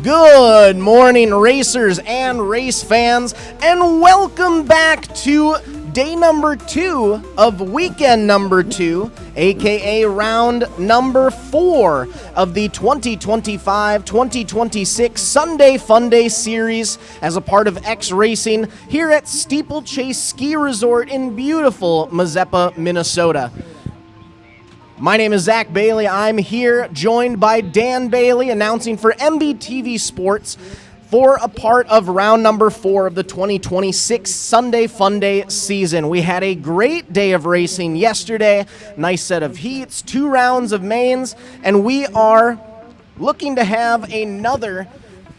Good morning, racers and race fans, and welcome back to day number 2 of weekend number 2, aka round number 4 of the 2025-2026 Sunday Funday series as a part of X Racing here at Steeplechase Ski Resort in beautiful Mazeppa, Minnesota. My name is Zach Bailey. I'm here joined by Dan Bailey announcing for MBTV Sports for a part of round number 4 of the 2026 Sunday Funday season. We had a great day of racing yesterday, nice set of heats, 2 rounds of mains, and we are looking to have another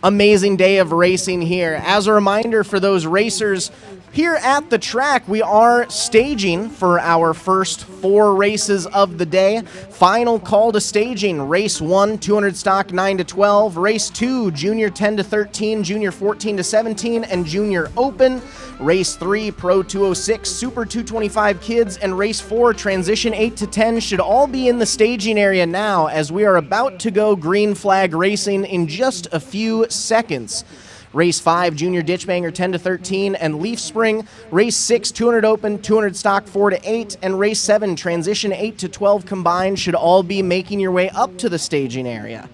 amazing day of racing here. As a reminder for those racers here at the track, we are staging for our first 4 races of the day. Final call to staging: race 1, 200 stock 9 to 12, race 2, junior 10 to 13, junior 14 to 17, and junior open, race 3, pro 206, super 225 kids, and race 4, transition 8 to 10 should all be in the staging area now, as we are about to go green flag racing in just a few seconds. Race 5, Junior Ditchbanger 10 to 13 and Leaf Spring. Race 6, 200 open, 200 stock 4 to 8, and race 7, transition 8 to 12 combined should all be making your way up to the staging area.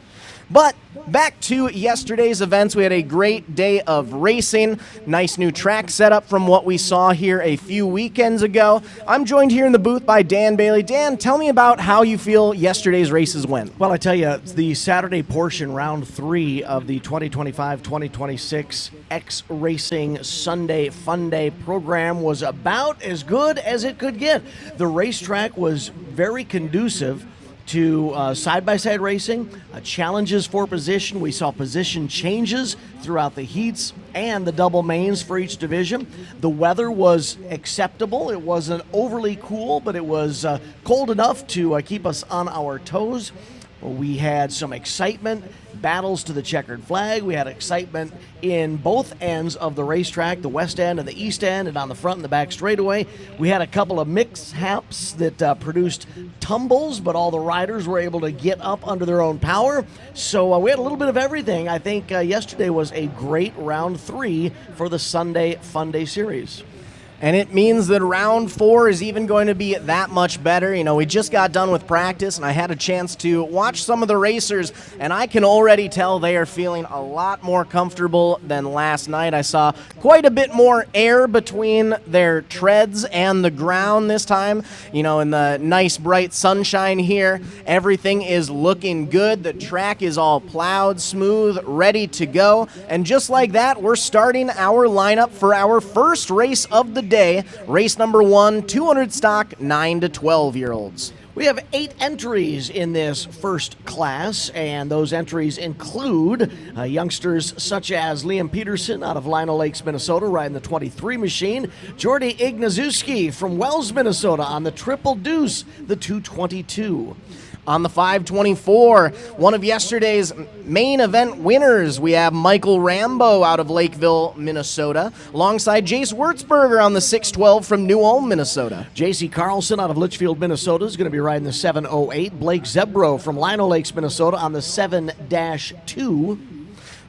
But back to yesterday's events, we had a great day of racing. Nice new track setup from what we saw here a few weekends ago. I'm joined here in the booth by Dan Bailey. Dan, tell me about how you feel yesterday's races went. Well, I tell you, the Saturday portion, round 3 of the 2025-2026 X Racing Sunday Funday program was about as good as it could get. The racetrack was very conducive to side-by-side racing, challenges for position. We saw position changes throughout the heats and the double mains for each division. The weather was acceptable. It wasn't overly cool, but it was cold enough to keep us on our toes. We had some excitement, battles to the checkered flag. We had excitement in both ends of the racetrack, the west end and the east end, and on the front and the back straightaway. We had a couple of mishaps that produced tumbles, but all the riders were able to get up under their own power. So we had a little bit of everything. I think yesterday was a great round 3 for the Sunday Funday series. And it means that round 4 is even going to be that much better. You know, we just got done with practice, and I had a chance to watch some of the racers, and I can already tell they are feeling a lot more comfortable than last night. I saw quite a bit more air between their treads and the ground this time. You know, in the nice bright sunshine here, everything is looking good. The track is all plowed, smooth, ready to go. And just like that, we're starting our lineup for our first race of the day, race number 1, 200 stock 9 to 12-year-olds. We have 8 entries in this first class, and those entries include youngsters such as Liam Peterson out of Lino Lakes, Minnesota, riding the 23 machine, Jordy Ignazuski from Wells, Minnesota, on the Triple Deuce, the 222. On the 524, one of yesterday's main event winners, we have Michael Rambo out of Lakeville, Minnesota, alongside Jace Wurtzberger on the 612 from New Ulm, Minnesota. J.C. Carlson out of Litchfield, Minnesota is going to be riding the 708. Blake Zebro from Lino Lakes, Minnesota on the 7-2.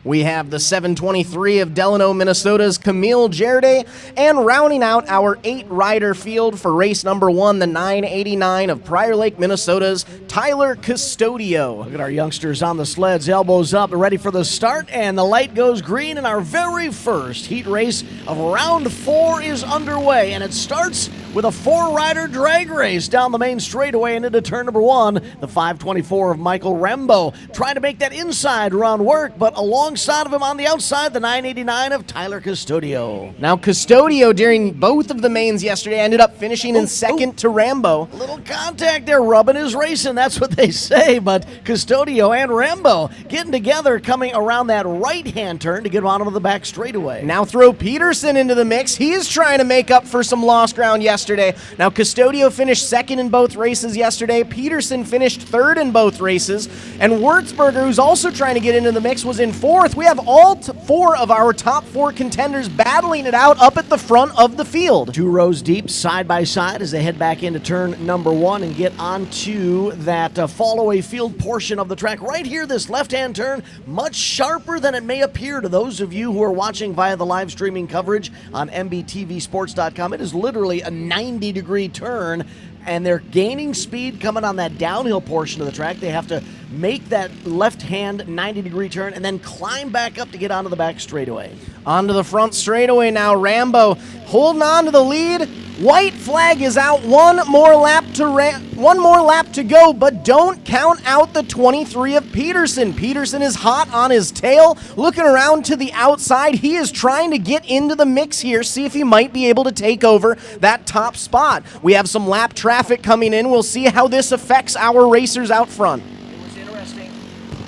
We have the 723 of Delano, Minnesota's Camille Gerday, and rounding out our 8-rider field for race number 1, the 989 of Prior Lake, Minnesota's Tyler Custodio. Look at our youngsters on the sleds, elbows up, ready for the start, and the light goes green, and our very first heat race of round 4 is underway, and it starts with a 4-rider drag race down the main straightaway and into turn number 1, the 524 of Michael Rambo, trying to make that inside run work, but alongside of him on the outside, the 989 of Tyler Custodio. Now, Custodio, during both of the mains yesterday, ended up finishing in second to Rambo. A little contact there, rubbing his racing, that's what they say, but Custodio and Rambo getting together, coming around that right-hand turn to get on him to the back straightaway. Now throw Peterson into the mix. He is trying to make up for some lost ground yesterday. yesterday. Now, Custodio finished second in both races yesterday. Peterson finished third in both races. And Würzburger, who's also trying to get into the mix, was in fourth. We have all four of our top four contenders battling it out up at the front of the field. 2 rows deep, side by side, as they head back into turn number 1 and get onto that fall-away field portion of the track. Right here, this left-hand turn, much sharper than it may appear to those of you who are watching via the live streaming coverage on MBTVsports.com. It is literally a 90-degree turn, and they're gaining speed coming on that downhill portion of the track. They have to make that left-hand 90-degree turn and then climb back up to get onto the back straightaway. Onto the front straightaway now. Rambo holding on to the lead. White flag is out. One more lap to go, but don't count out the 23 of Peterson. Peterson is hot on his tail, looking around to the outside. He is trying to get into the mix here, see if he might be able to take over that top spot. We have some lap traffic coming in. We'll see how this affects our racers out front.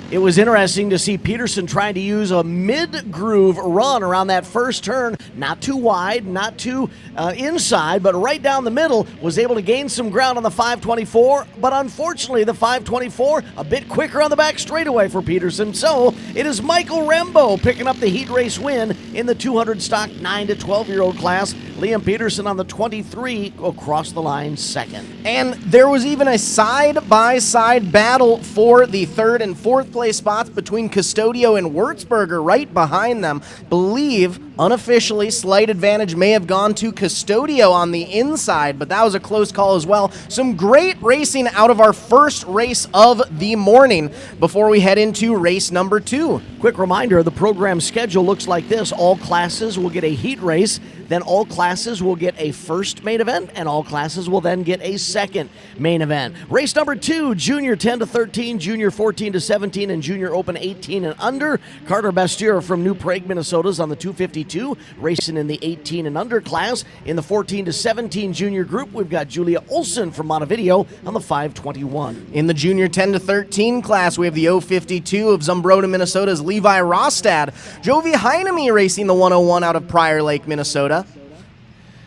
It was interesting to see Peterson trying to use a mid-groove run around that first turn. Not too wide, not too inside, but right down the middle. Was able to gain some ground on the 524, but unfortunately the 524 a bit quicker on the back straightaway for Peterson. So it is Michael Rembo picking up the heat race win in the 200 stock 9 to 12-year-old class. Liam Peterson on the 23 across the line second. And there was even a side-by-side battle for the third and fourth place spots between Custodio and Würzburger right behind them. Believe, unofficially, slight advantage may have gone to Custodio on the inside, but that was a close call as well. Some great racing out of our first race of the morning before we head into race number 2. Quick reminder, the program schedule looks like this. All classes will get a heat race, then all classes will get a first main event, and all classes will then get a second main event. Race number 2, Junior 10 to 13, Junior 14 to 17, and Junior Open 18 and under. Carter Bastier from New Prague, Minnesota is on the 252, racing in the 18 and under class. In the 14 to 17 junior group, we've got Julia Olson from Montevideo on the 521. In the Junior 10 to 13 class, we have the 052 of Zumbrota, Minnesota's Levi Rostad. Jovi Heineme racing the 101 out of Prior Lake, Minnesota.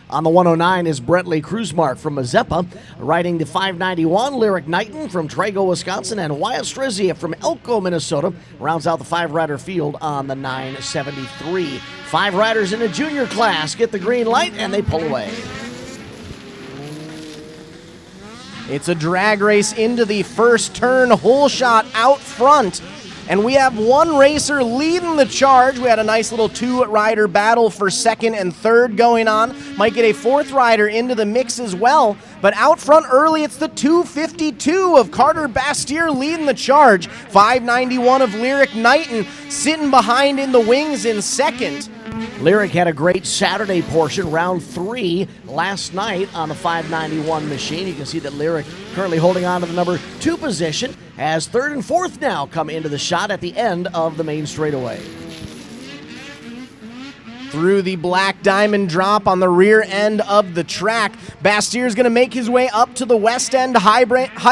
On the 109 is Brentley Kruzmark from Mazeppa. Riding the 591, Lyric Knighton from Trago, Wisconsin, and Wyatt Strizia from Elko, Minnesota rounds out the 5-rider field on the 973. 5 riders in the junior class get the green light, and they pull away. It's a drag race into the first turn, hole shot out front. And we have one racer leading the charge. We had a nice little 2-rider battle for second and third going on. Might get a 4th rider into the mix as well. But out front early, it's the 252 of Carter Bastier leading the charge. 591 of Lyric Knighton sitting behind in the wings in second. Lyric had a great Saturday portion, round 3 last night on the 591 machine. You can see that Lyric currently holding on to the number 2 position as 3rd and 4th now come into the shot at the end of the main straightaway. Through the black diamond drop on the rear end of the track, Bastier's going to make his way up to the west end. High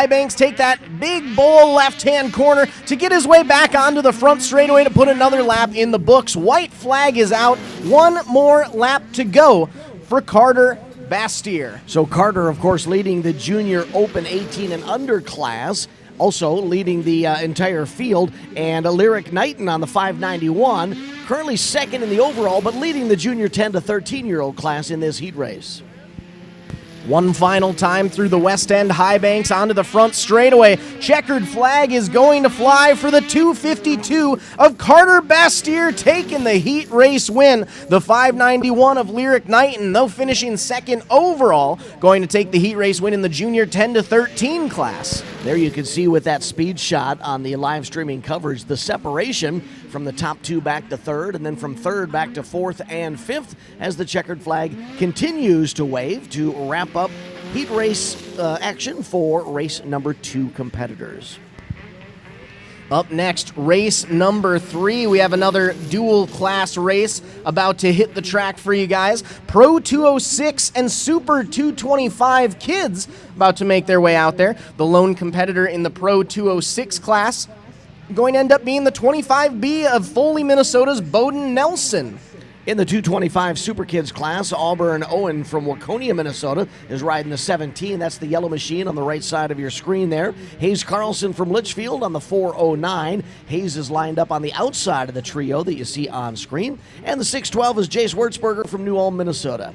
banks take that big bowl left-hand corner to get his way back onto the front straightaway to put another lap in the books. White flag is out. One more lap to go for Carter Bastier. So Carter, of course, leading the Junior Open 18 and under class. Also leading the entire field, and Lyric Knighton on the 591, currently second in the overall, but leading the Junior 10 to 13-year-old class in this heat race. One final time through the west end high banks onto the front straightaway. Checkered flag is going to fly for the 252 of Carter Bastier taking the heat race win. The 591 of Lyric Knighton, though finishing second overall, going to take the heat race win in the Junior 10 to 13 class. There you can see with that speed shot on the live streaming coverage, the separation from the top 2 back to 3rd, and then from 3rd back to 4th and 5th as the checkered flag continues to wave to wrap up heat race action for race number 2 competitors. Up next, race number 3. We have another dual class race about to hit the track for you guys. Pro 206 and Super 225 kids about to make their way out there. The lone competitor in the Pro 206 class going to end up being the 25B of Foley, Minnesota's Bowden Nelson. In the 225 Super Kids class, Auburn Owen from Waconia, Minnesota is riding the 17. That's the yellow machine on the right side of your screen there. Hayes Carlson from Litchfield on the 409. Hayes is lined up on the outside of the trio that you see on screen. And the 612 is Jace Wurzberger from New Ulm, Minnesota.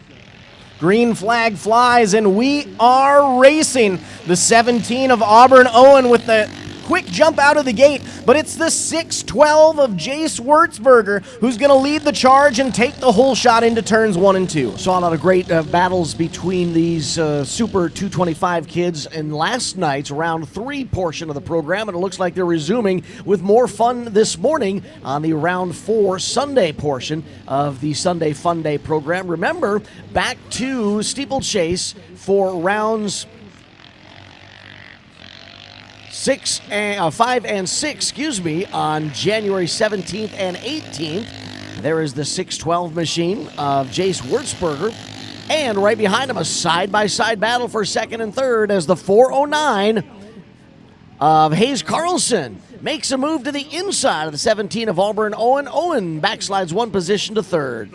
Green flag flies, and we are racing. The 17 of Auburn Owen with the quick jump out of the gate, but it's the 612 of Jace Wurzberger who's going to lead the charge and take the whole shot into turns 1 and 2. Saw a lot of great battles between these Super 225 kids in last night's round 3 portion of the program, and it looks like they're resuming with more fun this morning on the round 4 Sunday portion of the Sunday Funday program. Remember, back to Steeplechase for rounds 5 and 6, on January 17th and 18th. There is the 612 machine of Jace Wurzberger. And right behind him, a side-by-side battle for second and third as the 409 of Hayes Carlson makes a move to the inside of the 17 of Auburn Owen. Owen backslides 1 position to third.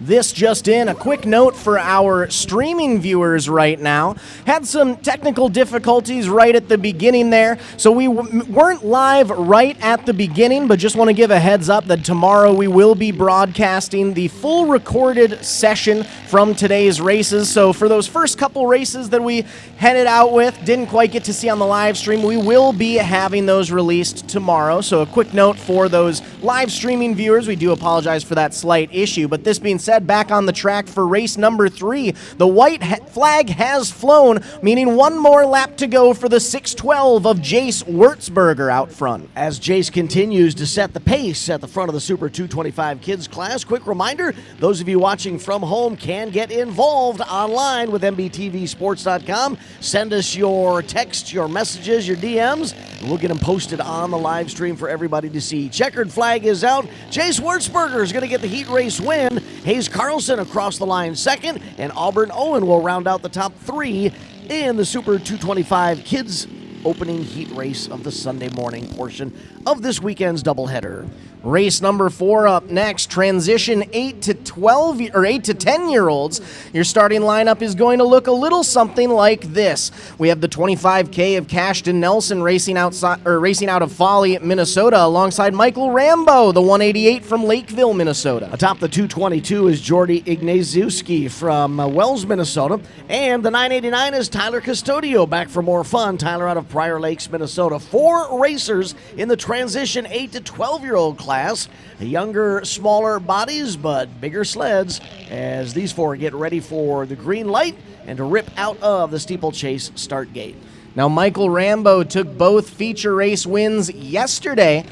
This just in, a quick note for our streaming viewers right now. Had some technical difficulties right at the beginning there, so we weren't live right at the beginning, but just want to give a heads up that tomorrow we will be broadcasting the full recorded session from today's races. So for those first couple races that we headed out with, didn't quite get to see on the live stream, we will be having those released tomorrow. So a quick note for those live streaming viewers, we do apologize for that slight issue, but this being said, back on the track for race number 3. The white flag has flown, meaning one more lap to go for the 612 of Jace Wurzberger out front. As Jace continues to set the pace at the front of the Super 225 Kids class, quick reminder, those of you watching from home can get involved online with MBTVsports.com. Send us your texts, your messages, your DMs, and we'll get them posted on the live stream for everybody to see. Checkered flag is out. Jace Wurzberger is going to get the heat race win. Hayes Carlson across the line second, and Auburn Owen will round out the top 3 in the Super 225 Kids opening heat race of the Sunday morning portion of this weekend's doubleheader. Race number 4 up next, transition 8 to 10-year-olds. Your starting lineup is going to look a little something like this. We have the 25K of Cashton Nelson racing out of Folly, Minnesota, alongside Michael Rambo, the 188 from Lakeville, Minnesota. Atop the 222 is Jordy Ignaziewski from Wells, Minnesota, and the 989 is Tyler Custodio, back for more fun. Tyler out of Prior Lakes, Minnesota. 4 racers in the transition 8 to 12-year-old class. Younger, smaller bodies, but bigger sleds as these 4 get ready for the green light and to rip out of the Steeplechase start gate. Now, Michael Rambo took both feature race wins yesterday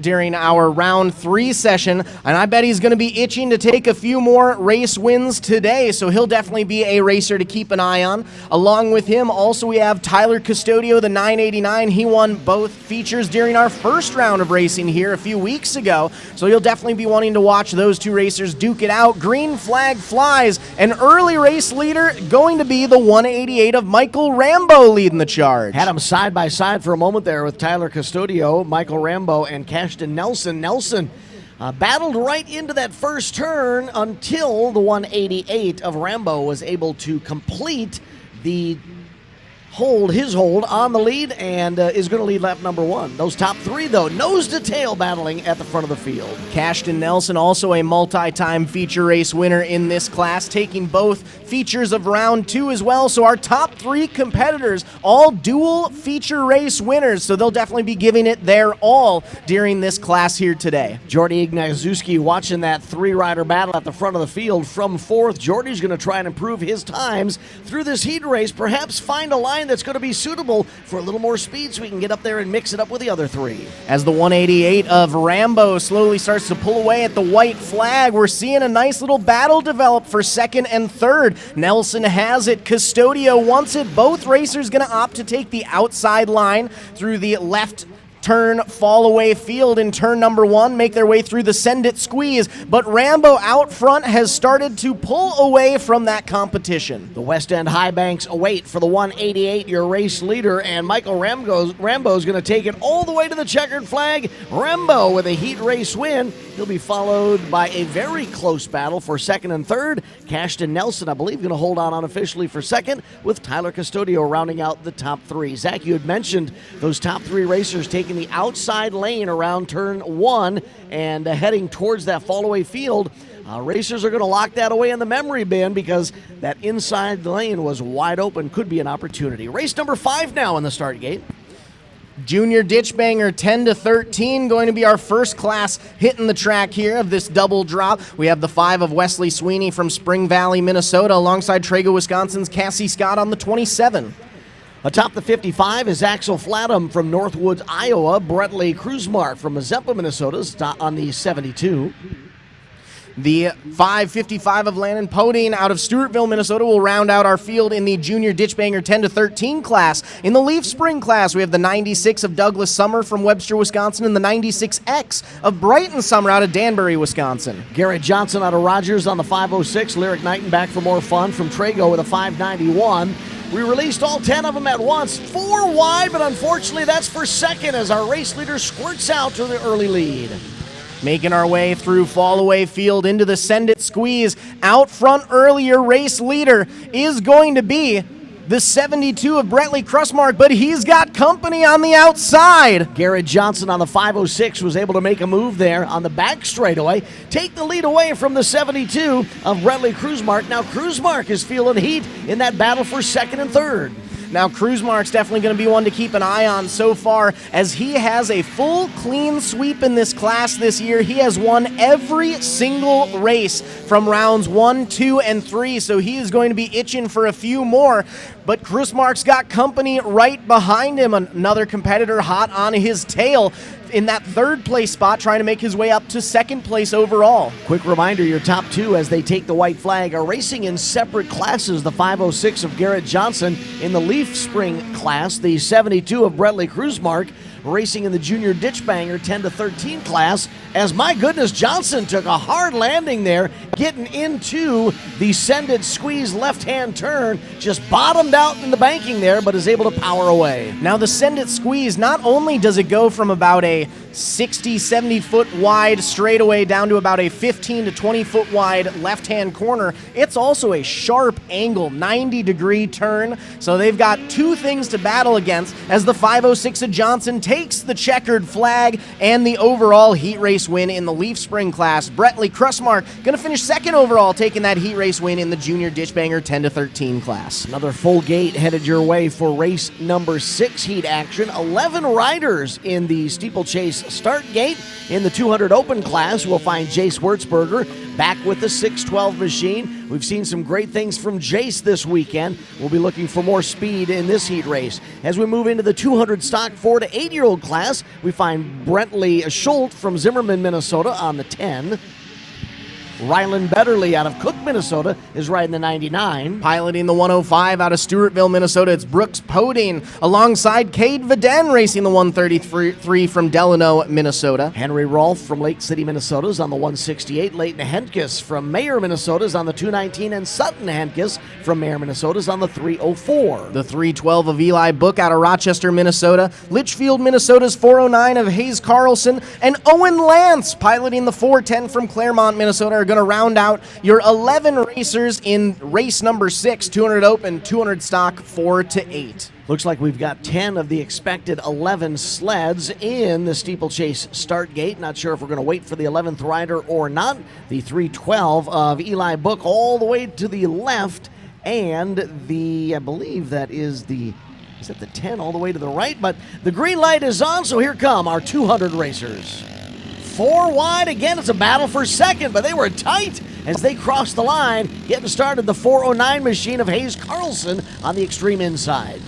during our round 3 session, and I bet he's going to be itching to take a few more race wins today, so he'll definitely be a racer to keep an eye on. Along with him, also we have Tyler Custodio, the 989. He won both features during our first round of racing here a few weeks ago, so you'll definitely be wanting to watch those 2 racers duke it out. Green flag flies. An early race leader going to be the 188 of Michael Rambo leading the charge. Had them side by side for a moment there with Tyler Custodio, Michael Rambo, and Cashton Nelson. Nelson battled right into that first turn until the 188 of Rambo was able to complete the his hold on the lead and is going to lead lap number 1. Those top 3, though, nose to tail battling at the front of the field. Cashton Nelson, also a multi-time feature race winner in this class, taking both features of round 2 as well. So our top 3 competitors, all dual feature race winners, so they'll definitely be giving it their all during this class here today. Jordy Ignaziewski watching that 3-rider battle at the front of the field from 4th. Jordy's going to try and improve his times through this heat race, perhaps find a line that's going to be suitable for a little more speed so we can get up there and mix it up with the other 3. As the 188 of Rambo slowly starts to pull away at the white flag, we're seeing a nice little battle develop for second and third. Nelson has it. Custodio wants it. Both racers going to opt to take the outside line through the left turn fall away field in turn number 1, make their way through the Send It Squeeze, but Rambo out front has started to pull away from that competition. The West End High Banks await for the 188, your race leader, and Michael Rambo's going to take it all the way to the checkered flag. Rambo with a heat race win. He'll be followed by a very close battle for second and third. Cashton Nelson, I believe, going to hold on unofficially for second, with Tyler Custodio rounding out the top 3. Zach, you had mentioned those top 3 racers taking the outside lane around turn 1 and heading towards that fall-away field. Racers are going to lock that away in the memory bin because that inside lane was wide open. Could be an opportunity. Race number 5 now in the start gate. Junior Ditchbanger 10 to 13 going to be our first class hitting the track here of this double drop. We have the 5 of Wesley Sweeney from Spring Valley, Minnesota, alongside Trago, Wisconsin's Cassie Scott on the 27. Atop the 55 is Axel Flatham from Northwoods, Iowa. Brettley Kruzmark from Mazeppa, Minnesota on the 72. The 555 of Landon Podine out of Stewartville, Minnesota will round out our field in the Junior Ditchbanger 10 to 13 class. In the Leaf Spring class, we have the 96 of Douglas Summer from Webster, Wisconsin, and the 96X of Brighton Summer out of Danbury, Wisconsin. Garrett Johnson out of Rogers on the 506. Lyric Nightenback for more fun from Trago with a 591. We released all 10 of them at once. 4 wide, but unfortunately that's for second as our race leader squirts out to the early lead. Making our way through fall-away field into the Send It Squeeze. Out front earlier race leader is going to be the 72 of Brettley Kruzmark, but he's got company on the outside. Garrett Johnson on the 506 was able to make a move there on the back straightaway, take the lead away from the 72 of Brettley Kruzmark. Now Kruzmark is feeling heat in that battle for second and third. Now, Kruzmark's definitely going to be one to keep an eye on so far, as he has a full clean sweep in this class this year. He has won every single race from rounds 1, 2, and 3, so he is going to be itching for a few more. But Kruzmark's got company right behind him, another competitor hot on his tail in that third place spot, trying to make his way up to second place overall. Quick reminder, your top 2 as they take the white flag are racing in separate classes. The 506 of Garrett Johnson in the Leaf Spring class, the 72 of Brettley Kruzmark racing in the Junior Ditchbanger 10 to 13 class, as my goodness, Johnson took a hard landing there, getting into the Send It Squeeze left-hand turn, just bottomed out in the banking there, but is able to power away. Now the Send It Squeeze, not only does it go from about a 60, 70 foot wide straightaway down to about a 15 to 20 foot wide left-hand corner, it's also a sharp angle, 90-degree turn, so they've got 2 things to battle against as the 506 of Johnson takes the checkered flag and the overall heat race win in the Leaf Spring class. Brettley Kruzmark going to finish second overall, taking that heat race win in the Junior Ditchbanger 10 to 13 class. Another full gate headed your way for race number 6 heat action. 11 riders in the Steeplechase start gate. In the 200 open class, we'll find Jace Wurzberger back with the 612 machine. We've seen some great things from Jace this weekend. We'll be looking for more speed in this heat race. As we move into the 200 stock 4 to 8-year-old class, we find Brentley Schultz from Zimmerman, Minnesota on the 10. Rylan Betterly out of Cook, Minnesota is riding the 99. Piloting the 105 out of Stewartville, Minnesota, it's Brooks Podine alongside Cade Viden racing the 133 from Delano, Minnesota. Henry Rolfe from Lake City, Minnesota is on the 168. Leighton Henkes from Mayer, Minnesota is on the 219, and Sutton Henkes from Mayer, Minnesota is on the 304. The 312 of Eli Book out of Rochester, Minnesota. Litchfield, Minnesota's 409 of Hayes Carlson, and Owen Lance piloting the 410 from Claremont, Minnesota are going to round out your 11 racers in race number 6, 200 open, 200 stock 4 to 8. Looks like we've got 10 of the expected 11 sleds in the Steeplechase start gate. Not sure if we're going to wait for the 11th rider or not. The 312 of Eli Book all the way to the left, and I believe that is the 10 all the way to the right, but the green light is on, so here come our 200 racers. 4 wide, again, it's a battle for second, but they were tight as they crossed the line, getting started. The 409 machine of Hayes Carlson on the extreme inside.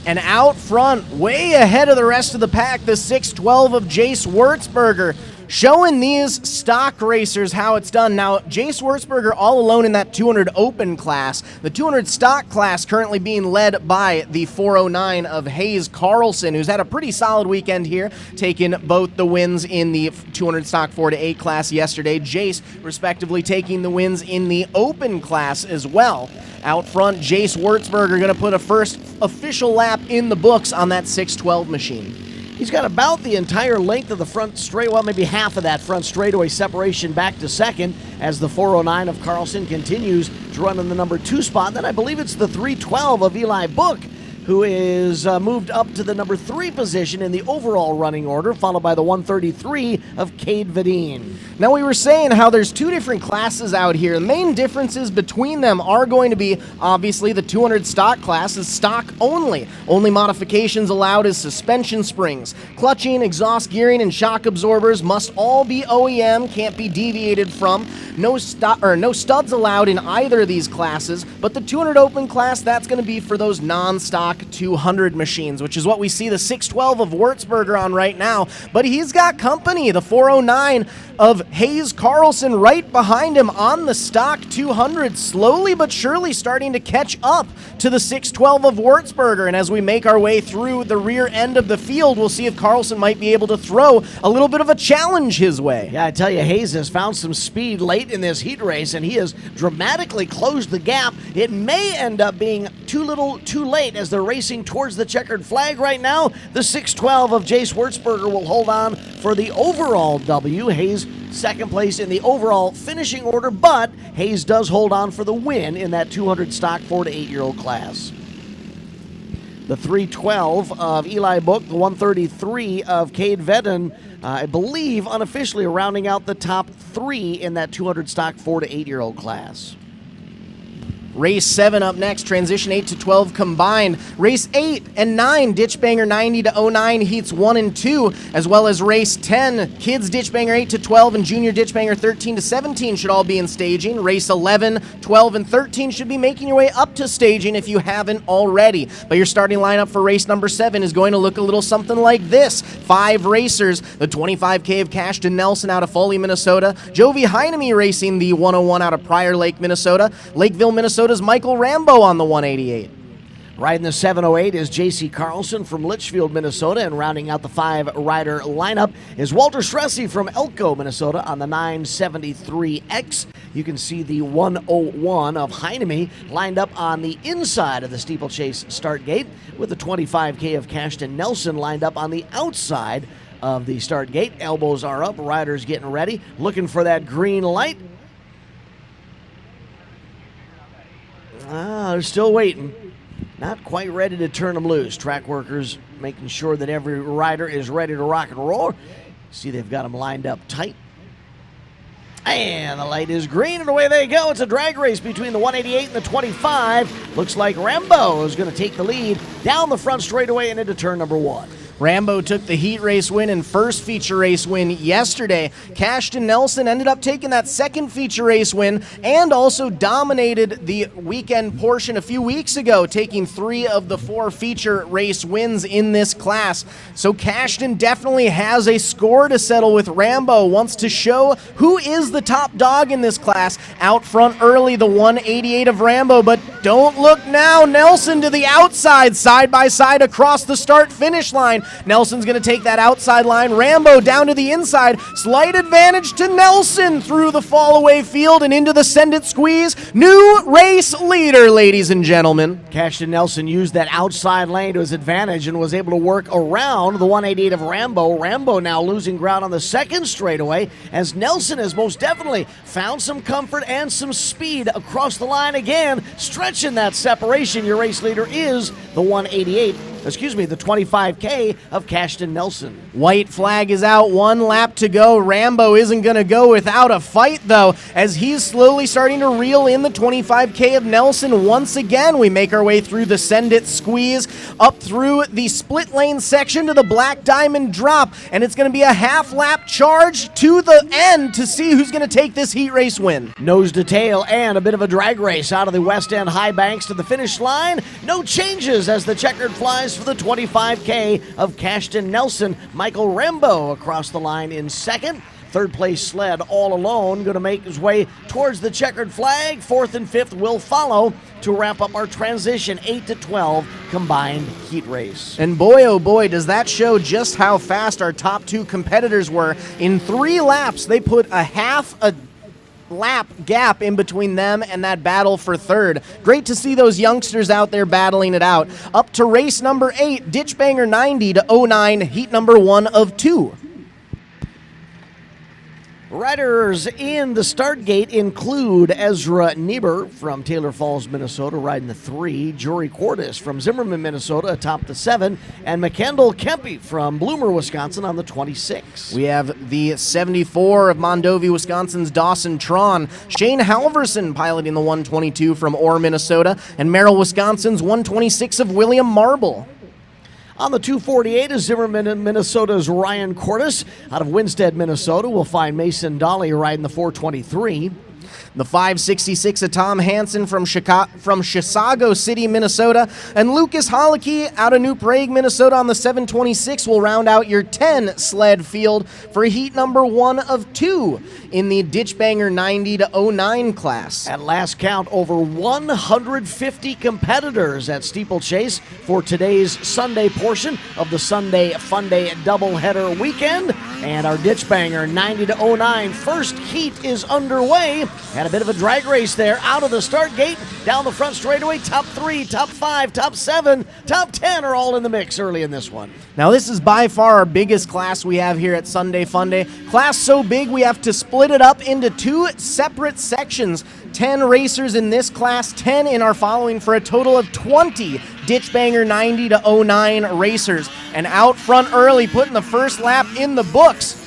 And out front, way ahead of the rest of the pack, the 612 of Jace Wurzberger. showing these stock racers how it's done. Now, Jace Wurzberger all alone in that 200 open class. The 200 stock class currently being led by the 409 of Hayes Carlson, who's had a pretty solid weekend here, taking both the wins in the 200 stock 4 to 8 class yesterday. Jace, respectively, taking the wins in the open class as well. Out front, Jace Wurzberger going to put a first official lap in the books on that 612 machine. He's got about the entire length of the front straight, well, maybe half of that front straightaway separation back to second as the 409 of Carlson continues to run in the number 2 spot. Then I believe it's the 312 of Eli Book, who is moved up to the number 3 position in the overall running order, followed by the 133 of Cade Vadine. Now, we were saying how there's 2 different classes out here. The main differences between them are going to be, obviously, the 200 stock class is stock only. Only modifications allowed is suspension springs. Clutching, exhaust gearing, and shock absorbers must all be OEM, can't be deviated from. No studs allowed in either of these classes, but the 200 open class, that's going to be for those non-stock 200 machines, which is what we see the 612 of Wurzberger on right now. But he's got company, the 409 of Hayes Carlson right behind him on the stock 200, slowly but surely starting to catch up to the 612 of Wurzberger. And as we make our way through the rear end of the field, we'll see if Carlson might be able to throw a little bit of a challenge his way. Yeah, I tell you, Hayes has found some speed late in this heat race, and he has dramatically closed the gap. It may end up being too little, too late as they're racing towards the checkered flag right now. The 612 of Jace Wurzberger will hold on for the overall W. Hayes second place in the overall finishing order, but Hayes does hold on for the win in that 200 stock 4 to 8-year-old class. The 312 of Eli Book, the 133 of Cade Vedden, I believe unofficially rounding out the top 3 in that 200 stock 4 to 8-year-old class. Race 7 up next, transition 8 to 12 combined. Race 8 and 9, Ditchbanger 90 to 09, heats 1 and 2, as well as race 10, Kids Ditchbanger 8 to 12 and Junior Ditchbanger 13 to 17 should all be in staging. Race 11, 12, and 13 should be making your way up to staging if you haven't already. But your starting lineup for race number 7 is going to look a little something like this. 5 racers, the 25K of Cashton Nelson out of Foley, Minnesota, Jovi Heineme racing the 101 out of Prior Lake, Minnesota, Lakeville, Minnesota's Michael Rambo on the 188. Riding the 708 is J.C. Carlson from Litchfield, Minnesota, and rounding out the 5-rider lineup is Walter Stressy from Elko, Minnesota on the 973X. You can see the 101 of Heineme lined up on the inside of the Steeplechase start gate, with the 25K of Cashton Nelson lined up on the outside of the start gate. Elbows are up, riders getting ready, looking for that green light. They're still waiting. Not quite ready to turn them loose. Track workers making sure that every rider is ready to rock and roll. See, they've got them lined up tight. And the light is green, and away they go. It's a drag race between the 188 and the 25. Looks like Rambo is going to take the lead down the front straightaway and into turn number 1. Rambo took the heat race win and first feature race win yesterday. Cashton Nelson ended up taking that second feature race win and also dominated the weekend portion a few weeks ago, taking 3 of the 4 feature race wins in this class. So Cashton definitely has a score to settle with. Rambo wants to show who is the top dog in this class. Out front early, the 188 of Rambo, but don't look now. Nelson to the outside, side by side across the start-finish line. Nelson's going to take that outside line. Rambo down to the inside. Slight advantage to Nelson through the fall-away field and into the send-it squeeze. New race leader, ladies and gentlemen. Cashton Nelson used that outside lane to his advantage and was able to work around the 188 of Rambo. Rambo now losing ground on the second straightaway as Nelson has most definitely found some comfort and some speed across the line again, stretching that separation. Your race leader is the 25K of Cashton Nelson. White flag is out, 1 lap to go. Rambo isn't going to go without a fight, though, as he's slowly starting to reel in the 25K of Nelson once again. We make our way through the send-it squeeze, up through the split lane section to the Black Diamond drop, and it's going to be a half-lap charge to the end to see who's going to take this heat race win. Nose to tail and a bit of a drag race out of the West End high banks to the finish line. No changes as the checkered flies for the 25K of Cashton Nelson. Michael Rambo across the line in second. Third place sled all alone, going to make his way towards the checkered flag. Fourth and fifth will follow to wrap up our transition 8-12 combined heat race. And boy, oh boy, does that show just how fast our top two competitors were. In 3 laps, they put a half a lap gap in between them and that battle for third. Great to see those youngsters out there battling it out. Up to race number 8, Ditchbanger 90-09, heat number 1 of 2. Riders in the start gate include Ezra Niebuhr from Taylor Falls, Minnesota, riding the 3, Jory Cordes from Zimmerman, Minnesota, atop the 7, and McKendall Kempe from Bloomer, Wisconsin, on the 26. We have the 74 of Mondovi, Wisconsin's Dawson Tron, Shane Halverson piloting the 122 from Orr, Minnesota, and Merrill, Wisconsin's 126 of William Marble. On the 248 is Zimmerman, Minnesota's Ryan Cordes. Out of Winstead, Minnesota, we'll find Mason Dolly riding the 423. The 566 of Tom Hansen from Chisago City, Minnesota, and Lucas Hollicky out of New Prague, Minnesota on the 726 will round out your 10 sled field for heat number 1 of 2 in the Ditchbanger 90-09 class. At last count, over 150 competitors at Steeplechase for today's Sunday portion of the Sunday Funday doubleheader weekend. And our Ditchbanger 90-09 first heat is underway. Had a bit of a drag race there out of the start gate, down the front straightaway. Top 3, top 5, top 7, top 10 are all in the mix early in this one. Now this is by far our biggest class we have here at Sunday Funday. Class so big we have to split it up into 2 separate sections. 10 racers in this class, 10 in our following, for a total of 20 Ditchbanger 90-09 racers. And out front early, putting the first lap in the books,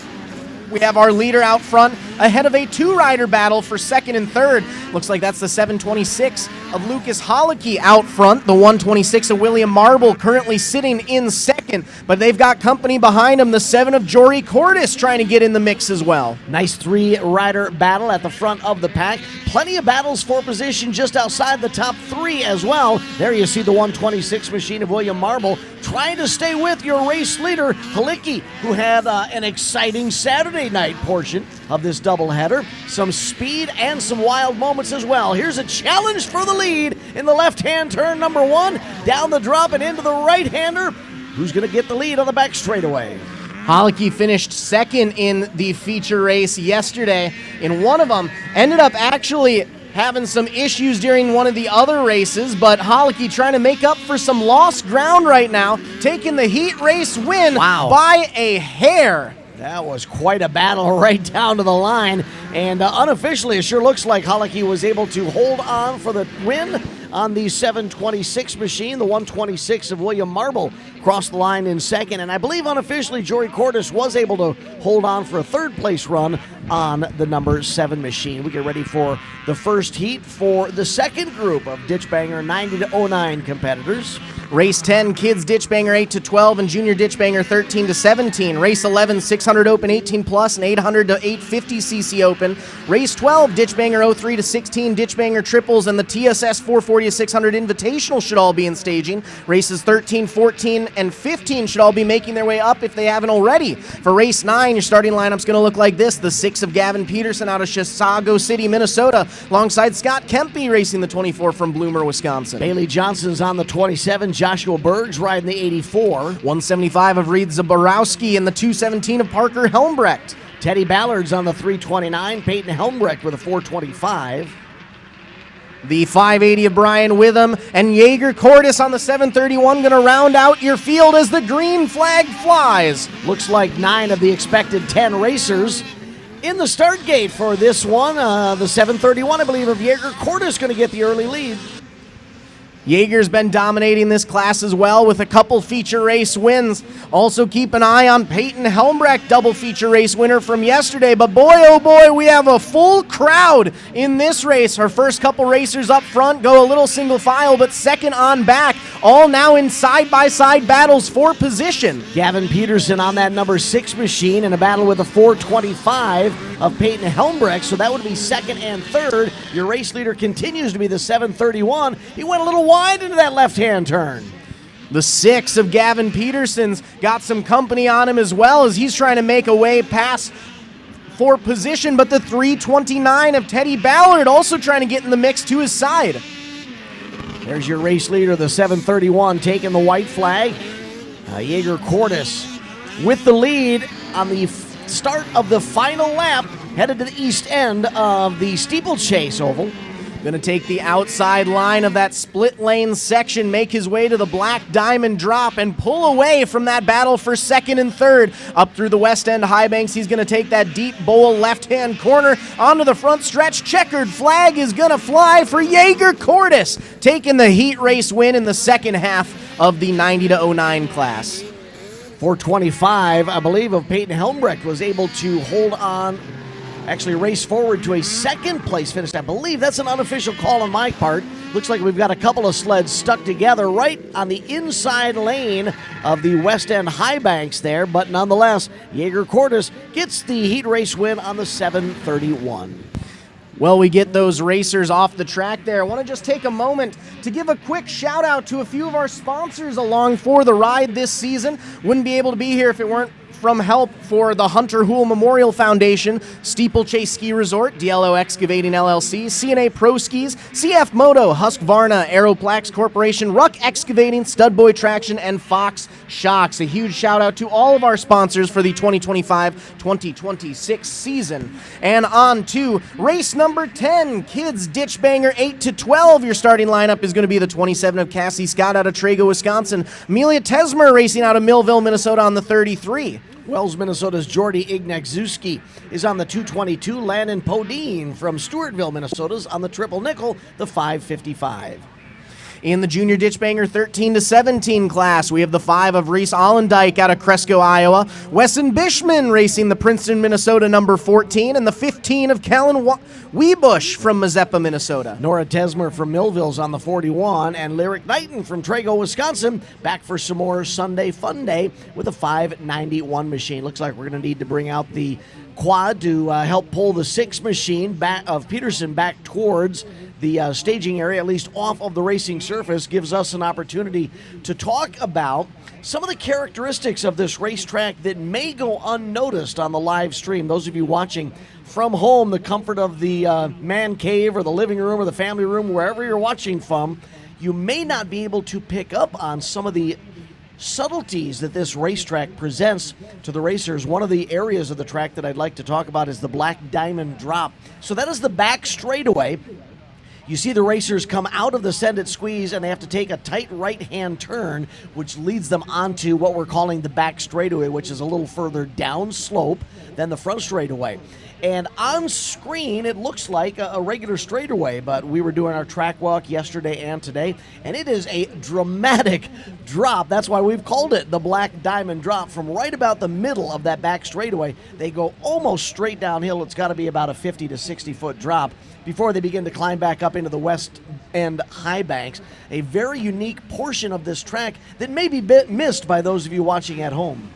we have our leader out front ahead of a 2-rider battle for second and third. Looks like that's the 726 of Lucas Hollicky out front. The 126 of William Marble currently sitting in second, but they've got company behind him. The 7 of Jory Cordes trying to get in the mix as well. Nice 3-rider battle at the front of the pack. Plenty of battles for position just outside the top 3 as well. There you see the 126 machine of William Marble trying to stay with your race leader, Hollicky, who had an exciting Saturday night portion of this doubleheader. Some speed and some wild moments as well. Here's a challenge for the lead in the left-hand turn number 1. Down the drop and into the right-hander. Who's going to get the lead on the back straightaway? Hollicky finished second in the feature race yesterday. In one of them, ended up actually having some issues during one of the other races, but Hollicky trying to make up for some lost ground right now, taking the heat race win by a hair. That was quite a battle right down to the line, and unofficially it sure looks like Hollicky was able to hold on for the win on the 726 machine. The 126 of William Marble crossed the line in second, and I believe unofficially Jory Cordes was able to hold on for a third place run on the number 7 machine. We get ready for the first heat for the second group of Ditchbanger 90-09 competitors. Race 10, Kids Ditchbanger 8-12 and Junior Ditchbanger 13-17. Race 11, 600 Open 18 plus and 800 to 850 cc Open. Race 12, Ditchbanger 03-16, Ditchbanger triples, and the TSS 440-600 Invitational should all be in staging. Races 13, 14, and 15 should all be making their way up if they haven't already. For race 9, your starting lineup's going to look like this. The 6 of Gavin Peterson out of Chisago City, Minnesota, alongside Scott Kempe racing the 24 from Bloomer, Wisconsin. Bailey Johnson's on the 27. Joshua Berg's riding the 84. 175 of Reed Zaborowski and the 217 of Parker Helmbrecht. Teddy Ballard's on the 329. Peyton Helmbrecht with a 425. The 580 of Brian Witham and Jaeger Cordes on the 731 going to round out your field as the green flag flies. Looks like 9 of the expected 10 racers in the start gate for this one. The 731, I believe, of Jaeger Cordes going to get the early lead. Jaeger's been dominating this class as well with a couple feature race wins. Also keep an eye on Peyton Helmbrecht, double feature race winner from yesterday. But boy, oh boy, we have a full crowd in this race. Our first couple racers up front go a little single file, but second on back, all now in side-by-side battles for position. Gavin Peterson on that number 6 machine in a battle with a 425 of Peyton Helmbrecht, so that would be second and third. Your race leader continues to be the 731. He went a little wide into that left-hand turn. The 6 of Gavin Peterson's got some company on him as well as he's trying to make a way past for position, but the 329 of Teddy Ballard also trying to get in the mix to his side. There's your race leader, the 731, taking the white flag. Jaeger Cordes with the lead on the start of the final lap, headed to the east end of the Steeplechase Oval. Going to take the outside line of that split lane section, make his way to the Black Diamond drop, and pull away from that battle for second and third. Up through the west end high banks, he's going to take that deep bowl left-hand corner onto the front stretch. Checkered flag is going to fly for Jaeger Cordes, taking the heat race win in the second half of the 90-09 class. 425, I believe, of Peyton Helmbrecht was able to hold on, actually race forward to a second place finish. I believe that's an unofficial call on my part. Looks like we've got a couple of sleds stuck together right on the inside lane of the west end high banks there, but nonetheless, Jaeger Cordes gets the heat race win on the 731. Well, we get those racers off the track there. I want to just take a moment to give a quick shout out to a few of our sponsors along for the ride this season. Wouldn't be able to be here if it weren't from help for the Hunter Hool Memorial Foundation, Steeplechase Ski Resort, DLO Excavating LLC, CNA Pro Skis, CF Moto, Husqvarna, Aeroplax Corporation, Ruck Excavating, Studboy Traction, and Fox Shocks. A huge shout out to all of our sponsors for the 2025-2026 season. And on to race number 10, Kids Ditchbanger 8-12. Your starting lineup is going to be the 27 of Cassie Scott out of Trago, Wisconsin, Amelia Tesmer racing out of Millville, Minnesota on the 33. Wells, Minnesota's Jordy Ignaczuski is on the 222. Landon Podine from Stewartville, Minnesota's on the triple nickel, the 555. In the Junior Ditchbanger 13-17 class, we have the 5 of Reese Allendike out of Cresco, Iowa. Wesson Bishman racing the Princeton, Minnesota number 14, and the 15 of Callan Weebush from Mazeppa, Minnesota. Nora Tesmer from Millville's on the 41, and Lyric Knighton from Trago, Wisconsin, back for some more Sunday Funday with a 591 machine. Looks like we're going to need to bring out the quad to help pull the 6 machine back of Peterson back towards the staging area, at least off of the racing surface. Gives us an opportunity to talk about some of the characteristics of this racetrack that may go unnoticed on the live stream. Those of you watching from home, the comfort of the man cave or the living room or the family room, wherever you're watching from, you may not be able to pick up on some of the subtleties that this racetrack presents to the racers. One of the areas of the track that I'd like to talk about is the Black Diamond drop. So that is the back straightaway. You see the racers come out of the Send It Squeeze, and they have to take a tight right-hand turn, which leads them onto what we're calling the back straightaway, which is a little further down slope than the front straightaway. And on screen, it looks like a regular straightaway, but we were doing our track walk yesterday and today, and it is a dramatic drop. That's why we've called it the Black Diamond drop. From right about the middle of that back straightaway, they go almost straight downhill. It's got to be about a 50 to 60-foot drop before they begin to climb back up into the west end high banks. A very unique portion of this track that may be missed by those of you watching at home.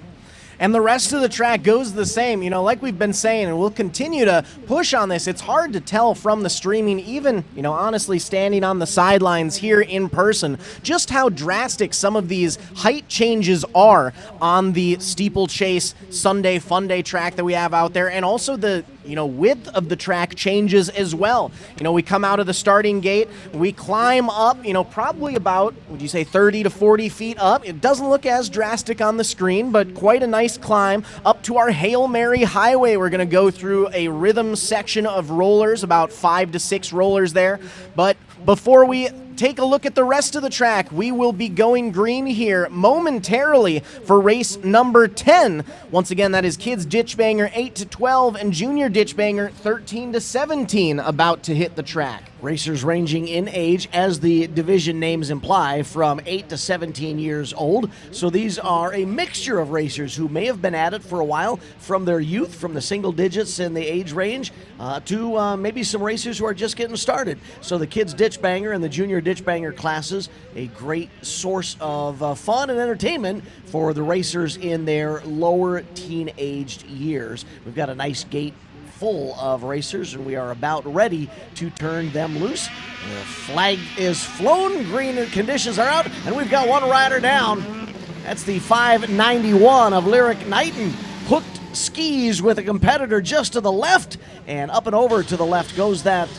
And the rest of the track goes the same. You know, like we've been saying, and we'll continue to push on this, it's hard to tell from the streaming, even, you know, honestly standing on the sidelines here in person, just how drastic some of these height changes are on the Steeplechase Sunday Funday track that we have out there, and also the, you know, width of the track changes as well. You know, we come out of the starting gate, we climb up, you know, probably about, would you say 30 to 40 feet up. It doesn't look as drastic on the screen, but quite a nice climb up to our Hail Mary Highway. We're going to go through a rhythm section of rollers, about 5 to 6 rollers there. But before we take a look at the rest of the track, we will be going green here momentarily for race number 10. Once again, that is Kids Ditchbanger 8-12 and Junior Ditchbanger 13-17 about to hit the track. Racers ranging in age, as the division names imply, from 8 to 17 years old. So these are a mixture of racers who may have been at it for a while, from their youth, from the single digits in the age range, to maybe some racers who are just getting started. So the Kids Ditchbanger and the Junior Ditchbanger classes, a great source of fun and entertainment for the racers in their lower teen-aged years. We've got a nice gate full of racers, and we are about ready to turn them loose. The flag is flown, green conditions are out, and we've got one rider down. That's the 591 of Lyric Knighton, hooked skis with a competitor just to the left, and up and over to the left goes that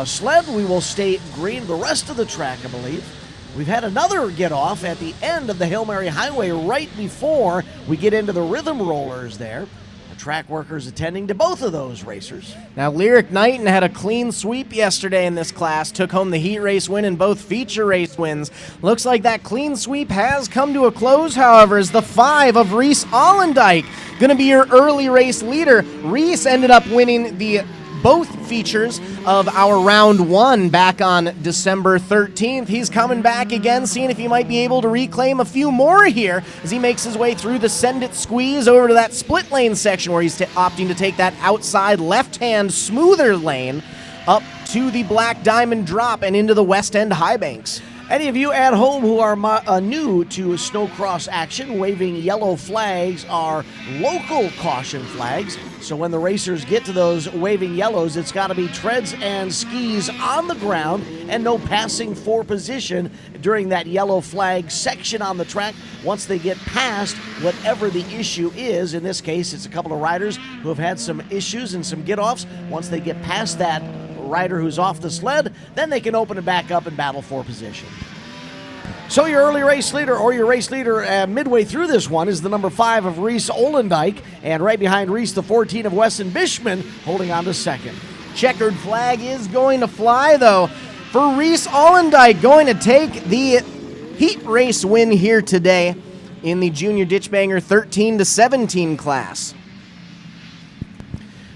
sled. We will stay green the rest of the track, I believe. We've had another get off at the end of the Hail Mary Highway right before we get into the rhythm rollers there. The track workers attending to both of those racers. Now, Lyric Knighton had a clean sweep yesterday in this class, took home the heat race win and both feature race wins. Looks like that clean sweep has come to a close, however, as the 5 of Reese Allendike going to be your early race leader. Reese ended up winning both features of our round 1 back on December 13th. He's coming back again, seeing if he might be able to reclaim a few more here as he makes his way through the Send It squeeze over to that split lane section where he's opting to take that outside left-hand smoother lane up to the Black Diamond drop and into the West End high banks. Any of you at home who are new to Snowcross action, waving yellow flags are local caution flags. So when the racers get to those waving yellows, it's got to be treads and skis on the ground and no passing for position during that yellow flag section on the track. Once they get past whatever the issue is, in this case, it's a couple of riders who have had some issues and some get-offs. Once they get past that rider who's off the sled, then they can open it back up and battle for position. So your early race leader, or your race leader midway through this one, is the number 5 of Reese Allendike, and right behind Reese, the 14 of Wesson Bishman, holding on to second. Checkered flag is going to fly, though, for Reese Allendike, going to take the heat race win here today in the Junior Ditchbanger 13-17 class.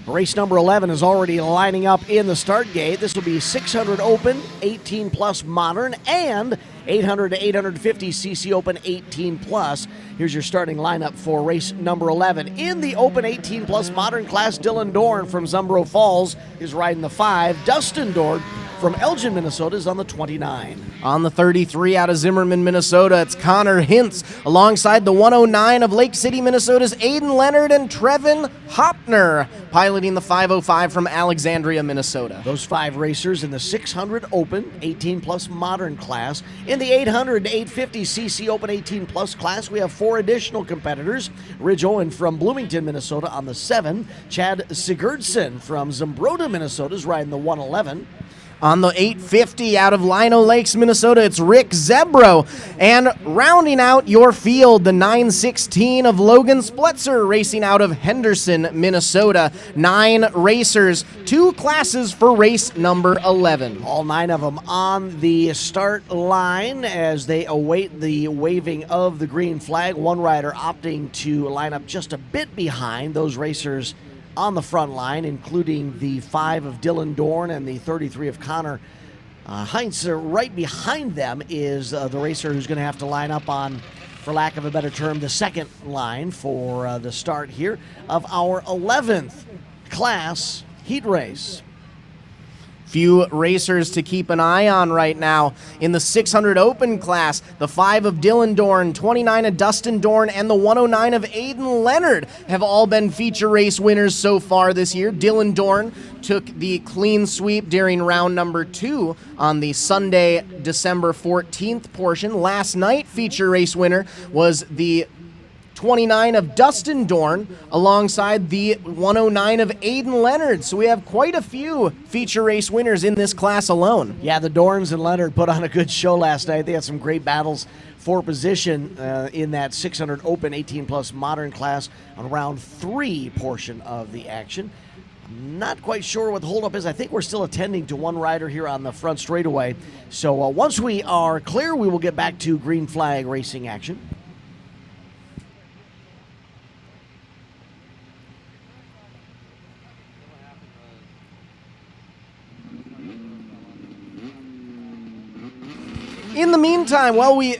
Race number 11 is already lining up in the start gate. This will be 600 open, 18 plus modern, and 800 to 850 cc open 18 plus. Here's your starting lineup for race number 11. In the open 18 plus modern class, Dylan Dorn from Zumbro Falls is riding the 5. Dustin Dorn from Elgin, Minnesota is on the 29. On the 33 out of Zimmerman, Minnesota, it's Connor Hintz alongside the 109 of Lake City, Minnesota's Aiden Leonard and Trevin Hopner piloting the 505 from Alexandria, Minnesota. Those 5 racers in the 600 open 18 plus modern class. In the 800 to 850 cc open 18 plus class, we have 4 additional competitors. Ridge Owen from Bloomington, Minnesota on the 7. Chad Sigurdsson from Zumbrota, Minnesota is riding the 111. On the 850 out of Lino Lakes, Minnesota, it's Rick Zebro. And rounding out your field, the 916 of Logan Spletzer racing out of Henderson, Minnesota. 9 racers, 2 classes for race number 11. All 9 of them on the start line as they await the waving of the green flag. One rider opting to line up just a bit behind those racers on the front line, including the 5 of Dylan Dorn and the 33 of Connor Heinz. Right behind them is the racer who's going to have to line up on, for lack of a better term, the second line for the start here of our 11th class heat race. Few racers to keep an eye on right now. In the 600 open class, the 5 of Dylan Dorn, 29 of Dustin Dorn, and the 109 of Aiden Leonard have all been feature race winners so far this year. Dylan Dorn took the clean sweep during round number 2 on the Sunday, December 14th portion. Last night, feature race winner was the 29 of Dustin Dorn alongside the 109 of Aiden Leonard. So we have quite a few feature race winners in this class alone. Yeah, the Dorns and Leonard put on a good show last night. They had some great battles for position in that 600 open 18 plus modern class on round 3 portion of the action. I'm not quite sure what the holdup is. I think we're still attending to one rider here on the front straightaway. So once we are clear, we will get back to green flag racing action. In the meantime, while we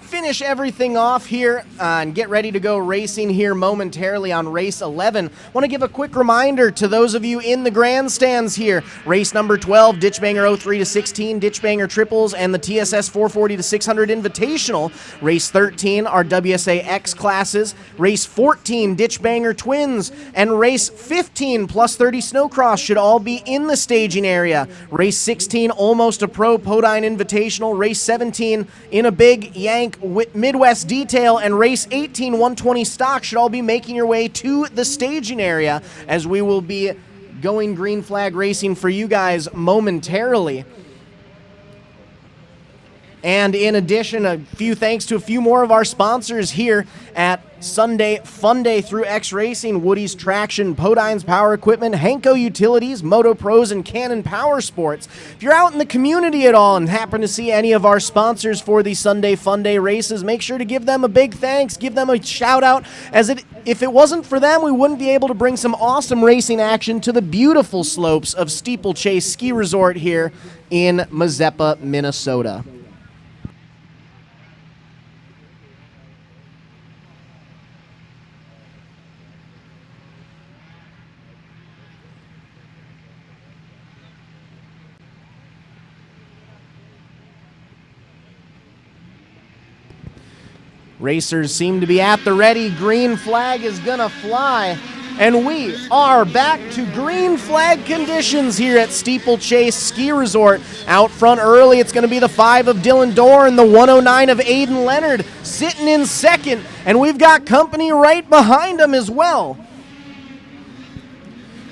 finish everything off here and get ready to go racing here momentarily on race 11, want to give a quick reminder to those of you in the grandstands here. Race number 12, Ditchbanger 03-16, Ditchbanger triples, and the TSS 440-600 Invitational. Race 13, our WSAX classes. Race 14, Ditchbanger twins, and race 15 plus 30 Snowcross should all be in the staging area. Race 16, almost a pro Podine Invitational. Race 17, in a big Yank Midwest Detail, and Race 18 120 Stock should all be making your way to the staging area as we will be going green flag racing for you guys momentarily. And in addition, a few thanks to a few more of our sponsors here at Sunday Funday through X Racing: Woody's Traction, Podine's Power Equipment, Henko Utilities, Moto Pros, and Cannon Power Sports. If you're out in the community at all and happen to see any of our sponsors for the Sunday Funday races, make sure to give them a big thanks, give them a shout out, if it wasn't for them, we wouldn't be able to bring some awesome racing action to the beautiful slopes of Steeplechase Ski Resort here in Mazeppa, Minnesota. Racers seem to be at the ready. Green flag is gonna fly. And we are back to green flag conditions here at Steeplechase Ski Resort. Out front early, it's gonna be the 5 of Dylan Dorn, the 109 of Aiden Leonard sitting in second. And we've got company right behind him as well.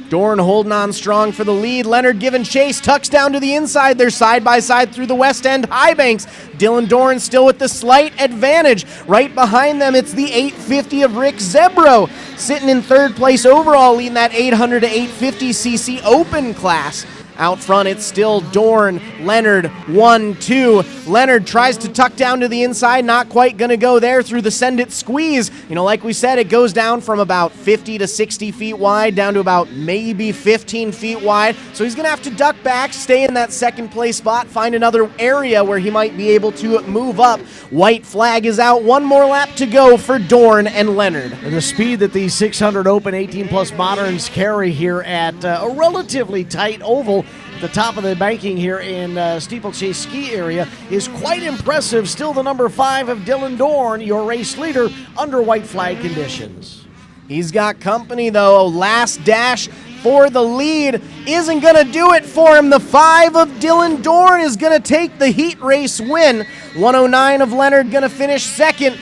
Dorn holding on strong for the lead. Leonard giving chase, tucks down to the inside. They're side by side through the west end high banks. Dylan Dorn still with the slight advantage. Right behind them, it's the 850 of Rick Zebro, sitting in third place overall, leading that 800 to 850cc open class. Out front, it's still Dorn, Leonard, 1-2. Leonard tries to tuck down to the inside, not quite going to go there through the send it squeeze. You know, like we said, it goes down from about 50 to 60 feet wide down to about maybe 15 feet wide. So he's going to have to duck back, stay in that second place spot, find another area where he might be able to move up. White flag is out. One more lap to go for Dorn and Leonard. And the speed that these 600 Open 18 Plus Moderns carry here at a relatively tight oval at the top of the banking here in Steeplechase Ski area is quite impressive. Still the number 5 of Dylan Dorn, your race leader, under white flag conditions. He's got company, though. Last dash for the lead isn't going to do it for him. The 5 of Dylan Dorn is going to take the heat race win. 109 of Leonard going to finish second.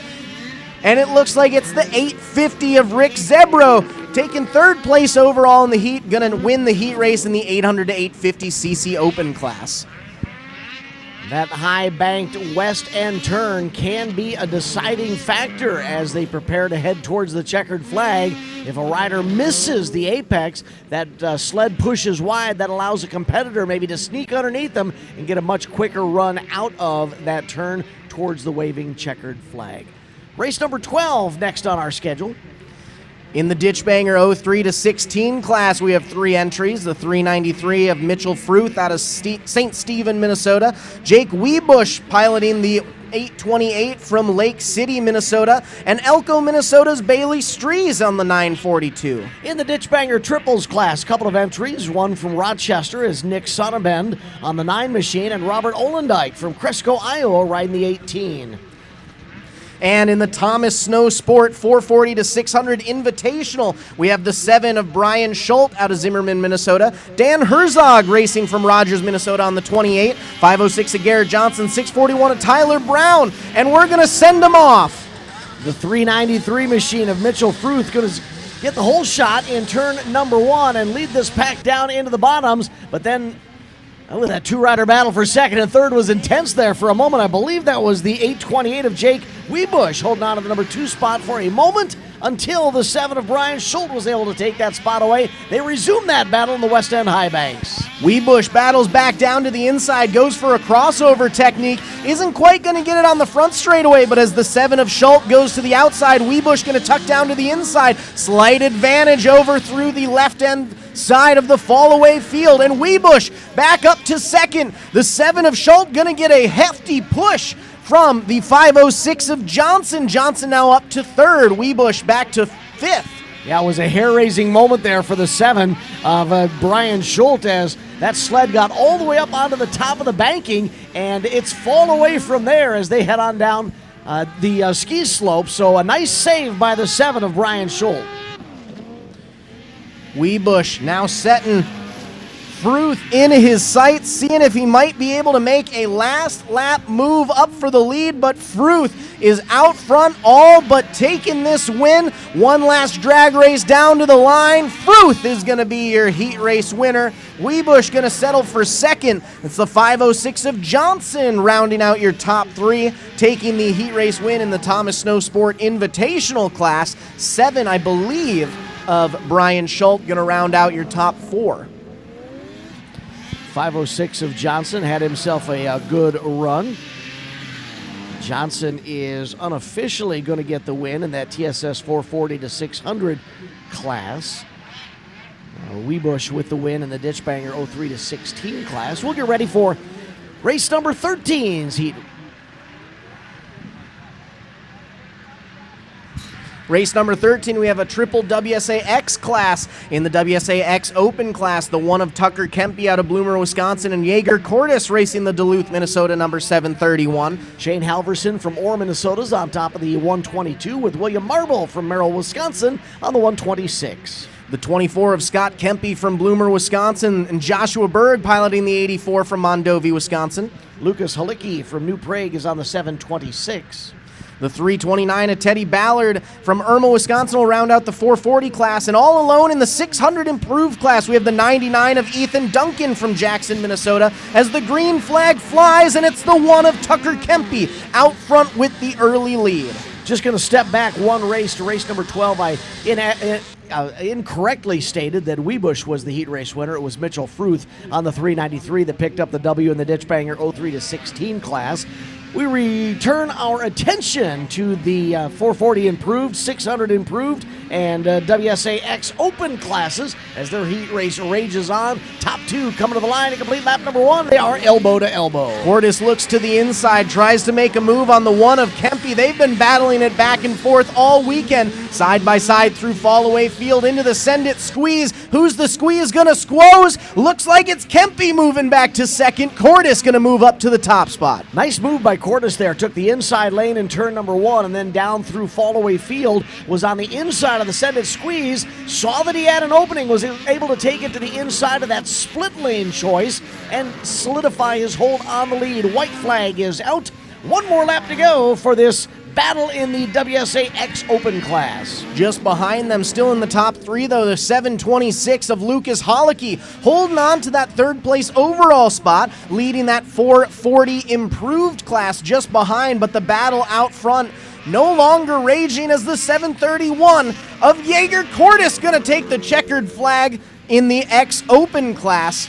And it looks like it's the 850 of Rick Zebro taking third place overall in the heat, going to win the heat race in the 800 to 850cc open class. That high-banked west end turn can be a deciding factor as they prepare to head towards the checkered flag. If a rider misses the apex, that sled pushes wide. That allows a competitor maybe to sneak underneath them and get a much quicker run out of that turn towards the waving checkered flag. Race number 12 next on our schedule. In the Ditchbanger 03 to 16 class, we have 3 entries. The 393 of Mitchell Fruth out of St. Stephen, Minnesota. Jake Wiebusch piloting the 828 from Lake City, Minnesota. And Elko, Minnesota's Bailey Strees on the 942. In the Ditchbanger triples class, a couple of entries. One from Rochester is Nick Sonnabend on the 9 machine, and Robert Olendike from Cresco, Iowa, riding the 18. And in the Thomas Snow Sport 440 to 600 Invitational, we have the 7 of Brian Schultz out of Zimmerman, Minnesota. Dan Herzog racing from Rogers, Minnesota on the 28. 506 of Garrett Johnson, 641 of Tyler Brown. And we're going to send them off. The 393 machine of Mitchell Fruth going to get the whole shot in turn number 1 and lead this pack down into the bottoms. But then that 2-rider battle for second and third was intense there for a moment. I believe that was the 828 of Jake Wiebusch holding on to the number 2 spot for a moment until the 7 of Brian Schultz was able to take that spot away. They resumed that battle in the West End High Banks. Wiebusch battles back down to the inside, goes for a crossover technique, isn't quite going to get it on the front straightaway, but as the 7 of Schultz goes to the outside, Wiebusch going to tuck down to the inside. Slight advantage over through the left end side of the fall-away field, and Wiebusch back up to second. The 7 of Schultz going to get a hefty push from the 506 of Johnson. Johnson now up to third. Wiebusch back to fifth. Yeah, it was a hair-raising moment there for the 7 of Brian Schultz as that sled got all the way up onto the top of the banking, and it's fall away from there as they head on down the ski slope. So a nice save by the 7 of Brian Schultz. Wiebusch now setting Fruth in his sights, seeing if he might be able to make a last lap move up for the lead, but Fruth is out front, all but taking this win. One last drag race down to the line. Fruth is going to be your heat race winner. Weebush going to settle for second. It's the 506 of Johnson rounding out your top three, taking the heat race win in the Thomas Snow Sport Invitational class. 7, I believe, of Brian Schultz going to round out your top 4. 506 of Johnson had himself a good run. Johnson is unofficially going to get the win in that TSS 440 to 600 class. Weebush with the win in the Ditchbanger 03 to 16 class. We'll get ready for race number 13's heat. Race number 13, we have a triple WSAX class. In the WSAX Open class, the one of Tucker Kempe out of Bloomer, Wisconsin, and Jaeger Cordes racing the Duluth, Minnesota, number 731. Shane Halverson from Orr, Minnesota is on top of the 122 with William Marble from Merrill, Wisconsin on the 126. The 24 of Scott Kempe from Bloomer, Wisconsin, and Joshua Berg piloting the 84 from Mondovi, Wisconsin. Lucas Halicki from New Prague is on the 726. The 329 of Teddy Ballard from Irma, Wisconsin will round out the 440 class. And all alone in the 600 improved class, we have the 99 of Ethan Duncan from Jackson, Minnesota, as the green flag flies, and it's the one of Tucker Kempe out front with the early lead. Just going to step back one race to race number 12. I incorrectly stated that Weebush was the heat race winner. It was Mitchell Fruth on the 393 that picked up the W in the Ditchbanger 03 to 16 class. We return our attention to the 440 improved, 600 improved, and WSAX Open classes as their heat race rages on. Top 2 coming to the line to complete lap number 1. They are elbow to elbow. Cordes looks to the inside, tries to make a move on the one of Kempe. They've been battling it back and forth all weekend, side by side through fall-away field into the send-it squeeze. Who's the squeeze going to squoze? Looks like it's Kempe moving back to second. Cordes going to move up to the top spot. Nice move by Cordes there. Took the inside lane in turn number 1 and then down through fall-away field. Was on the inside of the send-it squeeze. Saw that he had an opening. Was able to take it to the inside of that split lane choice and solidify his hold on the lead. White flag is out. One more lap to go for this battle in the WSAX Open class. Just behind them, still in the top 3, though, the 726 of Lucas Halicki, holding on to that third place overall spot, leading that 440 improved class just behind, but the battle out front no longer raging as the 731 of Jaeger Cordes going to take the checkered flag in the X Open class.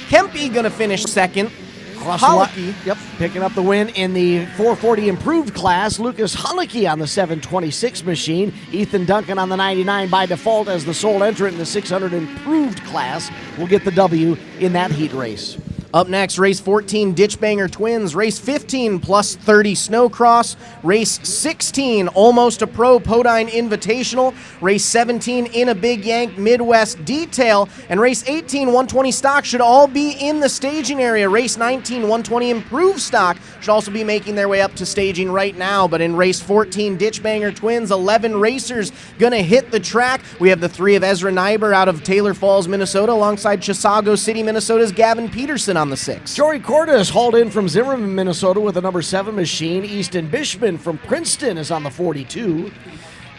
Kempe going to finish second. Halicki, picking up the win in the 440 improved class. Lucas Halicki on the 726 machine. Ethan Duncan on the 99 by default as the sole entrant in the 600 improved class will get the W in that heat race. Up next, race 14, Ditchbanger Twins. Race 15, plus 30 Snowcross. Race 16, almost a pro Podine Invitational. Race 17, in a big Yank Midwest Detail. And race 18, 120 stock should all be in the staging area. Race 19, 120 improved stock should also be making their way up to staging right now. But in race 14, Ditchbanger Twins, 11 racers going to hit the track. We have the 3 of Ezra Nyber out of Taylor Falls, Minnesota, alongside Chisago City, Minnesota's Gavin Peterson on the 6. Jory Cordes hauled in from Zimmerman, Minnesota with a number 7 machine. Easton Bishman from Princeton is on the 42.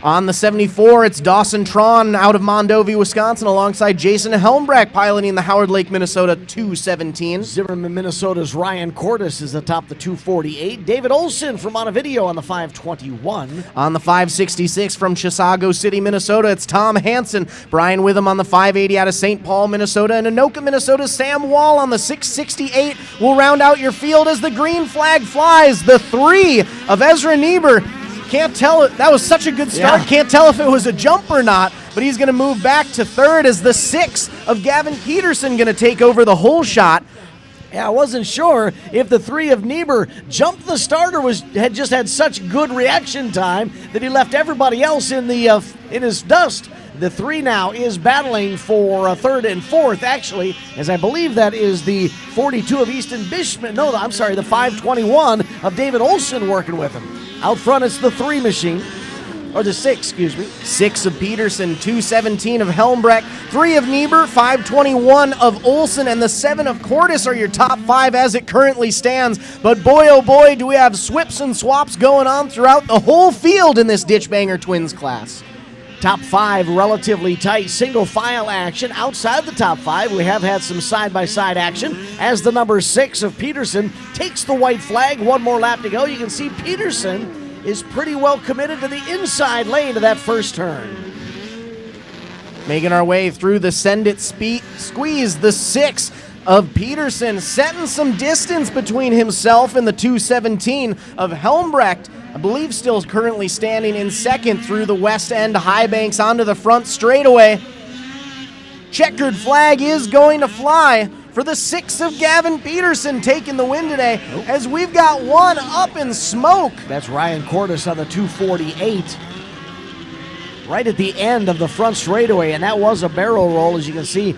On the 74, it's Dawson Tron out of Mondovi, Wisconsin, alongside Jason Helmbrecht piloting the Howard Lake, Minnesota 217. Zimmerman, Minnesota's Ryan Cordes is atop the 248. David Olson from Montevideo on the 521. On the 566 from Chisago City, Minnesota, it's Tom Hansen. Brian Witham on the 580 out of St. Paul, Minnesota. And Anoka, Minnesota's Sam Wall on the 668 will round out your field as the green flag flies. The 3 of Ezra Niebuhr. Can't tell it. That was such a good start. Yeah. Can't tell if it was a jump or not, but he's going to move back to third as the 6 of Gavin Peterson going to take over the whole shot. Yeah, I wasn't sure if the 3 of Niebuhr jumped the starter had just had such good reaction time that he left everybody else in his dust. The 3 now is battling for third and fourth, actually, as I believe that is the 42 of Easton Bishman. No, I'm sorry, the 521 of David Olson working with him. Out front, it's the 3 machine. Or the 6, excuse me. 6 of Peterson, 217 of Helmbrecht, 3 of Niebuhr, 521 of Olsen, and the 7 of Cordes are your top 5 as it currently stands. But boy, oh boy, do we have swips and swaps going on throughout the whole field in this Ditchbanger Twins class. Top 5, relatively tight single file action. Outside the top 5, we have had some side-by-side action as the number 6 of Peterson takes the white flag. One more lap to go. You can see Peterson is pretty well committed to the inside lane to that first turn. Making our way through the send it squeeze, the 6 of Peterson, setting some distance between himself and the 217 of Helmbrecht. I believe still currently standing in second through the west end high banks onto the front straightaway. Checkered flag is going to fly for the 6 of Gavin Peterson taking the win today, as we've got one up in smoke. That's Ryan Cordes on the 248. Right at the end of the front straightaway, and that was a barrel roll. As you can see,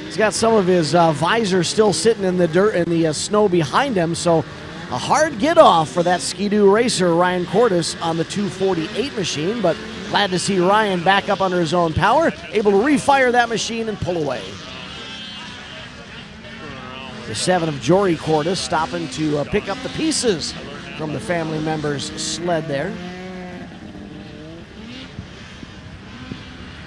he's got some of his visor still sitting in the dirt and the snow behind him, so a hard get off for that Ski-Doo racer, Ryan Cordes, on the 248 machine, but glad to see Ryan back up under his own power, able to refire that machine and pull away. The 7 of Jory Cordes stopping to pick up the pieces from the family member's sled there.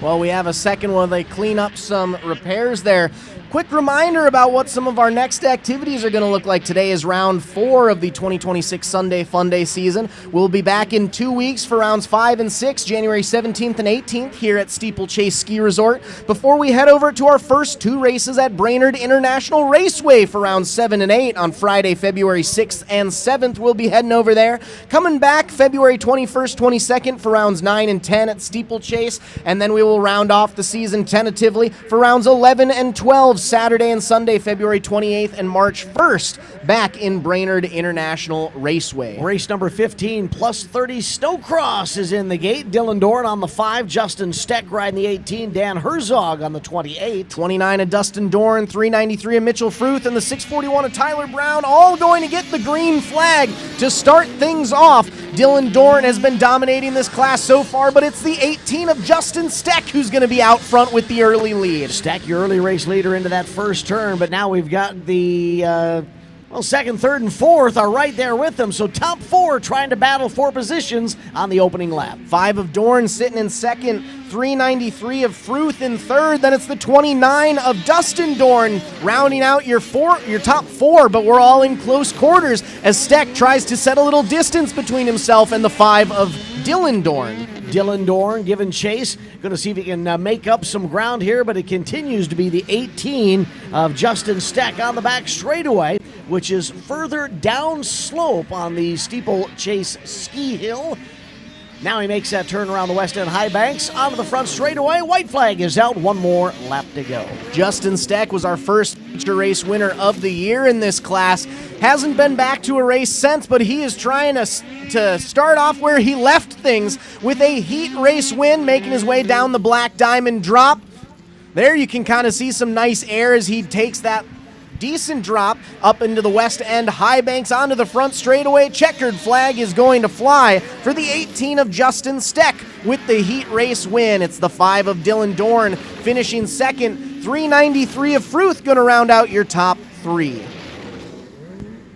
Well, we have a second one. They clean up some repairs there. Quick reminder about what some of our next activities are going to look like. Today is round 4 of the 2026 Sunday Funday season. We'll be back in 2 weeks for rounds 5 and 6, January 17th and 18th here at Steeplechase Ski Resort, before we head over to our first 2 races at Brainerd International Raceway for rounds 7 and 8 on Friday, February 6th and 7th. We'll be heading over there. Coming back February 21st, 22nd for rounds 9 and 10 at Steeplechase, and then we will round off the season tentatively for rounds 11 and 12 Saturday and Sunday, February 28th and March 1st, back in Brainerd International Raceway. Race number 15, plus 30 Snowcross is in the gate. Dylan Dorn on the 5, Justin Steck riding the 18, Dan Herzog on the 28. 29 of Dustin Dorn, 393 of Mitchell Fruth, and the 641 of Tyler Brown, all going to get the green flag to start things off. Dylan Dorn has been dominating this class so far, but it's the 18 of Justin Steck who's going to be out front with the early lead. Steck, your early race leader into that first turn, but now we've got the second, third, and fourth are right there with them, so top 4 trying to battle for positions on the opening lap. 5 of Dorn sitting in second, 393 of Fruth in third, then it's the 29 of Dustin Dorn rounding out your top 4, but we're all in close quarters as Steck tries to set a little distance between himself and the 5 of Dylan Dorn. Dylan Dorn giving chase. Going to see if he can make up some ground here, but it continues to be the 18 of Justin Steck on the back straightaway, which is further down slope on the Steeplechase ski hill. Now he makes that turn around the west end high banks onto the front straightaway. White flag is out. One more lap to go. Justin Steck was our first feature race winner of the year in this class. Hasn't been back to a race since, but he is trying to start off where he left things with a heat race win, making his way down the Black Diamond drop. There you can kind of see some nice air as he takes that decent drop up into the west end high banks onto the front straightaway. Checkered flag is going to fly for the 18 of Justin Steck with the heat race win. It's the 5 of Dylan Dorn finishing second. 393 of Fruth going to round out your top 3.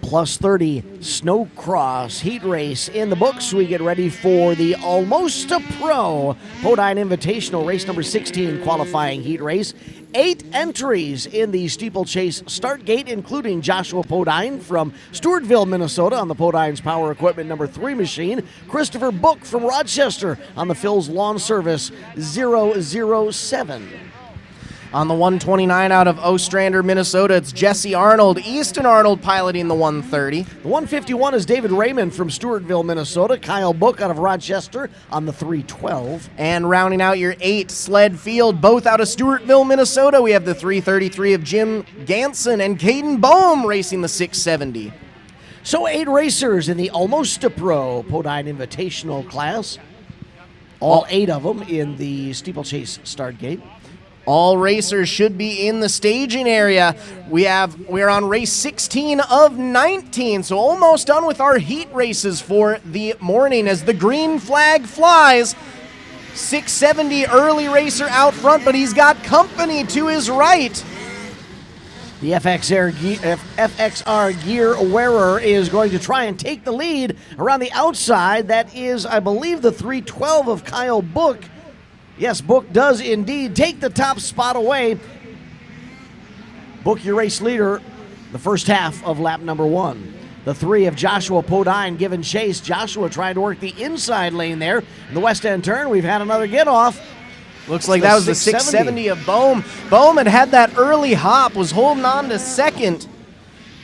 Plus 30 Snowcross heat race in the books. We get ready for the Almost a Pro Podine Invitational race number 16 qualifying heat race. 8 entries in the Steeplechase start gate, including Joshua Podine from Stewartville, Minnesota on the Podine's Power Equipment number 3 machine. Christopher Book from Rochester on the Phil's Lawn Service 007. On the 129 out of Ostrander, Minnesota, it's Jesse Arnold, Easton Arnold piloting the 130. The 151 is David Raymond from Stewartville, Minnesota. Kyle Book out of Rochester on the 312. And rounding out your 8 sled field, both out of Stewartville, Minnesota, we have the 333 of Jim Ganson and Caden Boehm racing the 670. So 8 racers in the Almost a Pro Podine Invitational class. All 8 of them in the Steeplechase start gate. All racers should be in the staging area. We're on race 16 of 19, so almost done with our heat races for the morning as the green flag flies 670 early racer out front, but he's got company to his right. The FXR gear wearer is going to try and take the lead around the outside. That is, I believe, the 312 of Kyle Book. Yes, Book does indeed take the top spot away. Book, your race leader, the first half of lap number 1. The 3 of Joshua Podine giving chase. Joshua trying to work the inside lane there. In the west end turn, we've had another get off. Looks like that was the 670 of Bohm. Bohm had that early hop, was holding on to second.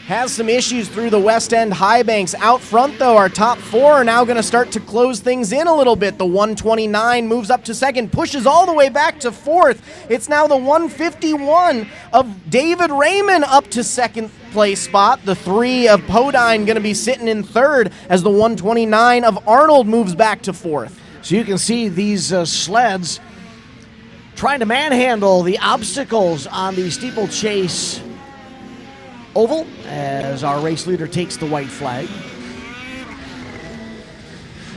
Has some issues through the west end high banks. Out front, though, our top 4 are now going to start to close things in a little bit. The 129 moves up to second, pushes all the way back to fourth. It's now the 151 of David Raymond up to second place spot. The 3 of Podine going to be sitting in third as the 129 of Arnold moves back to fourth. So you can see these sleds trying to manhandle the obstacles on the Steeplechase oval as our race leader takes the white flag.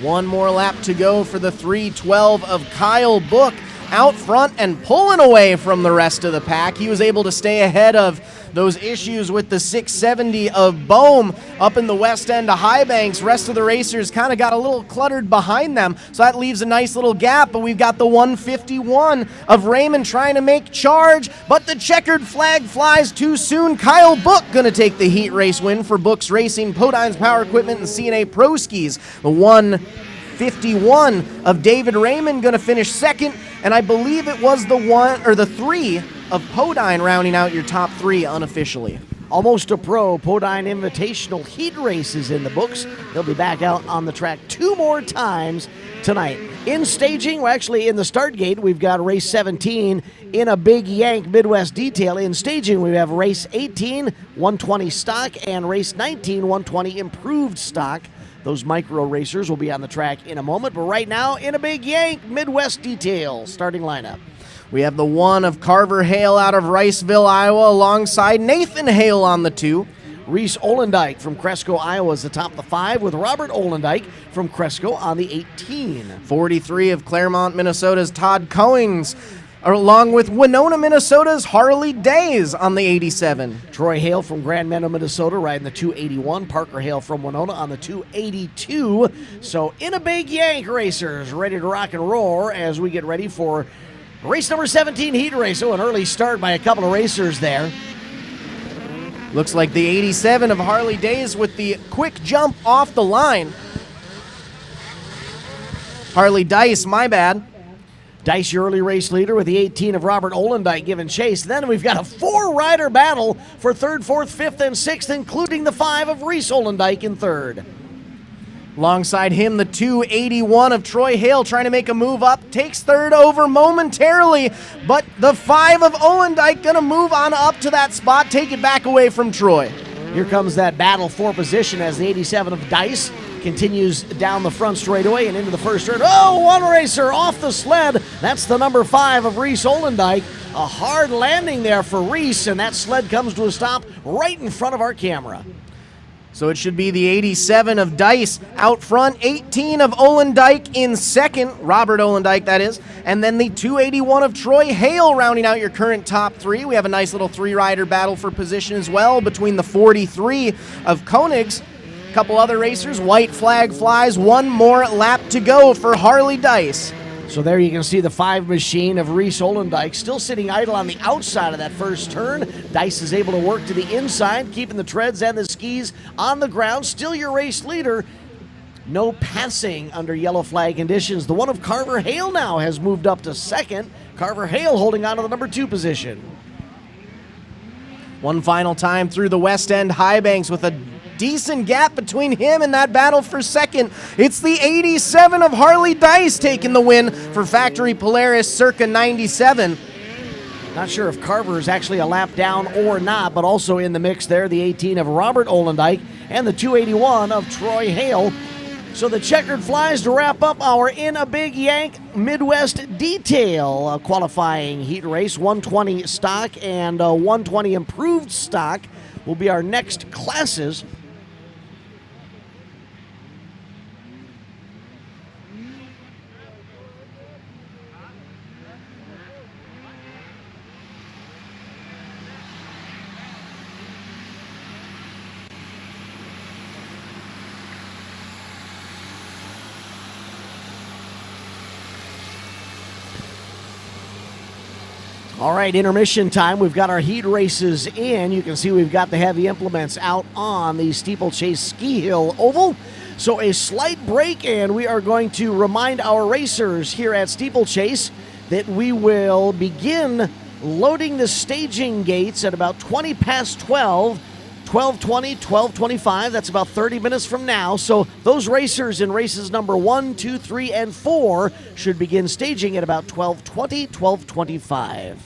One more lap to go for the 312 of Kyle Book out front and pulling away from the rest of the pack. He was able to stay ahead of those issues with the 670 of Bohm up in the west end of high banks. Rest of the racers kind of got a little cluttered behind them, so that leaves a nice little gap, but we've got the 151 of Raymond trying to make charge, but the checkered flag flies too soon. Kyle Book going to take the heat race win for Book's Racing, Podine's Power Equipment, and CNA Pro Skis. The 151 of David Raymond going to finish second, and I believe it was the 3 of Podine rounding out your top 3 unofficially. Almost a pro. Podine Invitational heat races in the books. They'll be back out on the track 2 more times tonight. In staging, well, actually in the start gate, we've got race 17 in a big Yank Midwest detail. In staging, we have race 18, 120 stock, and race 19, 120 improved stock. Those micro racers will be on the track in a moment, but right now in a big Yank Midwest detail starting lineup. We have the 1 of Carver Hale out of Riceville, Iowa, alongside Nathan Hale on the 2. Reese Olendike from Cresco, Iowa is atop the 5 with Robert Olendike from Cresco on the 18. 43 of Claremont, Minnesota's Todd Coings, along with Winona, Minnesota's Harley Days on the 87. Troy Hale from Grand Meadow, Minnesota riding the 281. Parker Hale from Winona on the 282. So in a big Yank racers ready to rock and roll as we get ready for race number 17 heat race. Oh, an early start by a couple of racers there. Looks like the 87 of Harley Days with the quick jump off the line. Harley Dice, my bad. Dice, your early race leader, with the 18 of Robert Olendike giving chase. Then we've got a 4-rider battle for 3rd, 4th, 5th, and 6th, including the 5 of Reese Olendike in 3rd. Alongside him, the 281 of Troy Hale trying to make a move up, takes 3rd over momentarily, but the 5 of Olendike going to move on up to that spot, take it back away from Troy. Here comes that battle for position as the 87 of Dice continues down the front straightaway and into the first turn. Oh, one racer off the sled. That's the number 5 of Reese Olendike. A hard landing there for Reese, and that sled comes to a stop right in front of our camera. So it should be the 87 of Dice out front, 18 of Olendike in second, Robert Olendike that is, and then the 281 of Troy Hale rounding out your current top 3. We have a nice little 3-rider battle for position as well between the 43 of Koenigs. A couple other racers, white flag flies, one more lap to go for Harley Dice. So there you can see the 5 machine of Reese Olendike still sitting idle on the outside of that first turn. Dice is able to work to the inside, keeping the treads and the skis on the ground. Still your race leader. No passing under yellow flag conditions. The 1 of Carver Hale now has moved up to second. Carver Hale holding on to the number 2 position. One final time through the west end high banks with a decent gap between him and that battle for second. It's the 87 of Harley Dice taking the win for Factory Polaris circa 97. Not sure if Carver is actually a lap down or not, but also in the mix there, the 18 of Robert Olendike and the 281 of Troy Hale. So the checkered flies to wrap up our In a Big Yank Midwest detail qualifying heat race. 120 stock and 120 improved stock will be our next classes. All right, intermission time. We've got our heat races in. You can see we've got the heavy implements out on the Steeplechase Ski Hill Oval. So a slight break, and we are going to remind our racers here at Steeplechase that we will begin loading the staging gates at about 20 past 12, 12:20, 12:25. That's about 30 minutes from now. So those racers in races number 1, 2, 3, and 4 should begin staging at about 12:20, 12:25.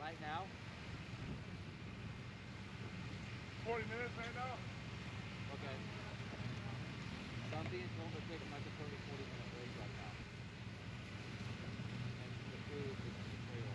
Right now? 40 minutes right now? Okay. Something told me to take like a 30-40 minute break right now. And the food is trail.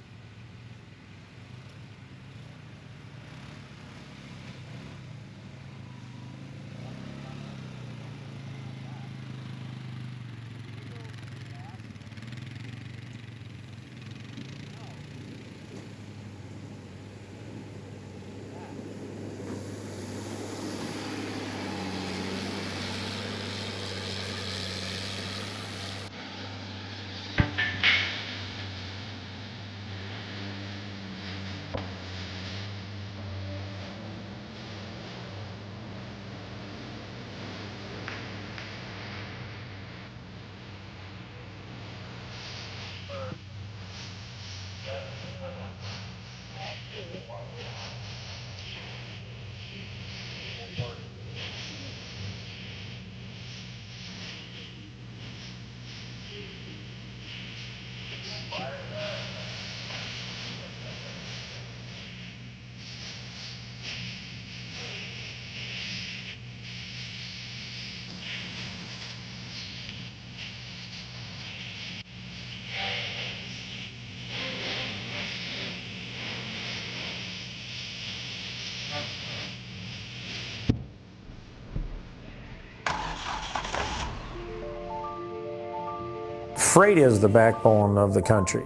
Freight is the backbone of the country,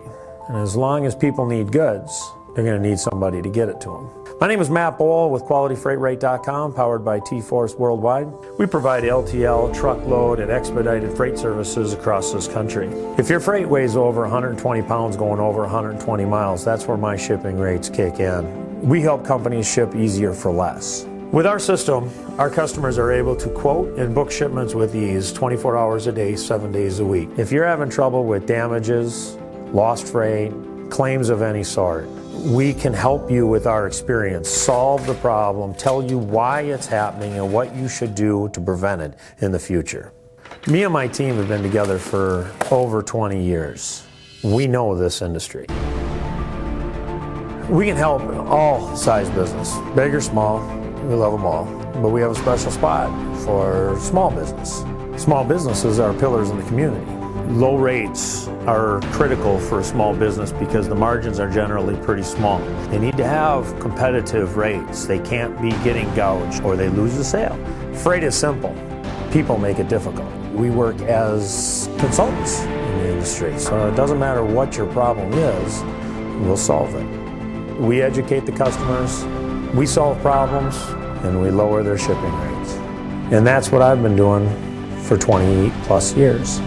and as long as people need goods, they're going to need somebody to get it to them. My name is Matt Bohl with QualityFreightRate.com, powered by T-Force Worldwide. We provide LTL, truckload, and expedited freight services across this country. If your freight weighs over 120 pounds going over 120 miles, that's where my shipping rates kick in. We help companies ship easier for less. With our system, our customers are able to quote and book shipments with ease 24 hours a day, 7 days a week. If you're having trouble with damages, lost freight, claims of any sort, we can help you with our experience, solve the problem, tell you why it's happening and what you should do to prevent it in the future. Me and my team have been together for over 20 years. We know this industry. We can help all size business, big or small. We love them all, but we have a special spot for small business. Small businesses are pillars in the community. Low rates are critical for a small business because the margins are generally pretty small. They need to have competitive rates. They can't be getting gouged or they lose the sale. Freight is simple. People make it difficult. We work as consultants in the industry, so it doesn't matter what your problem is, we'll solve it. We educate the customers. We solve problems and we lower their shipping rates. And that's what I've been doing for 20 plus years.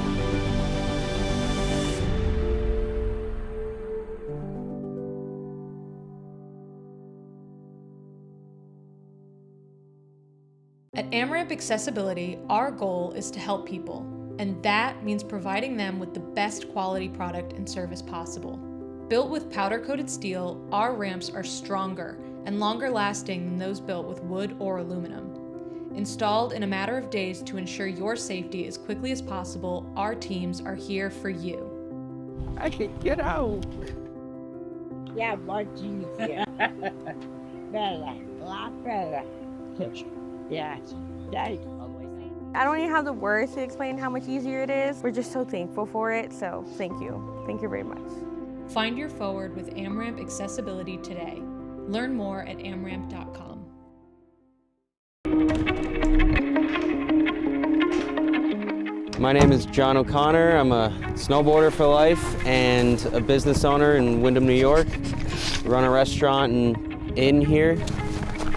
At AmRamp Accessibility, our goal is to help people, and that means providing them with the best quality product and service possible. Built with powder-coated steel, our ramps are stronger and longer lasting than those built with wood or aluminum. Installed in a matter of days to ensure your safety as quickly as possible, our teams are here for you. I can get out. Yeah, much easier. Better, a lot better. Yes, thanks. I don't even have the words to explain how much easier it is. We're just so thankful for it, so thank you. Thank you very much. Find your forward with AmRamp accessibility today. Learn more at amramp.com. My name is John O'Connor. I'm a snowboarder for life and a business owner in Windham, New York. We run a restaurant and inn here.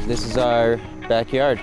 This is our backyard.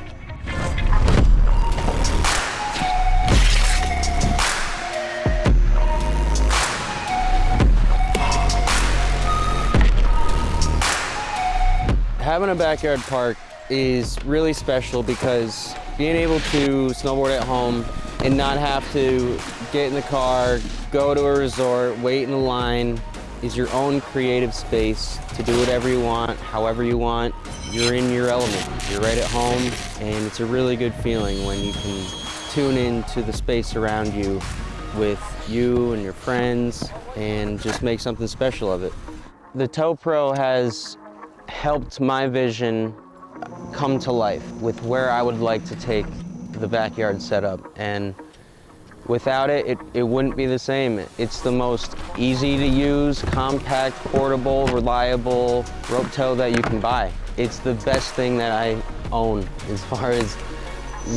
Having a backyard park is really special because being able to snowboard at home and not have to get in the car, go to a resort, wait in a line, is your own creative space to do whatever you want, however you want. You're in your element. You're right at home, and it's a really good feeling when you can tune into the space around you with you and your friends and just make something special of it. The Tow Pro has helped my vision come to life with where I would like to take the backyard setup, and without it, it wouldn't be the same. It's the most easy to use, compact, portable, reliable rope tow that you can buy. It's the best thing that I own as far as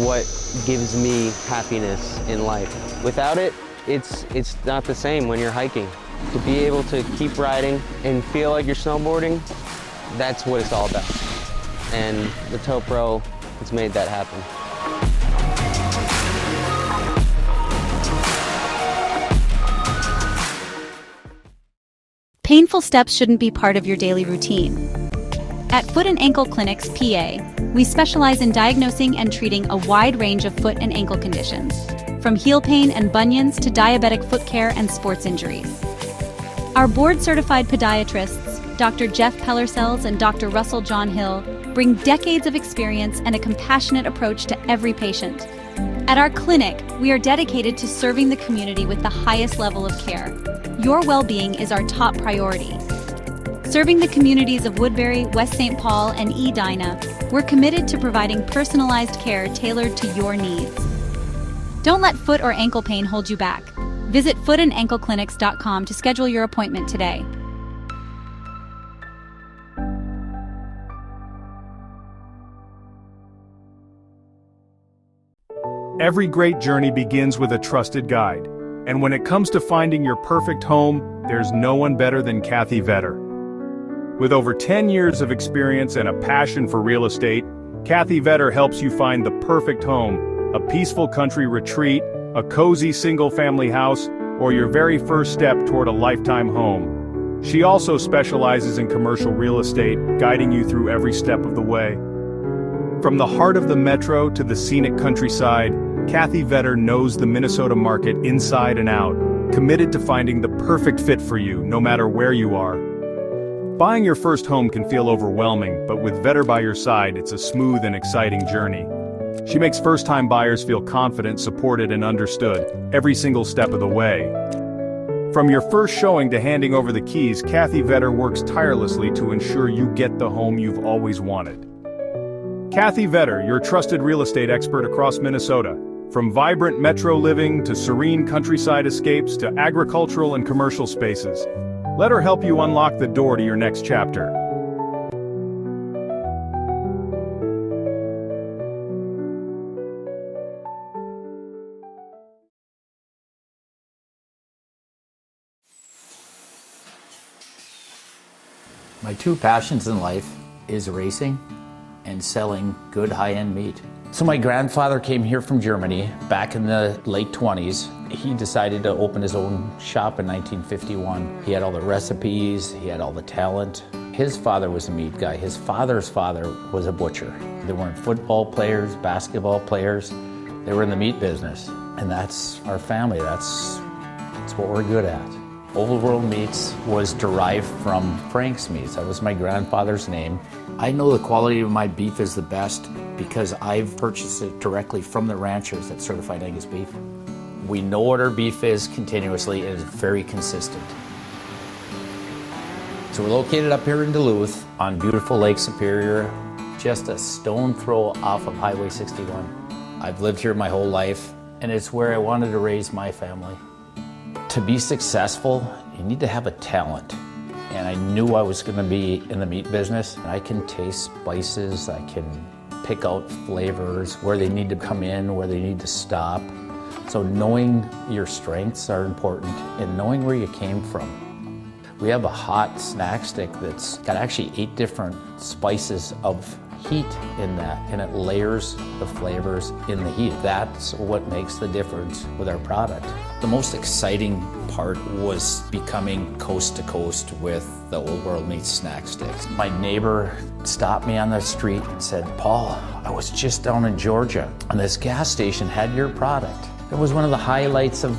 what gives me happiness in life. Without it, it's not the same when you're hiking. To be able to keep riding and feel like you're snowboarding, that's what it's all about. And the Tow Pro has made that happen. Painful steps shouldn't be part of your daily routine. At Foot and Ankle Clinics, PA, we specialize in diagnosing and treating a wide range of foot and ankle conditions, from heel pain and bunions to diabetic foot care and sports injuries. Our board-certified podiatrists, Dr. Jeff Pellersells and Dr. Russell John Hill, bring decades of experience and a compassionate approach to every patient. At our clinic, we are dedicated to serving the community with the highest level of care. Your well-being is our top priority. Serving the communities of Woodbury, West St. Paul, and Edina, we're committed to providing personalized care tailored to your needs. Don't let foot or ankle pain hold you back. Visit footandankleclinics.com to schedule your appointment today. Every great journey begins with a trusted guide. And when it comes to finding your perfect home, there's no one better than Kathy Vetter. With over 10 years of experience and a passion for real estate, Kathy Vetter helps you find the perfect home, a peaceful country retreat, a cozy single-family house, or your very first step toward a lifetime home. She also specializes in commercial real estate, guiding you through every step of the way. From the heart of the metro to the scenic countryside, Kathy Vetter knows the Minnesota market inside and out, committed to finding the perfect fit for you, no matter where you are. Buying your first home can feel overwhelming, but with Vetter by your side, it's a smooth and exciting journey. She makes first-time buyers feel confident, supported, and understood, every single step of the way. From your first showing to handing over the keys, Kathy Vetter works tirelessly to ensure you get the home you've always wanted. Kathy Vetter, your trusted real estate expert across Minnesota. From vibrant metro living to serene countryside escapes to agricultural and commercial spaces. Let her help you unlock the door to your next chapter. My two passions in life is racing and selling good high-end meat. So my grandfather came here from Germany back in the late 20s. He decided to open his own shop in 1951. He had all the recipes, he had all the talent. His father was a meat guy. His father's father was a butcher. They weren't football players, basketball players. They were in the meat business. And that's our family. That's what we're good at. Old World Meats was derived from Frank's Meats. That was my grandfather's name. I know the quality of my beef is the best because I've purchased it directly from the ranchers that certified Angus beef. We know what our beef is continuously and it's very consistent. So we're located up here in Duluth on beautiful Lake Superior, just a stone throw off of Highway 61. I've lived here my whole life, and it's where I wanted to raise my family. To be successful, you need to have a talent. And I knew I was going to be in the meat business. I can taste spices, I can pick out flavors, where they need to come in, where they need to stop. So knowing your strengths are important and knowing where you came from. We have a hot snack stick that's got actually 8 different spices of heat in that, and it layers the flavors in the heat. That's what makes the difference with our product. The most exciting part was becoming coast to coast with the Old World Meats snack sticks. My neighbor stopped me on the street and said, "Paul, I was just down in Georgia and this gas station had your product." It was one of the highlights of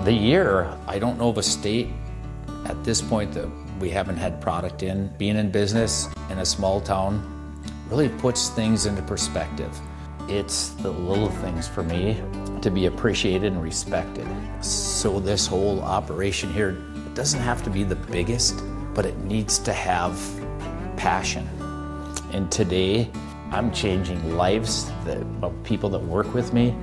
the year. I don't know of a state at this point that we haven't had product in. Being in business in a small town really puts things into perspective. It's the little things for me to be appreciated and respected. So this whole operation here, it doesn't have to be the biggest, but it needs to have passion. And today, I'm changing lives of people that work with me.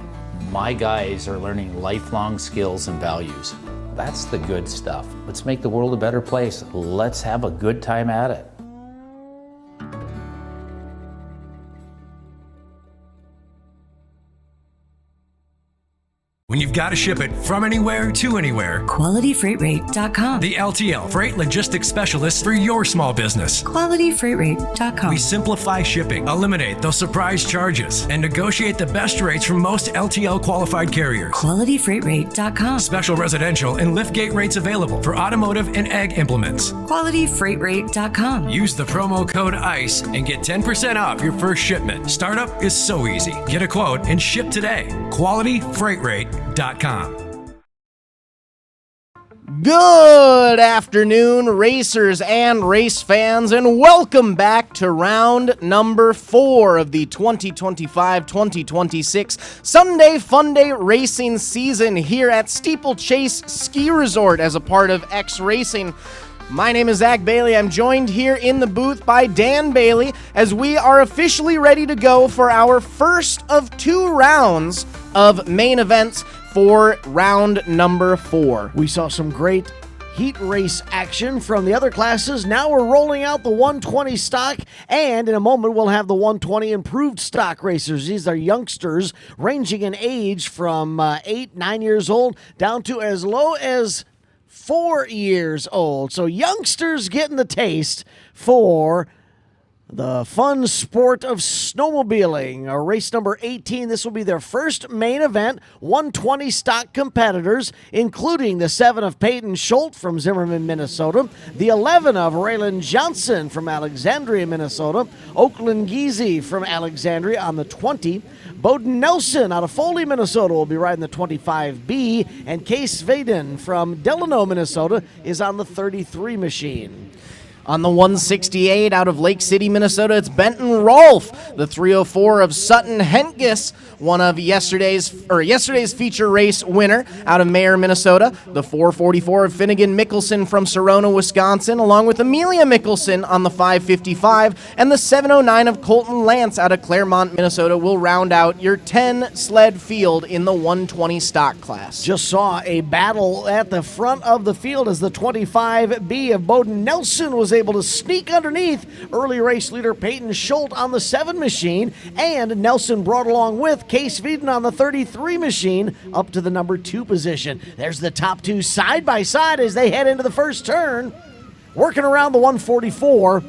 My guys are learning lifelong skills and values. That's the good stuff. Let's make the world a better place. Let's have a good time at it. When you've got to ship it from anywhere to anywhere, QualityFreightRate.com. The LTL Freight Logistics Specialist for your small business. QualityFreightRate.com. We simplify shipping, eliminate those surprise charges, and negotiate the best rates from most LTL qualified carriers. QualityFreightRate.com. Special residential and liftgate rates available for automotive and ag implements. QualityFreightRate.com. Use the promo code ICE and get 10% off your first shipment. Startup is so easy. Get a quote and ship today. QualityFreightRate.com. Good afternoon, racers and race fans, and welcome back to round number 4 of the 2025-2026 Sunday Funday racing season here at Steeplechase Ski Resort as a part of X Racing. My name is Zach Bailey. I'm joined here in the booth by Dan Bailey as we are officially ready to go for our first of 2 rounds of main events for round number 4. We saw some great heat race action from the other classes. Now we're rolling out the 120 stock, and in a moment we'll have the 120 improved stock racers. These are youngsters ranging in age from 8, 9 years old down to as low as 4 years old. So youngsters getting the taste for the fun sport of snowmobiling. Race number 18, this will be their first main event. 120 stock competitors, including the 7 of Peyton Schultz from Zimmerman, Minnesota, the 11 of Raylan Johnson from Alexandria, Minnesota, Oakland Geezy from Alexandria on the 20, Bowden Nelson out of Foley, Minnesota will be riding the 25B, and Case Vaden from Delano, Minnesota is on the 33 machine. On the 168 out of Lake City, Minnesota, it's Benton Rolfe, the 304 of Sutton Hentges, one of yesterday's feature race winner out of Mayer, Minnesota, the 444 of Finnegan Mickelson from Sorona, Wisconsin, along with Amelia Mickelson on the 555, and the 709 of Colton Lance out of Claremont, Minnesota will round out your 10 sled field in the 120 stock class. Just saw a battle at the front of the field as the 25B of Bowden Nelson was able to sneak underneath early race leader Peyton Schultz on the 7 machine, and Nelson brought along with Case Veden on the 33 machine up to the number 2 position. There's the top 2 side by side as they head into the first turn, working around the 144.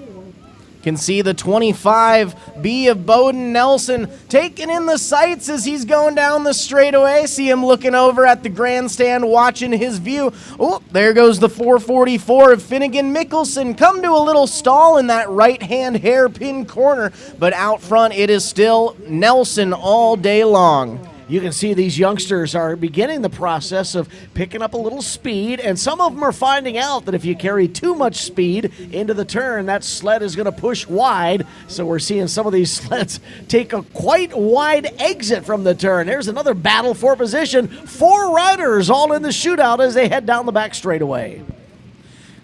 Can see the 25B of Bowden Nelson taking in the sights as he's going down the straightaway. See him looking over at the grandstand watching his view. Oh, there goes the 444 of Finnegan Mickelson. Come to a little stall in that right-hand hairpin corner, but out front it is still Nelson all day long. You can see these youngsters are beginning the process of picking up a little speed, and some of them are finding out that if you carry too much speed into the turn, that sled is going to push wide. So we're seeing some of these sleds take a quite wide exit from the turn. There's another battle for position. 4 riders all in the shootout as they head down the back straightaway.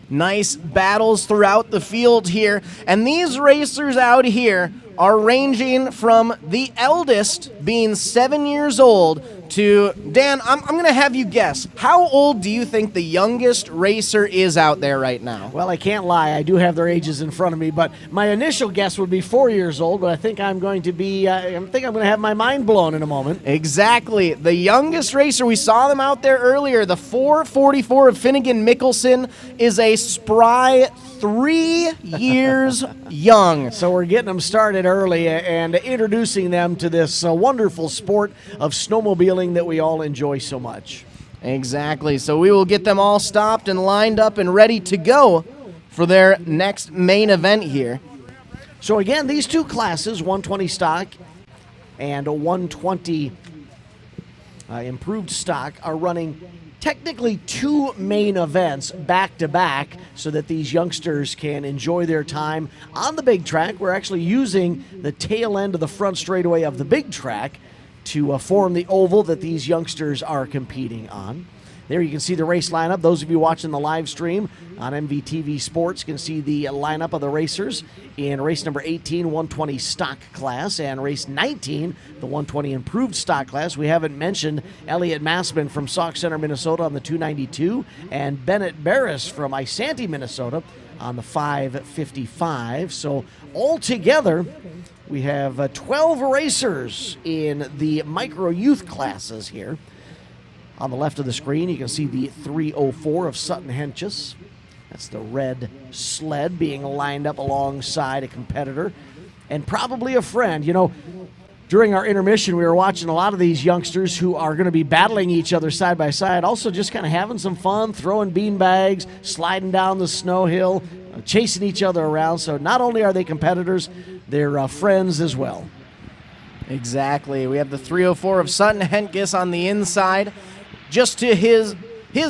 Nice battles throughout the field here, and these racers out here are ranging from the eldest being 7 years old to, Dan, I'm going to have you guess. How old do you think the youngest racer is out there right now? Well, I can't lie. I do have their ages in front of me, but my initial guess would be 4 years old, but I think I'm going to be, I'm going to have my mind blown in a moment. Exactly. The youngest racer, we saw them out there earlier, the 444 of Finnegan Mickelson is a spry 3 years young. So we're getting them started early and introducing them to this wonderful sport of snowmobiling that we all enjoy so much. Exactly. So we will get them all stopped and lined up and ready to go for their next main event here. So again, these two classes, 120 stock and a 120 improved stock, are running technically two main events back-to-back so that these youngsters can enjoy their time on the big track. We're actually using the tail end of the front straightaway of the big track to form the oval that these youngsters are competing on. There you can see the race lineup. Those of you watching the live stream on MBTV Sports can see the lineup of the racers in race number 18, 120 stock class, and race 19, the 120 improved stock class. We haven't mentioned Elliot Massman from Sauk Center, Minnesota on the 292, and Bennett Barris from Isanti, Minnesota on the 555. So altogether, we have 12 racers in the micro youth classes here. On the left of the screen, you can see the 304 of Sutton Hentges. That's the red sled being lined up alongside a competitor and probably a friend. You know, during our intermission, we were watching a lot of these youngsters who are going to be battling each other side by side, also just kind of having some fun, throwing bean bags, sliding down the snow hill, chasing each other around. So not only are they competitors, they're friends as well. Exactly. We have the 304 of Sutton Hentges on the inside. Just to his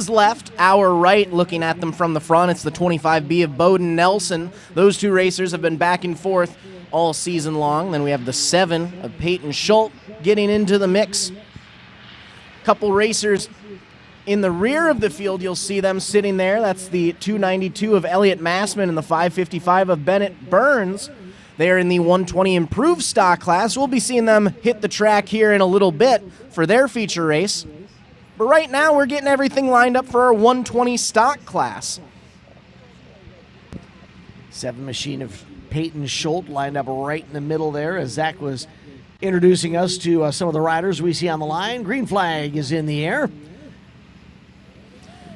left, our right, looking at them from the front, it's the 25B of Bowden Nelson. Those two racers have been back and forth all season long. Then we have the 7 of Peyton Schultz getting into the mix. Couple racers in the rear of the field, you'll see them sitting there. That's the 292 of Elliot Massman and the 555 of Bennett Burns. They are in the 120 improved stock class. We'll be seeing them hit the track here in a little bit for their feature race. But right now, we're getting everything lined up for our 120 stock class. 7 machine of Peyton Schultz lined up right in the middle there as Zach was introducing us to some of the riders we see on the line. Green flag is in the air.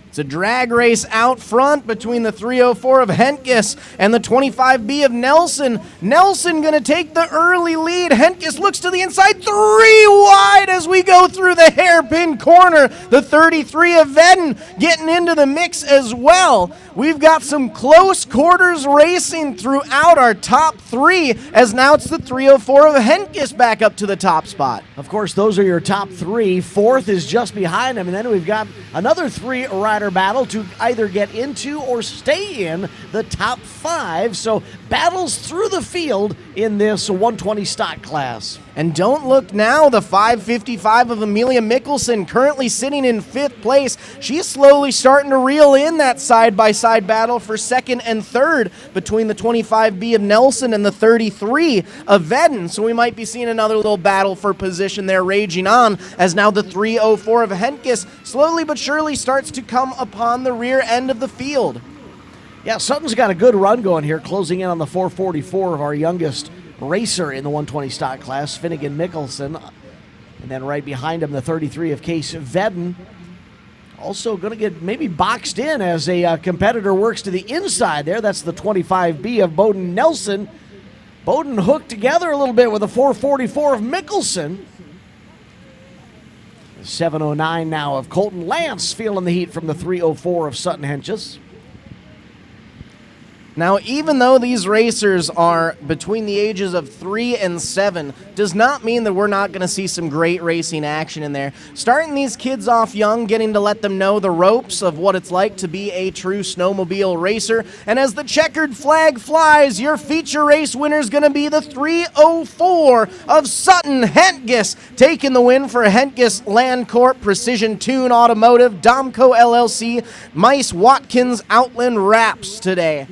It's a drag race out front between the 304 of Hentges and the 25B of Nelson. Nelson going to take the early lead. Hentges looks to the inside, 3 wide as we go through the hairpin corner. The 33 of Vedden getting into the mix as well. We've got some close quarters racing throughout our top 3, as now it's the 304 of Hentges back up to the top spot. Of course, those are your top 3. Fourth is just behind them, and then we've got another 3 rider battle to either get into or stay in the top 5. So battles through the field in this 120 stock class. And don't look now, the 555 of Amelia Mickelson currently sitting in 5th place. She's slowly starting to reel in that side-by-side battle for 2nd and 3rd between the 25B of Nelson and the 33 of Vedden. So we might be seeing another little battle for position there raging on, as now the 304 of Hentges slowly but surely starts to come upon the rear end of the field. Yeah, Sutton's got a good run going here, closing in on the 444 of our youngest racer in the 120 stock class, Finnegan Mickelson. And then right behind him, the 33 of Case Vedden. Also going to get maybe boxed in as a competitor works to the inside there. That's the 25B of Bowden Nelson. Bowden hooked together a little bit with the 444 of Mickelson. 709 now of Colton Lance feeling the heat from the 304 of Sutton Hentges. Now, even though these racers are between the ages of 3 and 7, does not mean that we're not going to see some great racing action in there. Starting these kids off young, getting to let them know the ropes of what it's like to be a true snowmobile racer. And as the checkered flag flies, your feature race winner is going to be the 304 of Sutton Hentges, taking the win for Hentges Landcorp, Precision Tune Automotive, Domco LLC, Mice Watkins Outland Wraps today.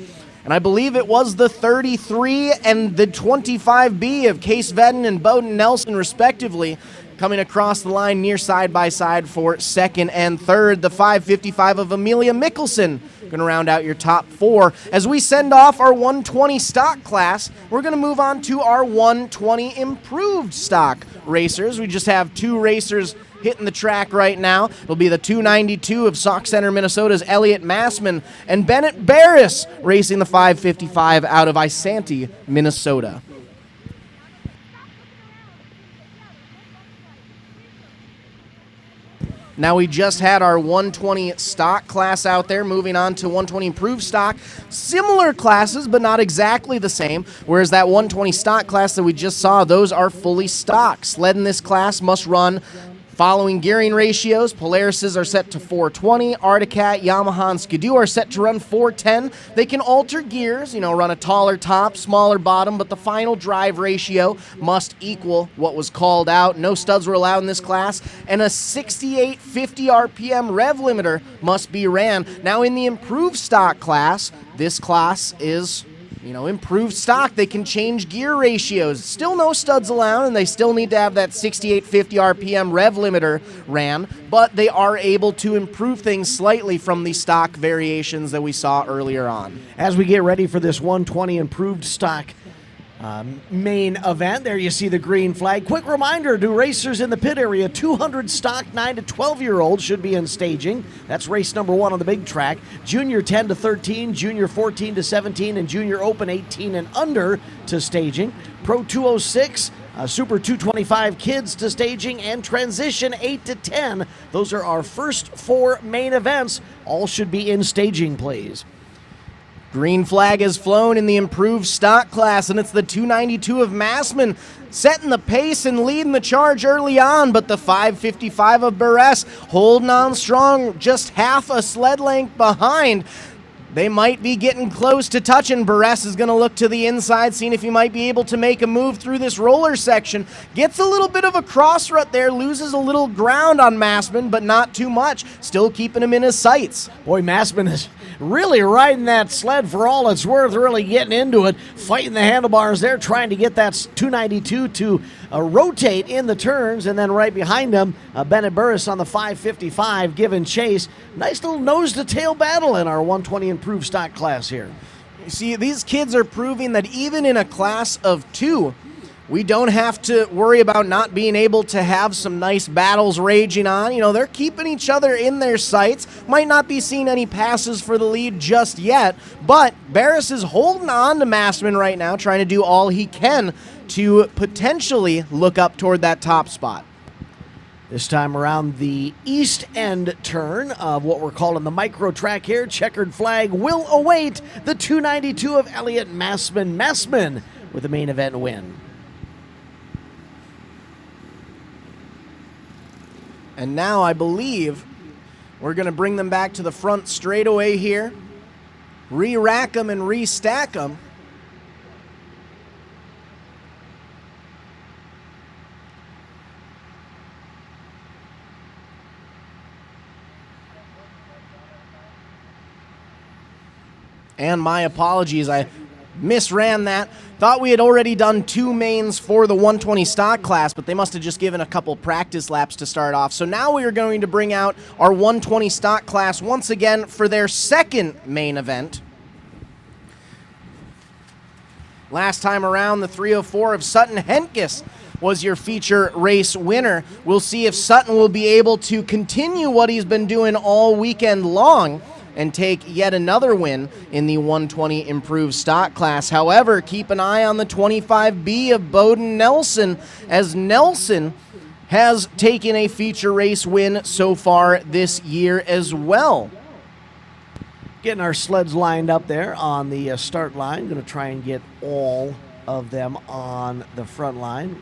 And I believe it was the 33 and the 25B of Case Vedden and Bowden Nelson, respectively, coming across the line near side by side for second and third. The 555 of Amelia Mickelson going to round out your top four. As we send off our 120 stock class, we're going to move on to our 120 improved stock racers. We just have two racers hitting the track right now. It'll be the 292 of Sauk Center, Minnesota's Elliott Massman, and Bennett Barris racing the 555 out of Isanti, Minnesota. Now, we just had our 120 stock class out there, moving on to 120 improved stock. Similar classes, but not exactly the same, whereas that 120 stock class that we just saw, those are fully stock. Sled in this class must run following gearing ratios. Polarises are set to 420. Articat, Yamaha, and Skidoo are set to run 410. They can alter gears, run a taller top, smaller bottom, but the final drive ratio must equal what was called out. No studs were allowed in this class, and a 6850 RPM rev limiter must be ran. Now, in the improved stock class, this class is improved stock. They can change gear ratios. Still no studs allowed, and they still need to have that 6850 RPM rev limiter ran, but they are able to improve things slightly from the stock variations that we saw earlier on. As we get ready for this 120 improved stock main event, there you see the green flag. Quick reminder to racers in the pit area, 200 stock 9 to 12-year-olds should be in staging. That's race number 1 on the big track. Junior 10 to 13, junior 14 to 17, and junior open 18 and under to staging. Pro 206, Super 225 kids to staging, and transition 8 to 10. Those are our first 4 main events. All should be in staging, please. Green flag is flown in the improved stock class, and it's the 292 of Massman setting the pace and leading the charge early on, but the 555 of Barres holding on strong, just half a sled length behind. They might be getting close to touching. Barres is going to look to the inside, seeing if he might be able to make a move through this roller section. Gets a little bit of a cross rut there, loses a little ground on Massman, but not too much. Still keeping him in his sights. Boy, Massman is really riding that sled for all it's worth, really getting into it, fighting the handlebars there, trying to get that 292 to rotate in the turns, and then right behind him, Bennett Burris on the 555 giving chase. Nice little nose-to-tail battle in our 120 improved stock class here. You see, these kids are proving that even in a class of 2, we don't have to worry about not being able to have some nice battles raging on. They're keeping each other in their sights. Might not be seeing any passes for the lead just yet, but Barris is holding on to Massman right now, trying to do all he can to potentially look up toward that top spot. This time around the east end turn of what we're calling the micro track here. Checkered flag will await the 292 of Elliott Massman. Massman with the main event win. And now I believe we're going to bring them back to the front straightaway here, re-rack them and re-stack them. And my apologies, I misran that. Thought we had already done 2 mains for the 120 stock class, but they must have just given a couple practice laps to start off. So now we are going to bring out our 120 stock class once again for their second main event. Last time around, the 304 of Sutton Henkes was your feature race winner. We'll see if Sutton will be able to continue what he's been doing all weekend long and take yet another win in the 120 improved stock class. However, keep an eye on the 25B of Bowden Nelson, as Nelson has taken a feature race win so far this year as well. Getting our sleds lined up there on the start line. Going to try and get all of them on the front line.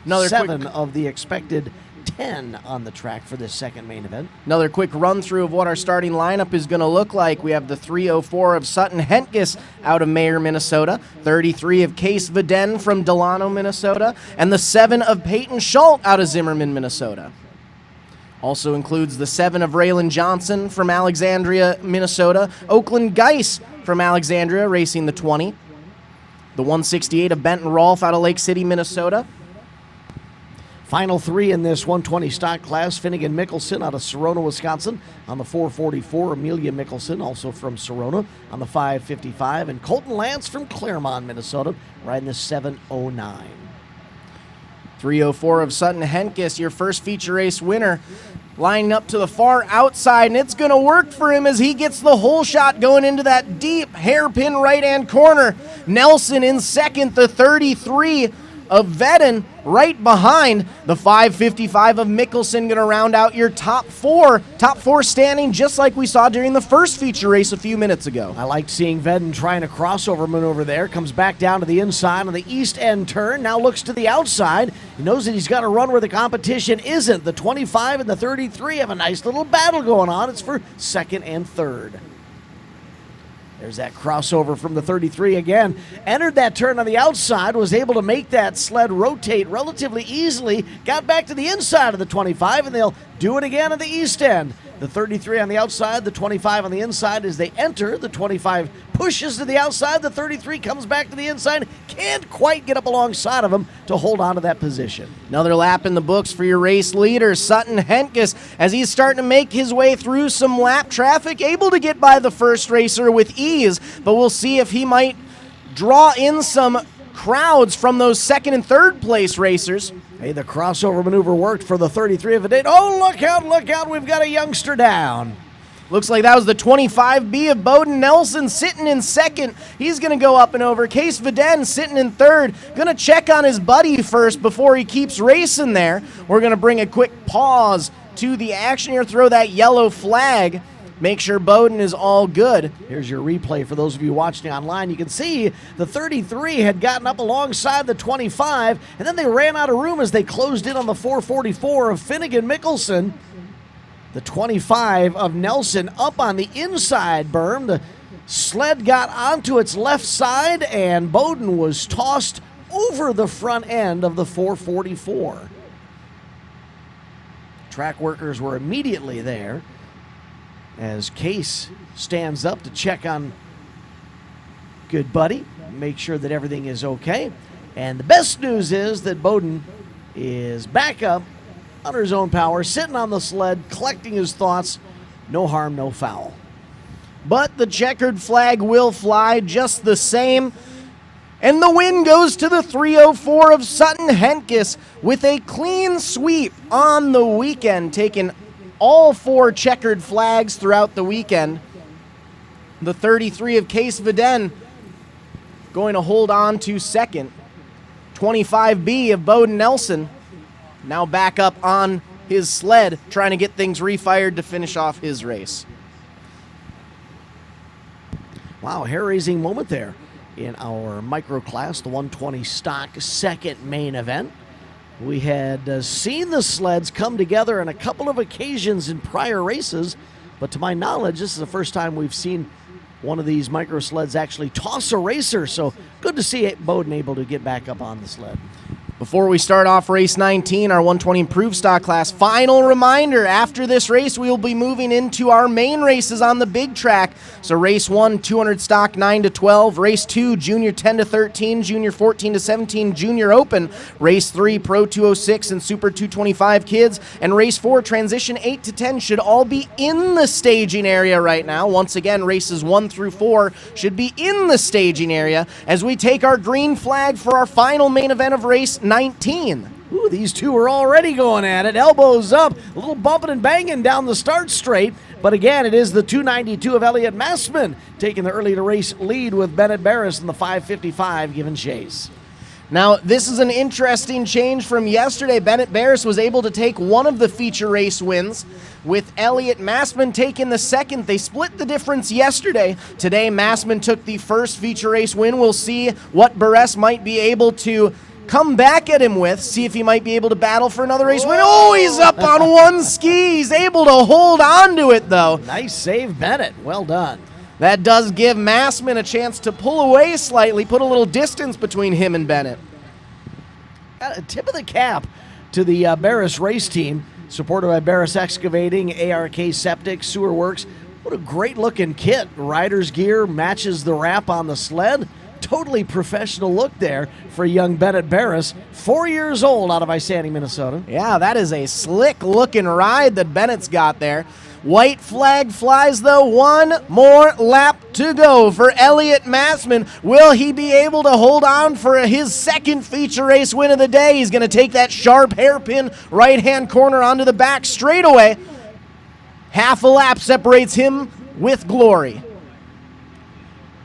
7 of the expected 10 on the track for this second main event. Another quick run through of what our starting lineup is going to look like. We have the 304 of Sutton Henkes out of Mayer, Minnesota, 33 of Case Vedden from Delano, Minnesota, and the 7 of Peyton Schult out of Zimmerman, Minnesota. Also includes the 7 of Raylan Johnson from Alexandria, Minnesota. Oakland Geis from Alexandria racing the 20. The 168 of Benton Rolfe out of Lake City, Minnesota. Final 3 in this 120 stock class, Finnegan Mickelson out of Sorona, Wisconsin. On the 444, Amelia Mickelson, also from Sorona, on the 555. And Colton Lance from Claremont, Minnesota, riding the 709. 304 of Sutton Henkes, your first feature race winner, lining up to the far outside, and it's going to work for him as he gets the hole shot going into that deep hairpin right-hand corner. Nelson in second, the 33 of Vedden right behind. The 555 of Mickelson going to round out your top four standing, just like we saw during the first feature race a few minutes ago. I liked seeing Vedden trying a crossover maneuver there. Comes back down to the inside on the east end turn. Now looks to the outside. He knows that he's got to run where the competition isn't. The 25 and the 33 have a nice little battle going on. It's for second and third. There's that crossover from the 33 again. Entered that turn on the outside, was able to make that sled rotate relatively easily. Got back to the inside of the 25, and they'll do it again on the east end. The 33 on the outside, the 25 on the inside as they enter. The 25 pushes to the outside. The 33 comes back to the inside. Can't quite get up alongside of him to hold on to that position. Another lap in the books for your race leader, Sutton Henkes, as he's starting to make his way through some lap traffic, able to get by the first racer with ease, but we'll see if he might draw in some crowds from those second and third place racers. Hey, the crossover maneuver worked for the 33 of a day. Oh, look out, we've got a youngster down. Looks like that was the 25B of Bowden Nelson sitting in second. He's going to go up and over. Case Viden sitting in third. Going to check on his buddy first before he keeps racing there. We're going to bring a quick pause to the action here, throw that yellow flag. Make sure Bowden is all good. Here's your replay for those of you watching online. You can see the 33 had gotten up alongside the 25, and then they ran out of room as they closed in on the 444 of Finnegan Mickelson. The 25 of Nelson up on the inside berm. The sled got onto its left side, and Bowden was tossed over the front end of the 444. Track workers were immediately there as Case stands up to check on good buddy, make sure that everything is okay. And the best news is that Bowden is back up under his own power, sitting on the sled, collecting his thoughts. No harm, no foul. But the checkered flag will fly just the same. And the win goes to the 304 of Sutton Henkes with a clean sweep on the weekend, taking all 4 checkered flags throughout the weekend. The 33 of Case Viden going to hold on to second. 25B of Bowden Nelson now back up on his sled, trying to get things refired to finish off his race. Wow, hair-raising moment there in our micro class, the 120 stock second main event. We had seen the sleds come together on a couple of occasions in prior races, but to my knowledge, this is the first time we've seen one of these micro sleds actually toss a racer, so good to see Bowden able to get back up on the sled. Before we start off race 19, our 120 improved stock class, final reminder, after this race we will be moving into our main races on the big track. So race 1, 200 stock 9 to 12, race 2, junior 10 to 13, junior 14 to 17, junior open, race 3, pro 206 and super 225 kids, and race 4, transition 8 to 10 should all be in the staging area right now. Once again, races 1 through 4 should be in the staging area as we take our green flag for our final main event of race 19. Ooh, these two are already going at it. Elbows up, a little bumping and banging down the start straight. But again, it is the 292 of Elliot Massman taking the early to race lead with Bennett Barris in the 555 giving chase. Now, this is an interesting change from yesterday. Bennett Barris was able to take one of the feature race wins, with Elliot Massman taking the second. They split the difference yesterday. Today, Massman took the first feature race win. We'll see what Barris might be able to come back at him with, see if he might be able to battle for another race win. Oh, he's up on one ski. He's able to hold on to it, though. Nice save, Bennett. Well done. That does give Massman a chance to pull away slightly, put a little distance between him and Bennett. A tip of the cap to the Barris race team. Supported by Barris Excavating, ARK Septic, Sewer Works. What a great looking kit. Rider's gear matches the wrap on the sled. Totally professional look there for young Bennett Barris, 4 years old, out of Isani, Minnesota. Yeah, that is a slick looking ride that Bennett's got there. White flag flies, though. One more lap to go for Elliot Massman. Will he be able to hold on for his second feature race win of the day? He's going to take that sharp hairpin right-hand corner onto the back straightaway. Half a lap separates him with glory.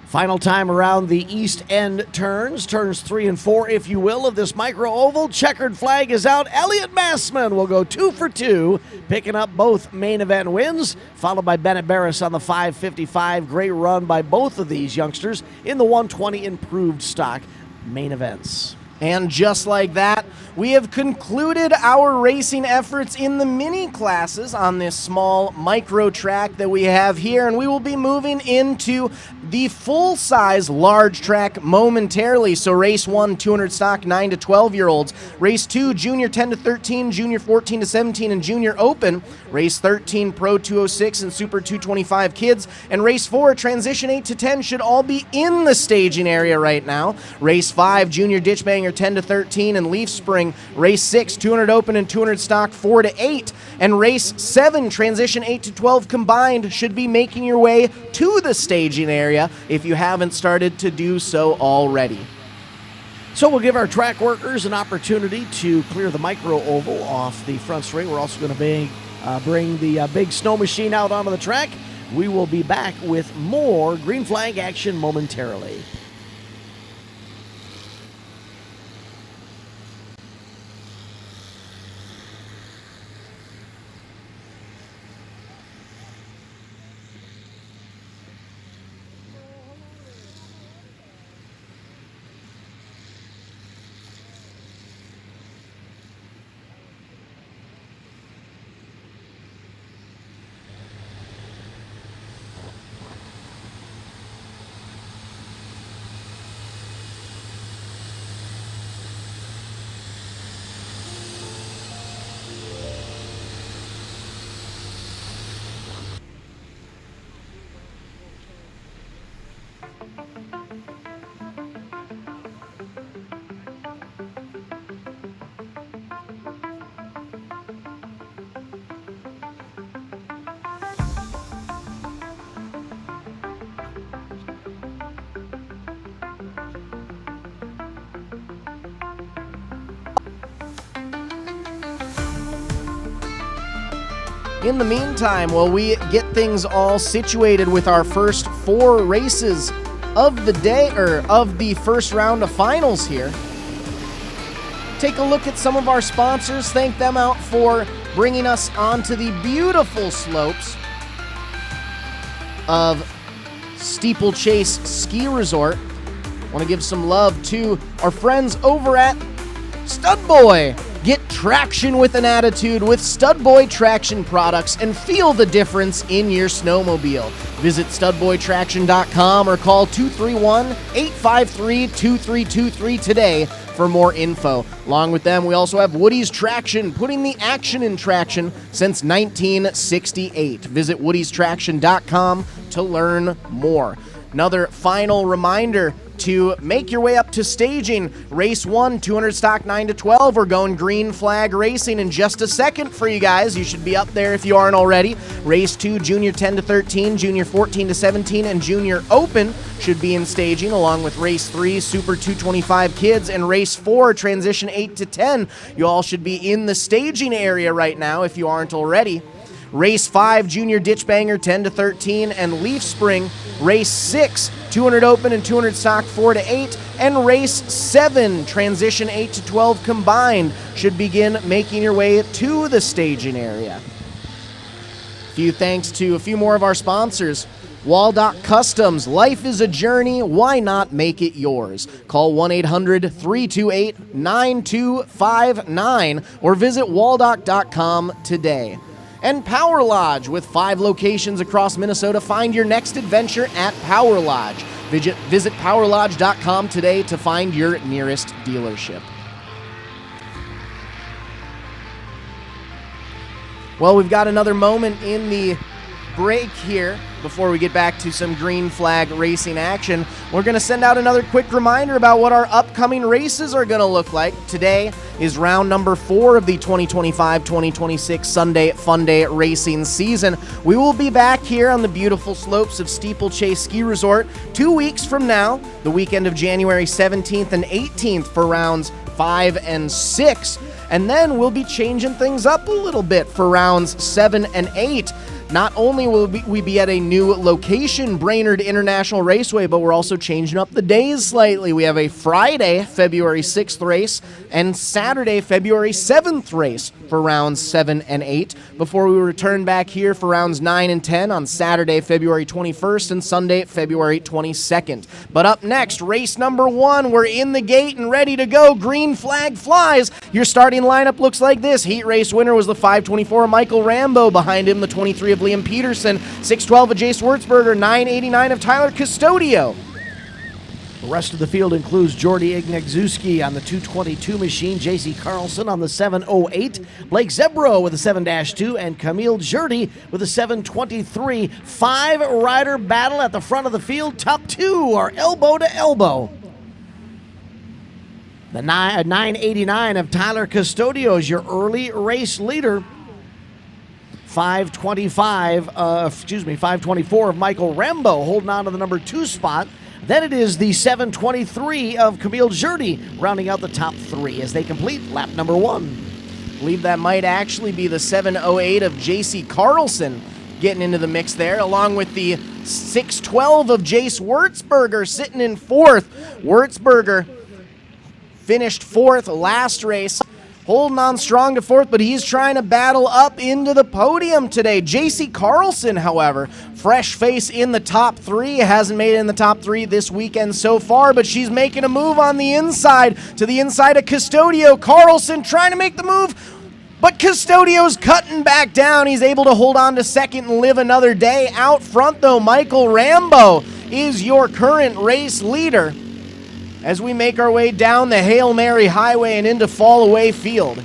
Final time around the east end turns 3 and 4, if you will, of this micro oval. Checkered flag is out. Elliot Massman will go 2 for 2, picking up both main event wins, followed by Bennett Barris on the 555. Great run by both of these youngsters in the 120 improved stock main events. And just like that, we have concluded our racing efforts in the mini classes on this small micro track that we have here, and we will be moving into the full-size large track momentarily. So race 1, 200 stock 9 to 12-year-olds. Race 2, junior 10 to 13, junior 14 to 17, and junior open. Race 13, pro 206 and super 225 kids. And race 4, transition 8 to 10 should all be in the staging area right now. Race 5, junior ditchbanger 10 to 13 and leaf spring. Race 6, 200 open and 200 stock 4 to 8. And race 7, transition 8 to 12 combined, should be making your way to the staging area if you haven't started to do so already. So we'll give our track workers an opportunity to clear the micro oval off the front straight. We're also going to bring the big snow machine out onto the track. We will be back with more green flag action momentarily. In the meantime, while we get things all situated with our first 4 races of the day, or of the first round of finals here, take a look at some of our sponsors. Thank them out for bringing us onto the beautiful slopes of Steeplechase Ski Resort. Want to give some love to our friends over at Stud Boy. Get traction with an attitude with Stud Boy traction products and feel the difference in your snowmobile. Visit studboytraction.com or call 231-853-2323 today for more info. Along with them, we also have Woody's Traction, putting the action in traction since 1968. Visit woodystraction.com to learn more. Another final reminder to make your way up to staging. Race 1, 200 stock 9 to 12. We're going green flag racing in just a second for you guys. You should be up there if you aren't already. Race 2, junior 10 to 13, junior 14 to 17, and junior open should be in staging, along with race 3, super 225 kids, and race 4, transition 8 to 10. You all should be in the staging area right now if you aren't already. Race 5, junior ditchbanger 10 to 13, and leaf spring. Race 6, 200 open and 200 stock 4 to 8, and race 7, transition 8 to 12 combined, should begin making your way to the staging area. Few thanks to a few more of our sponsors. Waldock Customs, life is a journey, why not make it yours? Call 1-800-328-9259 or visit waldock.com today. And Power Lodge, with 5 locations across Minnesota. Find your next adventure at Power Lodge. Visit powerlodge.com today to find your nearest dealership. Well, we've got another moment in the break here before we get back to some green flag racing action. We're going to send out another quick reminder about what our upcoming races are going to look like. Today is round number 4 of the 2025-2026 Sunday Funday racing season. We will be back here on the beautiful slopes of Steeplechase Ski Resort 2 weeks from now, the weekend of January 17th and 18th for rounds 5 and 6. And then we'll be changing things up a little bit for rounds 7 and 8. Not only will we be at a new location, Brainerd International Raceway, but we're also changing up the days slightly. We have a Friday, February 6th race and Saturday, February 7th race for rounds 7 and 8 before we return back here for rounds 9 and 10 on Saturday, February 21st and Sunday, February 22nd. But up next, race number 1. We're in the gate and ready to go. Green flag flies. Your starting lineup looks like this. Heat race winner was the 524 Michael Rambo. Behind him, the 23 of Liam Peterson, 612 of Jace Wurzberger, 989 of Tyler Custodio. The rest of the field includes Jordy Ignagzuski on the 222 machine, J.C. Carlson on the 708, Blake Zebro with a 7-2, and Camille Jurdy with a 723. 5-rider battle at the front of the field. Top 2 are elbow to elbow. The 989 of Tyler Custodio is your early race leader. 524 of Michael Rambo holding on to the number 2 spot. Then it is the 723 of Camille Jurdy rounding out the top 3 as they complete lap number 1. I believe that might actually be the 708 of J.C. Carlson getting into the mix there, along with the 612 of Jace Wurzberger sitting in 4th. Wurzberger finished 4th last race, holding on strong to 4th, but he's trying to battle up into the podium today. J.C. Carlson, however, fresh face in the top 3, hasn't made it in the top 3 this weekend so far, but she's making a move on the inside, to the inside of Custodio. Carlson trying to make the move, but Custodio's cutting back down. He's able to hold on to 2nd and live another day. Out front, though, Michael Rambo is your current race leader as we make our way down the Hail Mary Highway and into Fallaway Field.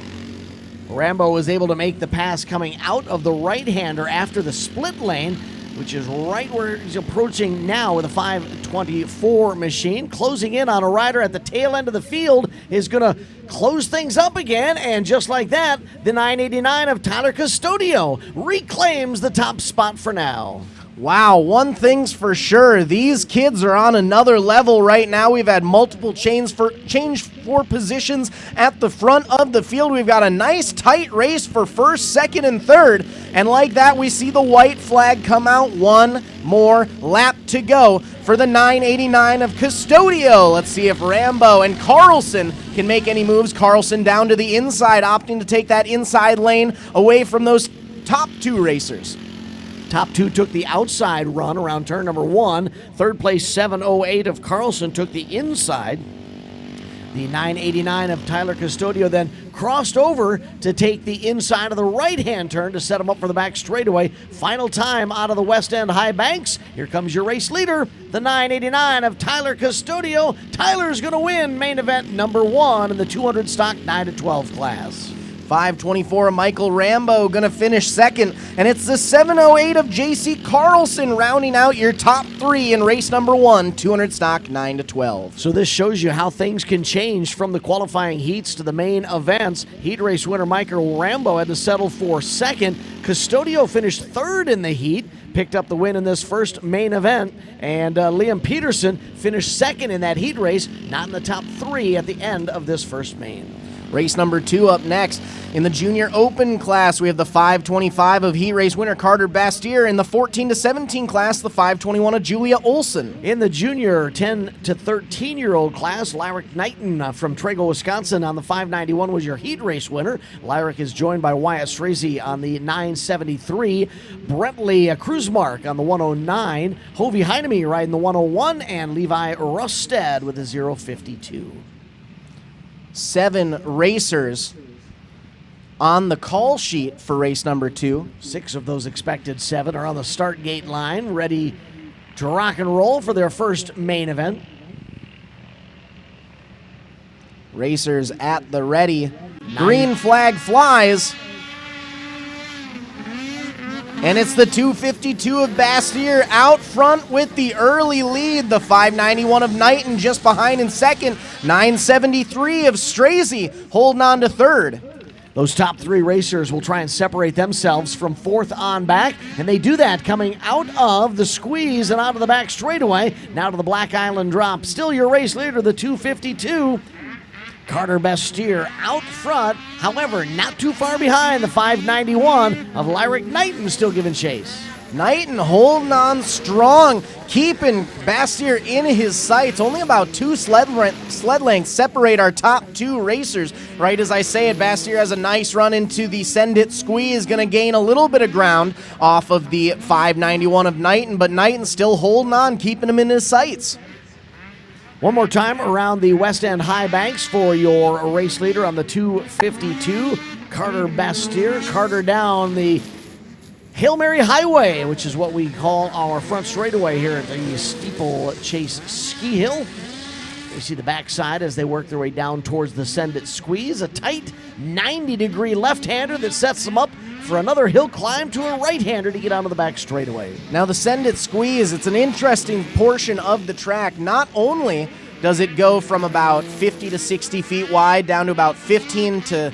Rambo was able to make the pass coming out of the right-hander after the split lane, which is right where he's approaching now with a 524 machine. Closing in on a rider at the tail end of the field is going to close things up again, and just like that, the 989 of Tyler Custodio reclaims the top spot for now. Wow, one thing's for sure, these kids are on another level right now. We've had multiple change for positions at the front of the field. We've got a nice tight race for 1st, 2nd, and 3rd. And like that, we see the white flag come out. One more lap to go for the 989 of Custodio. Let's see if Rambo and Carlson can make any moves. Carlson down to the inside, opting to take that inside lane away from those top 2 racers. Top 2 took the outside run around turn number 1. 3rd place 708 of Carlson took the inside. The 989 of Tyler Custodio then crossed over to take the inside of the right-hand turn to set him up for the back straightaway. Final time out of the West End High Banks. Here comes your race leader, the 989 of Tyler Custodio. Tyler's going to win main event number 1 in the 200 stock 9-12 class. 524 of Michael Rambo going to finish 2nd, and it's the 708 of J.C. Carlson rounding out your top 3 in race number 1, 200 stock 9-12. So this shows you how things can change from the qualifying heats to the main events. Heat race winner Michael Rambo had to settle for 2nd. Custodio finished 3rd in the heat, picked up the win in this first main event, and Liam Peterson finished 2nd in that heat race, not in the top 3 at the end of this first main. Race number 2 up next. In the Junior Open class, we have the 525 of heat race winner Carter Bastier. In the 14 to 17 class, the 521 of Julia Olson. In the junior 10 to 13-year-old class, Lyric Knighton from Trago, Wisconsin on the 591 was your heat race winner. Lyric is joined by Wyatt Strazy on the 973, Brentley Kruzmark on the 109, Hovey Heineme riding the 101, and Levi Rusted with a 052. 7 racers on the call sheet for race number 2. 6 of those expected 7 are on the start gate line, ready to rock and roll for their first main event. Racers at the ready. Green flag flies. And it's the 252 of Bastyr out front with the early lead. The 591 of Knighton just behind in second. 973 of Strazy holding on to third. Those top three racers will try and separate themselves from fourth on back, and they do that coming out of the squeeze and out of the back straightaway. Now to the Black Island drop. Still your race leader, the 252. Carter Bastyr out front, however, not too far behind the 591 of Lyric Knighton still giving chase. Knighton holding on strong, keeping Bastyr in his sights. Only about 2 sled lengths separate our top 2 racers. Right as I say it, Bastyr has a nice run into the Send It squeeze, going to gain a little bit of ground off of the 591 of Knighton, but Knighton still holding on, keeping him in his sights. One more time around the West End High Banks for your race leader on the 252, Carter Bastyr. Carter down the Hail Mary Highway, which is what we call our front straightaway here at the Steeplechase Ski Hill. You see the backside as they work their way down towards the Send It squeeze. A tight 90-degree left-hander that sets them up for another hill climb to a right-hander to get onto the back straightaway. Now the Send It squeeze, it's an interesting portion of the track. Not only does it go from about 50 to 60 feet wide down to about 15 to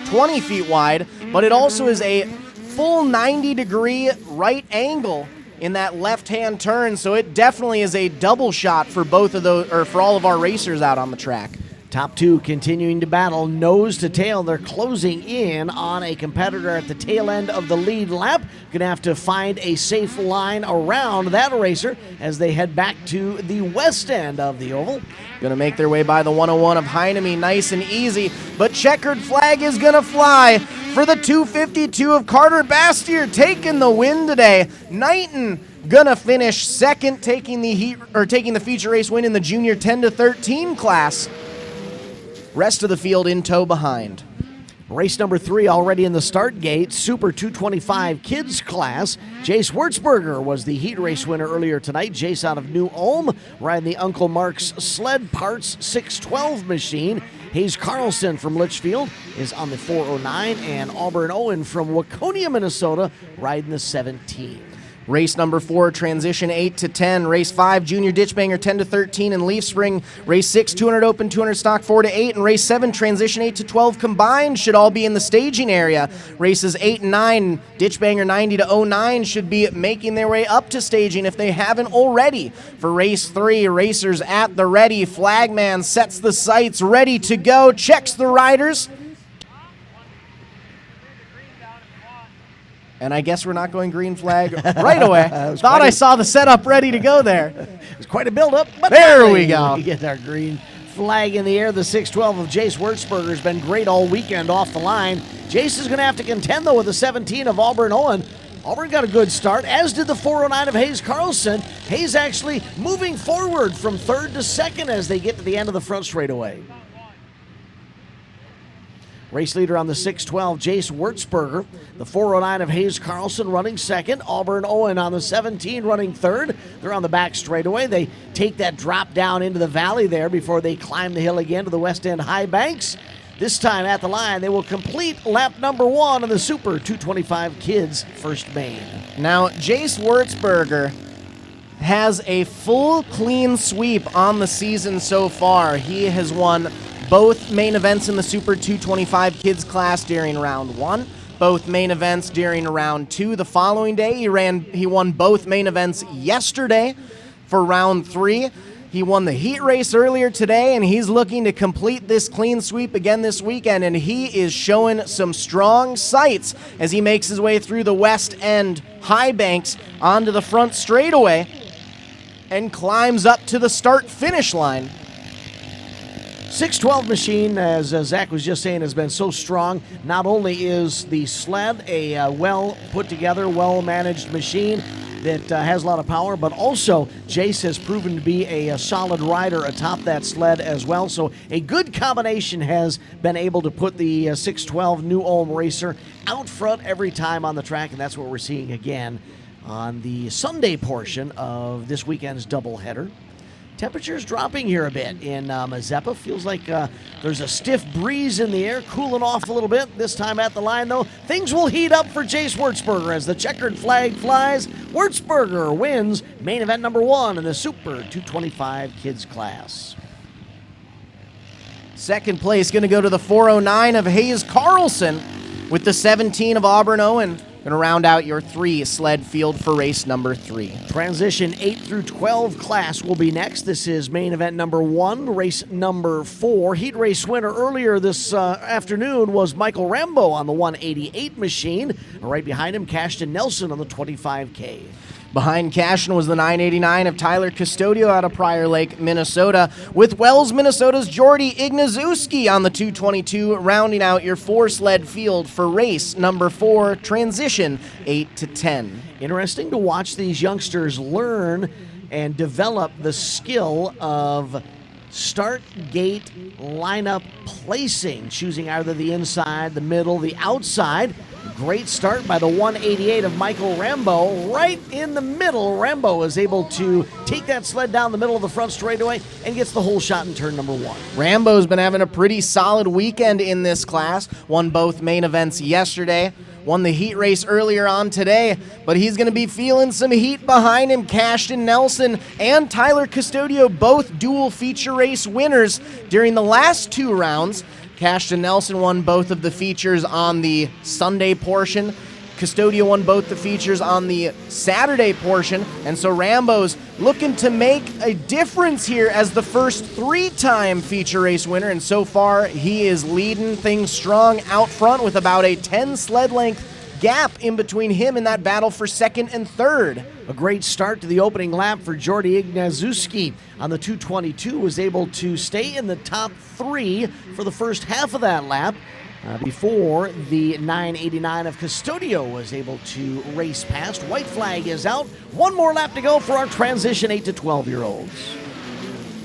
20 feet wide, but it also is a full 90-degree right angle in that left-hand turn, so it definitely is a double shot for both of those, or for all of our racers out on the track. Top 2 continuing to battle nose to tail. They're closing in on a competitor at the tail end of the lead lap. Going to have to find a safe line around that racer as they head back to the west end of the oval. Going to make their way by the 101 of Heineme nice and easy, but checkered flag is going to fly for the 252 of Carter Bastyr, taking the win today. Knighton gonna finish second, taking the feature race win in the junior 10 to 13 class. Rest of the field in tow behind. Race number 3 already in the start gate, Super 225 Kids class. Jace Wurzberger was the heat race winner earlier tonight. Jace out of New Ulm, riding the Uncle Mark's Sled Parts 612 machine. Hayes Carlson from Litchfield is on the 409, and Auburn Owen from Waconia, Minnesota, riding the 17. Race number 4, transition 8 to 10. Race 5, junior Ditchbanger 10 to 13 in Leaf Spring. Race 6, 200 open, 200 stock 4 to 8. And race 7, transition 8 to 12 combined should all be in the staging area. Races 8 and 9, Ditchbanger 90 to 09 should be making their way up to staging if they haven't already. For race 3, racers at the ready. Flagman sets the sights, ready to go, checks the riders. And I guess we're not going green flag right away. Thought I saw the setup ready to go there. It was quite a build-up, but there we go. We get our green flag in the air. The 612 of Jace Wurzberger has been great all weekend off the line. Jace is going to have to contend, though, with the 17 of Auburn Owen. Auburn got a good start, as did the 409 of Hayes Carlson. Hayes actually moving forward from third to second as they get to the end of the front straightaway. Race leader on the 612, Jace Wurzberger. The 409 of Hayes Carlson running second. Auburn Owen on the 17 running third. They're on the back straightaway. They take that drop down into the valley there before they climb the hill again to the West End High Banks. This time at the line, they will complete lap number 1 of the Super 225 Kids First Main. Now, Jace Wurzberger has a full clean sweep on the season so far. He has won both main events in the Super 225 Kids class during round 1, both main events during round 2. The following day, he won both main events yesterday for round 3. He won the heat race earlier today, and he's looking to complete this clean sweep again this weekend, and he is showing some strong sights as he makes his way through the West End High Banks onto the front straightaway and climbs up to the start-finish line. 612 machine, as Zach was just saying, has been so strong. Not only is the sled a well-put-together, well-managed machine that has a lot of power, but also Jace has proven to be a solid rider atop that sled as well. So a good combination has been able to put the 612 New Ulm racer out front every time on the track, and that's what we're seeing again on the Sunday portion of this weekend's doubleheader. Temperatures dropping here a bit in Mazeppa. Feels like there's a stiff breeze in the air, cooling off a little bit. This time at the line, though, things will heat up for Jace Wurzburger as the checkered flag flies. Wurzburger wins main event number 1 in the Super 225 Kids class. Second place going to go to the 409 of Hayes Carlson with the 17 of Auburn Owen. Going to round out your 3 sled field for race number 3. Transition 8 through 12 class will be next. This is main event number 1, race number 4. Heat race winner earlier this afternoon was Michael Rambo on the 188 machine. Right behind him, Cashton Nelson on the 25K. Behind Cashin was the 989 of Tyler Custodio out of Prior Lake, Minnesota, with Wells, Minnesota's Jordy Ignazuski on the 222, rounding out your 4 sled field for race number 4, transition 8 to 10. Interesting to watch these youngsters learn and develop the skill of start gate lineup placing, choosing either the inside, the middle, the outside. Great start by the 188 of Michael Rambo. Right in the middle, Rambo is able to take that sled down the middle of the front straightaway and gets the whole shot in turn number 1. Rambo's been having a pretty solid weekend in this class. Won both main events yesterday. Won the heat race earlier on today, but he's going to be feeling some heat behind him. Cashton Nelson and Tyler Custodio, both dual feature race winners during the last 2 rounds. Cashton Nelson won both of the features on the Sunday portion. Custodio won both the features on the Saturday portion, and so Rambo's looking to make a difference here as the first 3-time feature race winner, and so far he is leading things strong out front with about a 10 sled length gap in between him and that battle for second and third. A great start to the opening lap for Jordy Ignazuski on the 222, was able to stay in the top 3 for the first half of that lap before the 989 of Custodio was able to race past. White flag is out. 1 more lap to go for our transition 8 to 12-year-olds.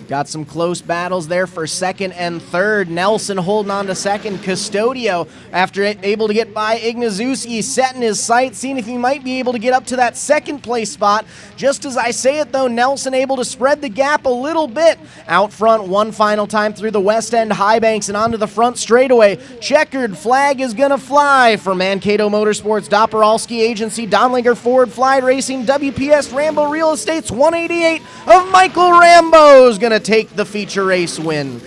Got some close battles there for second and third. Nelson holding on to second. Custodio, after able to get by Ignazuski, setting his sights, seeing if he might be able to get up to that second place spot. Just as I say it, though, Nelson able to spread the gap a little bit. Out front one final time through the west end high banks and onto the front straightaway. Checkered flag is going to fly for Mankato Motorsports, Doperalski Agency, Donlinger Ford, Fly Racing, WPS Rambo Real Estate's 188 of Michael Rambo is going to take the feature race win.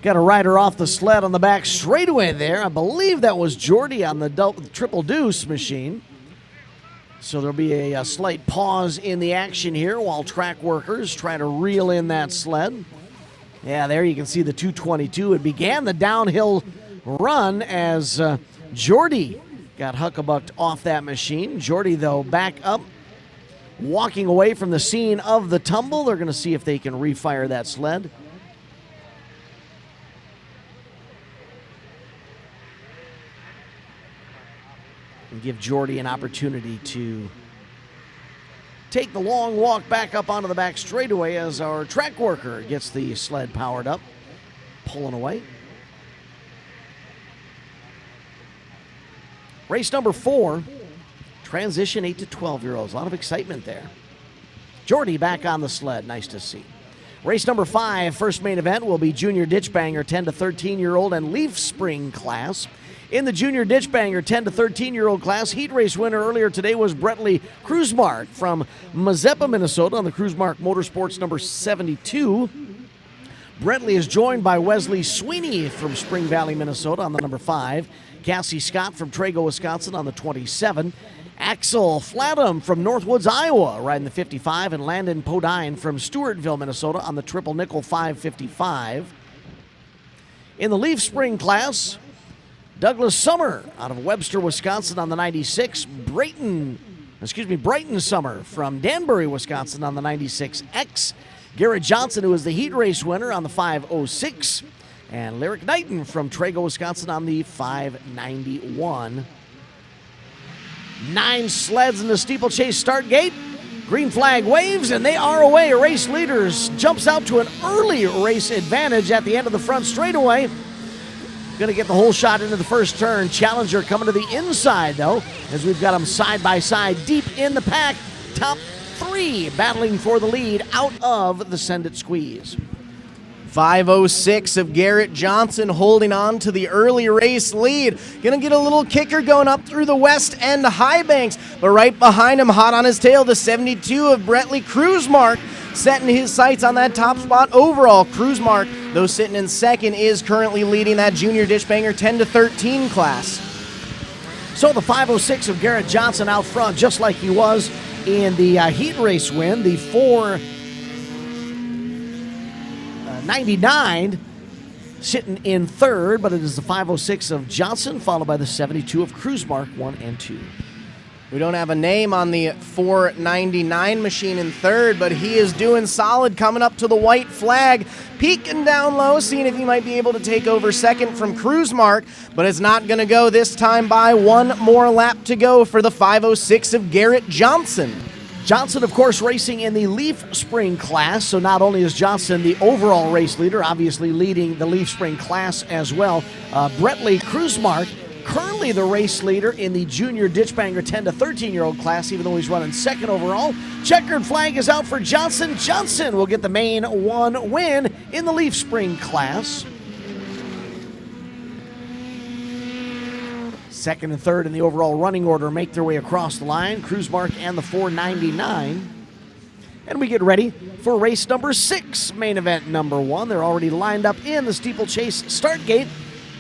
Got a rider off the sled on the back straightaway there. I believe that was Jordy on the triple deuce machine. So there'll be a slight pause in the action here while track workers try to reel in that sled. Yeah, there you can see the 222. It began the downhill run as Jordy got huckabucked off that machine. Jordy, though, back up, walking away from the scene of the tumble. They're going to see if they can refire that sled. And give Jordy an opportunity to take the long walk back up onto the back straightaway as our track worker gets the sled powered up, pulling away. Race number 4. Transition 8 to 12-year-olds. A lot of excitement there. Jordy back on the sled. Nice to see. Race number 5, first main event, will be Junior Ditchbanger 10 to 13-year-old and Leaf Spring class. In the Junior Ditchbanger 10 to 13-year-old class, heat race winner earlier today was Brentley Kruzmark from Mazeppa, Minnesota on the Kruzmark Motorsports number 72. Brentley is joined by Wesley Sweeney from Spring Valley, Minnesota on the number 5. Cassie Scott from Trago, Wisconsin on the 27. Axel Flatham from Northwoods, Iowa, riding the 55, and Landon Podine from Stewartville, Minnesota on the triple nickel 555. In the Leaf Spring class, Douglas Summer out of Webster, Wisconsin on the 96. Brighton Summer from Danbury, Wisconsin on the 96X. Garrett Johnson, who is the heat race winner on the 506. And Lyric Knighton from Trago, Wisconsin on the 591. 9 sleds in the steeplechase start gate. Green flag waves, and they are away. Race leaders jumps out to an early race advantage at the end of the front straightaway. Going to get the whole shot into the first turn. Challenger coming to the inside, though, as we've got them side by side deep in the pack. Top 3 battling for the lead out of the Send It Squeeze. 5:06 of Garrett Johnson holding on to the early race lead. Gonna get a little kicker going up through the west end high banks, but right behind him, hot on his tail, the 72 of Bretley Kruismark, setting his sights on that top spot overall. Kruismark, though sitting in second, is currently leading that junior Ditchbanger 10-13 class. So the 5:06 of Garrett Johnson out front, just like he was in the heat race win. The 4:99 sitting in third, but it is the 5:06 of Johnson, followed by the 72 of Kruismark, 1 and 2. We don't have a name on the 499 machine in third, but he is doing solid coming up to the white flag, peeking down low, seeing if he might be able to take over second from Kruismark, but it's not going to go this time by. One more lap to go for the 5:06 of Garrett Johnson. Johnson, of course, racing in the Leaf Spring class, so not only is Johnson the overall race leader, obviously leading the Leaf Spring class as well, Bretley Kruismark, currently the race leader in the junior Ditchbanger 10-13-year-old class, even though he's running second overall. Checkered flag is out for Johnson. Johnson will get the main 1 win in the Leaf Spring class. Second and third in the overall running order make their way across the line. Kruismark and the 499. And we get ready for race number 6, main event number 1. They're already lined up in the Steeplechase start gate.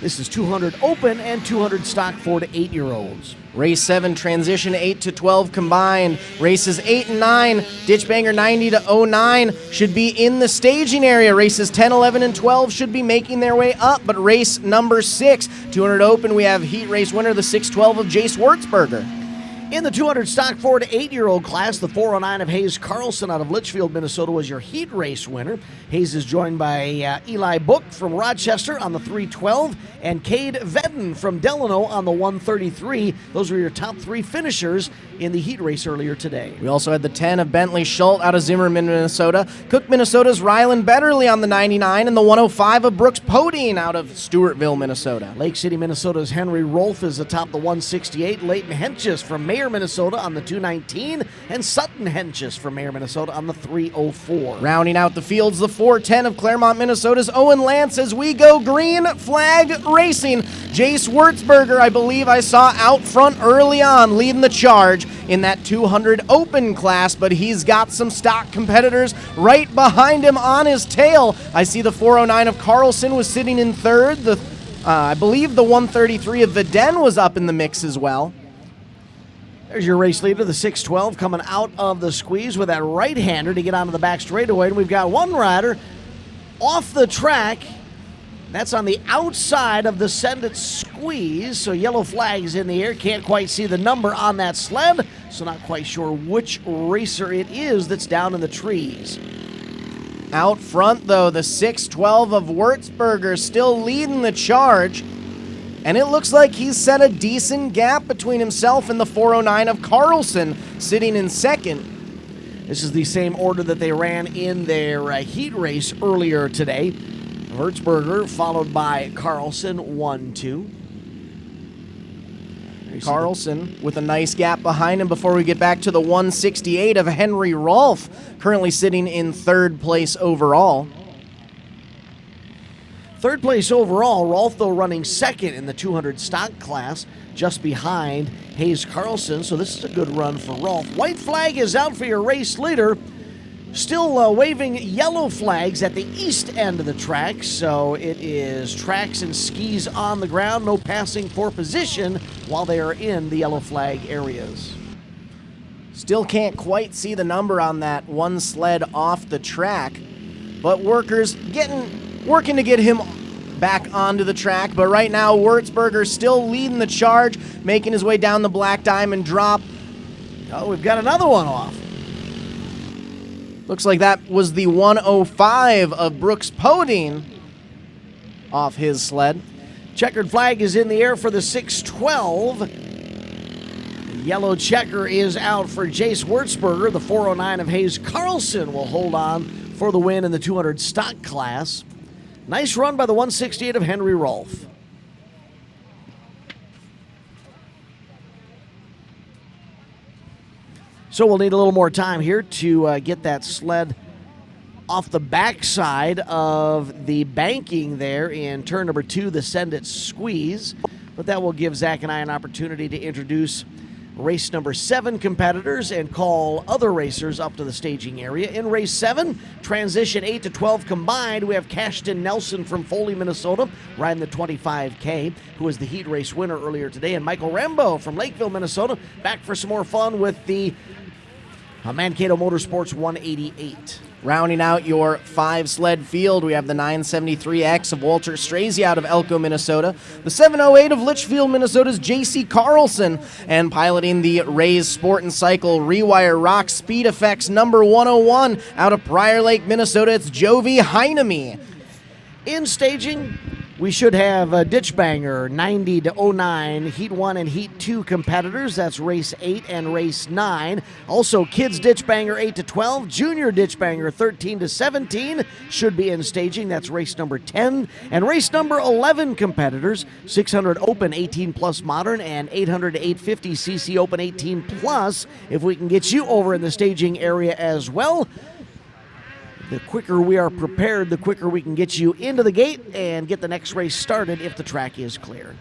This is 200 open and 200 stock 4 to 8-year-olds. Race 7, transition 8 to 12 combined. Races 8 and 9, Ditchbanger 90 to 09 should be in the staging area. Races 10, 11, and 12 should be making their way up, but race number 6, 200 open, we have heat race winner, the 612 of Jace Wurzberger. In the 200 stock 4 to 8-year-old class, the 409 of Hayes Carlson out of Litchfield, Minnesota was your heat race winner. Hayes is joined by Eli Book from Rochester on the 312 and Cade Vedden from Delano on the 133. Those were your top 3 finishers in the heat race earlier today. We also had the 10 of Bentley Schult out of Zimmerman, Minnesota. Cook, Minnesota's Rylan Betterly on the 99 and the 105 of Brooks Podine out of Stewartville, Minnesota. Lake City, Minnesota's Henry Rolfe is atop the 168. Leighton Henches from Mayer, Minnesota on the 219 and Sutton Henches from Mayer, Minnesota on the 304. Rounding out the fields, the 410 of Claremont, Minnesota's Owen Lance as we go green flag racing. Jace Wurzberger, I believe I saw out front early on leading the charge in that 200 open class, but he's got some stock competitors right behind him on his tail. I see the 409 of Carlson was sitting in third. I believe the 133 of Viden was up in the mix as well. There's your race leader, the 612, coming out of the squeeze with that right-hander to get onto the back straightaway. And we've got one rider off the track. That's on the outside of the Send It Squeeze. So yellow flag is in the air. Can't quite see the number on that sled. So not quite sure which racer it is that's down in the trees. Out front, though, the 612 of Wurzberger still leading the charge. And it looks like he's set a decent gap between himself and the 409 of Carlson, sitting in second. This is the same order that they ran in their heat race earlier today. Wurzberger followed by Carlson, 1-2. Carlson with a nice gap behind him before we get back to the 168 of Henry Rolfe, currently sitting in third place overall. Third place overall, Rolfe, though, running second in the 200 stock class, just behind Hayes Carlson, so this is a good run for Rolfe. White flag is out for your race leader. Still waving yellow flags at the east end of the track, so it is tracks and skis on the ground, no passing for position while they are in the yellow flag areas. Still can't quite see the number on that one sled off the track, but workers working to get him back onto the track. But right now, Wurzberger still leading the charge, making his way down the Black Diamond drop. Oh, we've got another one off. Looks like that was the 105 of Brooks Podine off his sled. Checkered flag is in the air for the 612. The yellow checker is out for Jace Wurzberger. The 409 of Hayes Carlson will hold on for the win in the 200 stock class. Nice run by the 168 of Henry Rolfe. So we'll need a little more time here to get that sled off the backside of the banking there in turn number 2, the Send It Squeeze. But that will give Zach and I an opportunity to introduce race number 7 competitors and call other racers up to the staging area. In race 7, transition 8 to 12 combined, we have Cashton Nelson from Foley, Minnesota, riding the 25K, who was the heat race winner earlier today, and Michael Rambo from Lakeville, Minnesota, back for some more fun with the Mankato Motorsports 188. Rounding out your 5-sled field, we have the 973X of Walter Strazy out of Elko, Minnesota, the 708 of Litchfield, Minnesota's J.C. Carlson, and piloting the Rays Sport and Cycle Rewire Rock Speed Effects number 101 out of Prior Lake, Minnesota, it's Jovi Heineme. In staging, we should have Ditchbanger 90 to 09, Heat 1 and Heat 2 competitors. That's race 8 and race 9. Also, Kids Ditchbanger 8 to 12, Junior Ditchbanger 13 to 17 should be in staging. That's race number 10. And race number 11 competitors, 600 Open 18 plus modern and 800 to 850 cc Open 18 plus. If we can get you over in the staging area as well, the quicker we are prepared, the quicker we can get you into the gate and get the next race started if the track is clear.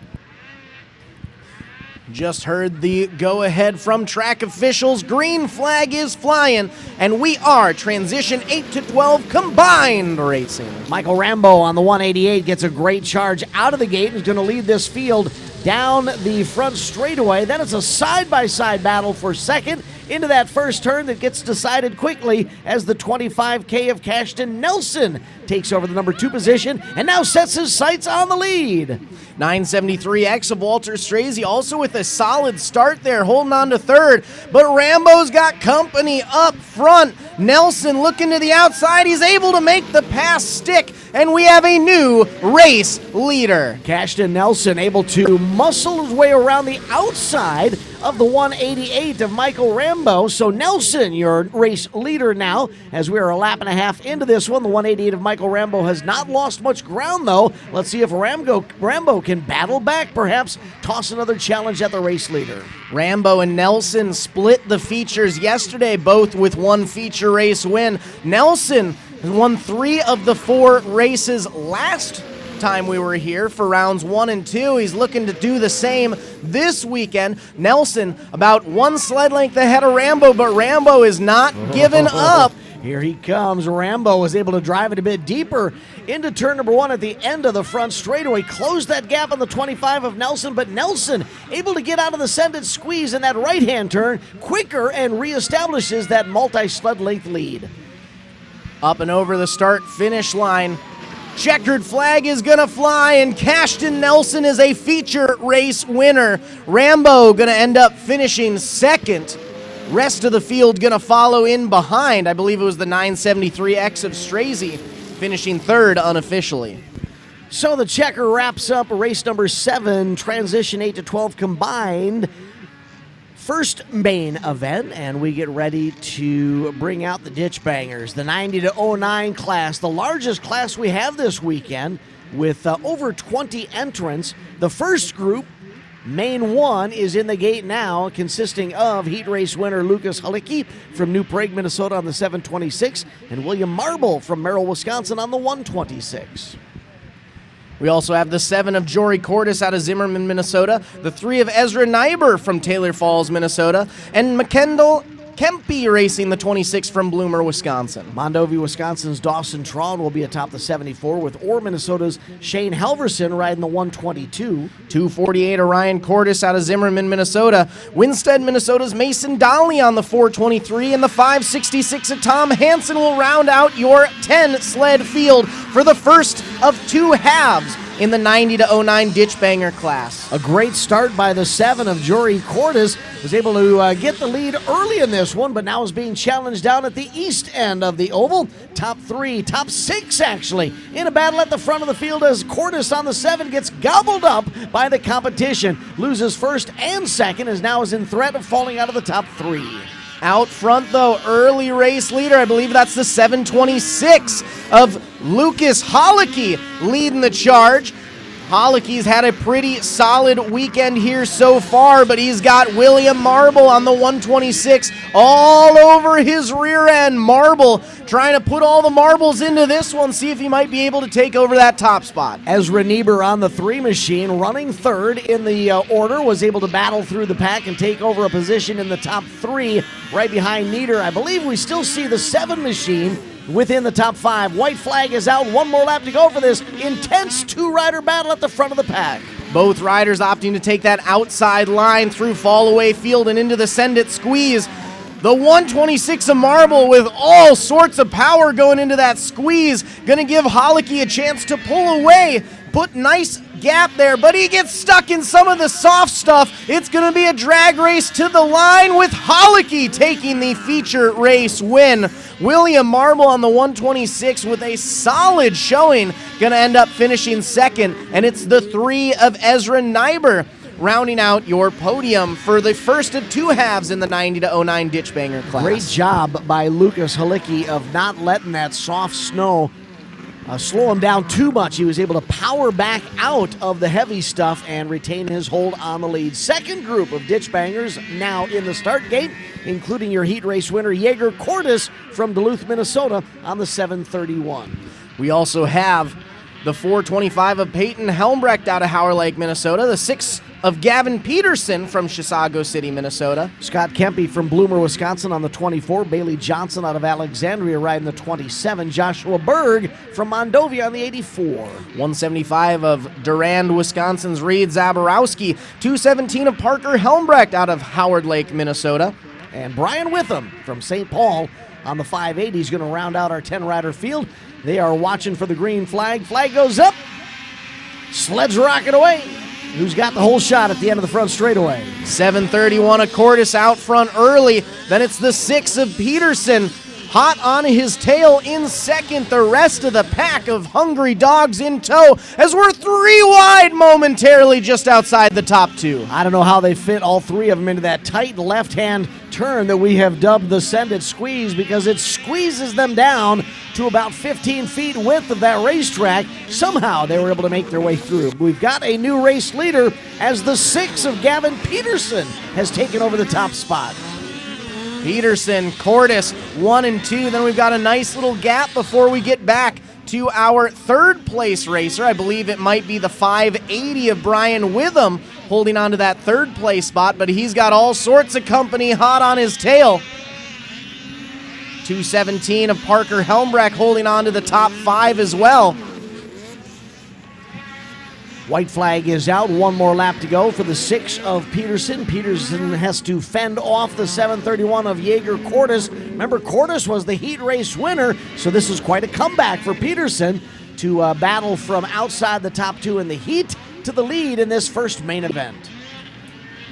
Just heard the go-ahead from track officials. Green flag is flying, and we are transition 8 to 12 combined racing. Michael Rambo on the 188 gets a great charge out of the gate and is going to lead this field down the front straightaway. Then it's a side-by-side battle for second into that first turn that gets decided quickly as the 25K of Cashton Nelson takes over the number 2 position and now sets his sights on the lead. 973X of Walter Strazy also with a solid start there, holding on to third, but Rambo's got company up front. Nelson looking to the outside, he's able to make the pass stick, and we have a new race leader. Cashton Nelson able to muscle his way around the outside of the 188 of Michael Rambo. So Nelson, your race leader now, as we are a lap and a half into this one. The 188 of Michael Rambo has not lost much ground, though. Let's see if Rambo can battle back, perhaps toss another challenge at the race leader. Rambo and Nelson split the features yesterday, both with one feature race win. Nelson won 3 of the 4 races last time we were here for rounds 1 and 2. He's looking to do the same this weekend. Nelson about 1 sled length ahead of Rambo, but Rambo is not giving up. Here he comes. Rambo was able to drive it a bit deeper into turn number 1 at the end of the front straightaway. Closed that gap on the 25 of Nelson, but Nelson able to get out of the Send It Squeeze in that right-hand turn quicker and reestablishes that multi-sled length lead. Up and over the start-finish line. Checkered flag is gonna fly, and Cashton Nelson is a feature race winner. Rambo gonna end up finishing second. Rest of the field gonna follow in behind. I believe it was the 973X of Strazy finishing third unofficially. So the checker wraps up race number 7, transition 8 to 12 combined. First main event, and we get ready to bring out the Ditchbangers, the 90 to 09 class, the largest class we have this weekend with over 20 entrants. The first group, main 1, is in the gate now, consisting of heat race winner Lucas Halicki from New Prague, Minnesota on the 726, and William Marble from Merrill, Wisconsin on the 126. We also have the 7 of Jory Cordes out of Zimmerman, Minnesota, the 3 of Ezra Nyber from Taylor Falls, Minnesota, and McKendall Kempe racing the 26 from Bloomer, Wisconsin. Mondovi, Wisconsin's Dawson Traun will be atop the 74 with Orr, Minnesota's Shane Halverson riding the 122. 248 Orion Cordes out of Zimmerman, Minnesota. Winstead, Minnesota's Mason Dolly on the 423, and the 566 of Tom Hansen will round out your 10 sled field for the first of 2 halves in the 90 to 09 Ditchbanger class. A great start by the 7 of Jory Cordes. Was able to get the lead early in this one, but now is being challenged down at the east end of the oval. Top 6 actually, in a battle at the front of the field as Cordes on the 7 gets gobbled up by the competition. Loses first and second, as now is in threat of falling out of the top 3. Out front, though, early race leader, I believe that's the 726 of Lucas Halicki leading the charge. Hollicky's had a pretty solid weekend here so far, but he's got William Marble on the 126 all over his rear end. Marble trying to put all the marbles into this one, see if he might be able to take over that top spot. Ezra Niebuhr on the 3 machine, running third in the order, was able to battle through the pack and take over a position in the top 3 right behind Nieder. I believe we still see the 7 machine within the top 5. White flag is out. One more lap to go for this intense 2-rider battle at the front of the pack. Both riders opting to take that outside line through Fallaway Field and into the Send It Squeeze. The 126 of Marble with all sorts of power going into that squeeze. Going to give Holicky a chance to pull away. Put nice gap there, but he gets stuck in some of the soft stuff. It's going to be a drag race to the line with Holicky taking the feature race win. William Marble on the 126 with a solid showing, going to end up finishing second, and it's the 3 of Ezra Niebuhr rounding out your podium for the first of 2 halves in the 90-09 Ditchbanger class. Great job by Lucas Halicki of not letting that soft snow slow him down too much. He was able to power back out of the heavy stuff and retain his hold on the lead. Second group of Ditchbangers now in the start gate, including your heat race winner, Jaeger Cordes from Duluth, Minnesota on the 731. We also have the 425 of Peyton Helmbrecht out of Howard Lake, Minnesota, the 6 of Gavin Peterson from Chisago City, Minnesota. Scott Kempe from Bloomer, Wisconsin on the 24. Bailey Johnson out of Alexandria riding the 27. Joshua Berg from Mondovia on the 84. 175 of Durand, Wisconsin's Reed Zaborowski. 217 of Parker Helmbrecht out of Howard Lake, Minnesota. And Brian Witham from St. Paul on the 580. He's going to round out our 10-rider field. They are watching for the green flag. Flag goes up. Sleds rocket away. Who's got the whole shot at the end of the front straightaway? 731 of Cordes out front early. Then it's the 6 of Peterson. Hot on his tail in second. The rest of the pack of hungry dogs in tow as we're 3 wide momentarily just outside the top 2. I don't know how they fit all 3 of them into that tight left-hand turn that we have dubbed the Send It Squeeze, because it squeezes them down to about 15 feet width of that racetrack. Somehow they were able to make their way through. We've got a new race leader as the 6 of Gavin Peterson has taken over the top spot. Peterson, Cordes, 1 and 2. Then we've got a nice little gap before we get back to our 3rd place racer. I believe it might be the 580 of Brian Witham holding on to that 3rd place spot, but he's got all sorts of company hot on his tail. 217 of Parker Helmbrecht holding on to the top 5 as well. White flag is out. 1 more lap to go for the 6 of Peterson. Peterson has to fend off the 731 of Jaeger Cordes. Remember, Cordes was the heat race winner, so this is quite a comeback for Peterson to battle from outside the top 2 in the heat to the lead in this first main event.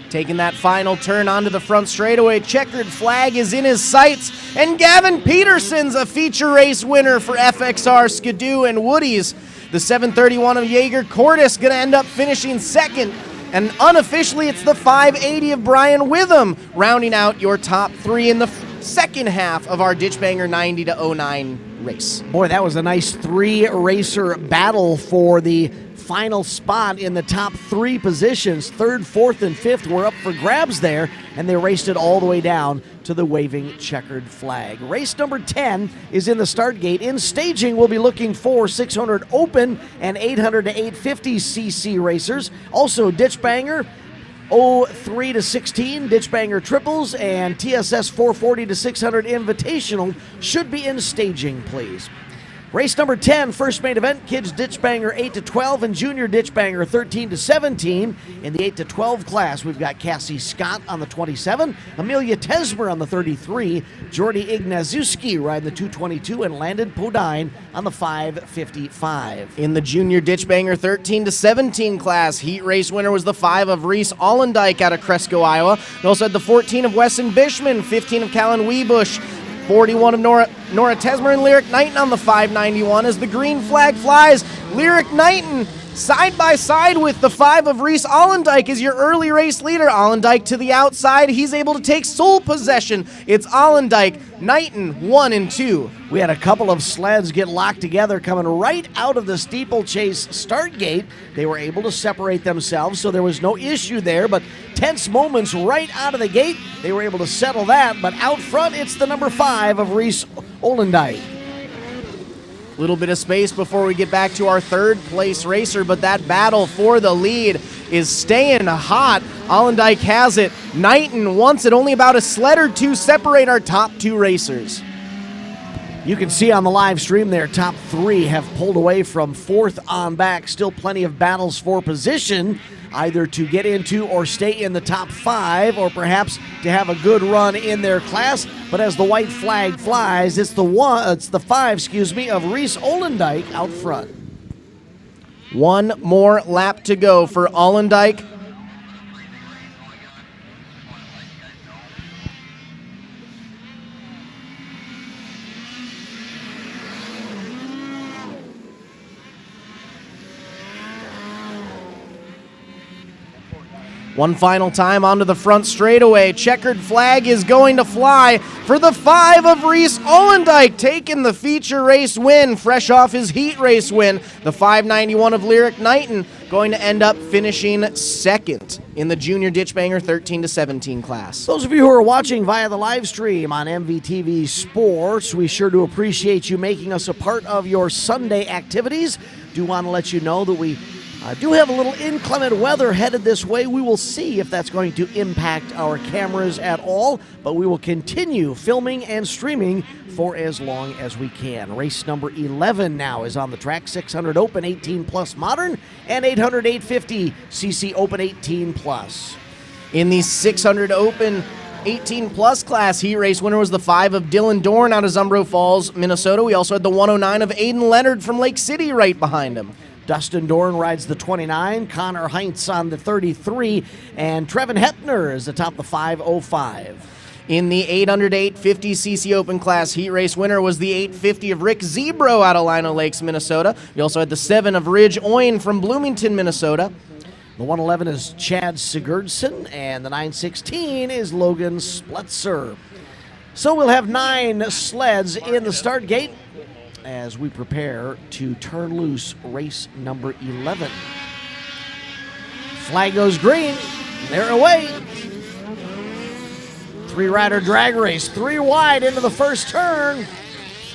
Taking that final turn onto the front straightaway, checkered flag is in his sights, and Gavin Peterson's a feature race winner for FXR, Skidoo, and Woody's. The 731 of Jaeger Cordes going to end up finishing second, and unofficially it's the 580 of Brian Witham rounding out your top 3 in the second half of our Ditchbanger 90-09 race. Boy, that was a nice 3-racer battle for the final spot in the top 3 positions. 3rd, 4th, and 5th were up for grabs there, and they raced it all the way down to the waving checkered flag. Race number 10 is in the start gate. In staging, we'll be looking for 600 open and 800 to 850 cc racers. Also, Ditchbanger 03 to 16, Ditchbanger triples, and TSS 440 to 600 Invitational should be in staging, please. Race number 10, first main event, Kids Ditchbanger 8 to 12 and Junior Ditchbanger 13 to 17. In the 8 to 12 class, we've got Cassie Scott on the 27, Amelia Tesmer on the 33, Jordy Ignazuski riding the 222, and Landon Podine on the 555. In the Junior Ditchbanger 13 to 17 class, heat race winner was the 5 of Reese Allendike out of Cresco, Iowa. We also had the 14 of Wesson Bishman, 15 of Callan Weebush, 41 of Nora Tesmer, and Lyric Knighton on the 591 as the green flag flies. Lyric Knighton Side by side with the 5 of Reese Allendijk is your early race leader. Allendijk to the outside. He's able to take sole possession. It's Allendijk, Knighton 1 and 2. We had a couple of sleds get locked together coming right out of the Steeplechase start gate. They were able to separate themselves, so there was no issue there, but tense moments right out of the gate. They were able to settle that, but out front, it's the number 5 of Reese Allendijk. Little bit of space before we get back to our third place racer, but that battle for the lead is staying hot. Allendijk has it. Knighton wants it. Only about a sled or two separate our top 2 racers. You can see on the live stream there, top 3 have pulled away from 4th on back. Still plenty of battles for position, either to get into or stay in the top 5, or perhaps to have a good run in their class. But as the white flag flies, it's the 5, of Reese Allendijk out front. One more lap to go for Allendijk. One final time onto the front straightaway. Checkered flag is going to fly for the 5 of Reese Allendijk, taking the feature race win, fresh off his heat race win. The 591 of Lyric Knighton going to end up finishing second in the junior Ditchbanger 13 to 17 class. Those of you who are watching via the live stream on MBTV Sports, we sure do appreciate you making us a part of your Sunday activities. Do want to let you know that we do have a little inclement weather headed this way. We will see if that's going to impact our cameras at all, but we will continue filming and streaming for as long as we can. Race number 11 now is on the track. 600 Open 18 plus modern and 800 850 cc Open 18 plus. In the 600 Open 18 plus class, heat race winner was the 5 of Dylan Dorn out of Zumbro Falls, Minnesota. We also had the 109 of Aiden Leonard from Lake City right behind him. Dustin Dorn rides the 29, Connor Heinz on the 33, and Trevin Hepner is atop the 505. In the 800 850 cc Open class, heat race winner was the 850 of Rick Zebro out of Lino Lakes, Minnesota. We also had the 7 of Ridge Oyen from Bloomington, Minnesota. The 111 is Chad Sigurdsson, and the 916 is Logan Splitzer. So we'll have 9 sleds in the start gate as we prepare to turn loose race number 11. Flag goes green. They're away. 3-rider drag race, 3 wide into the first turn.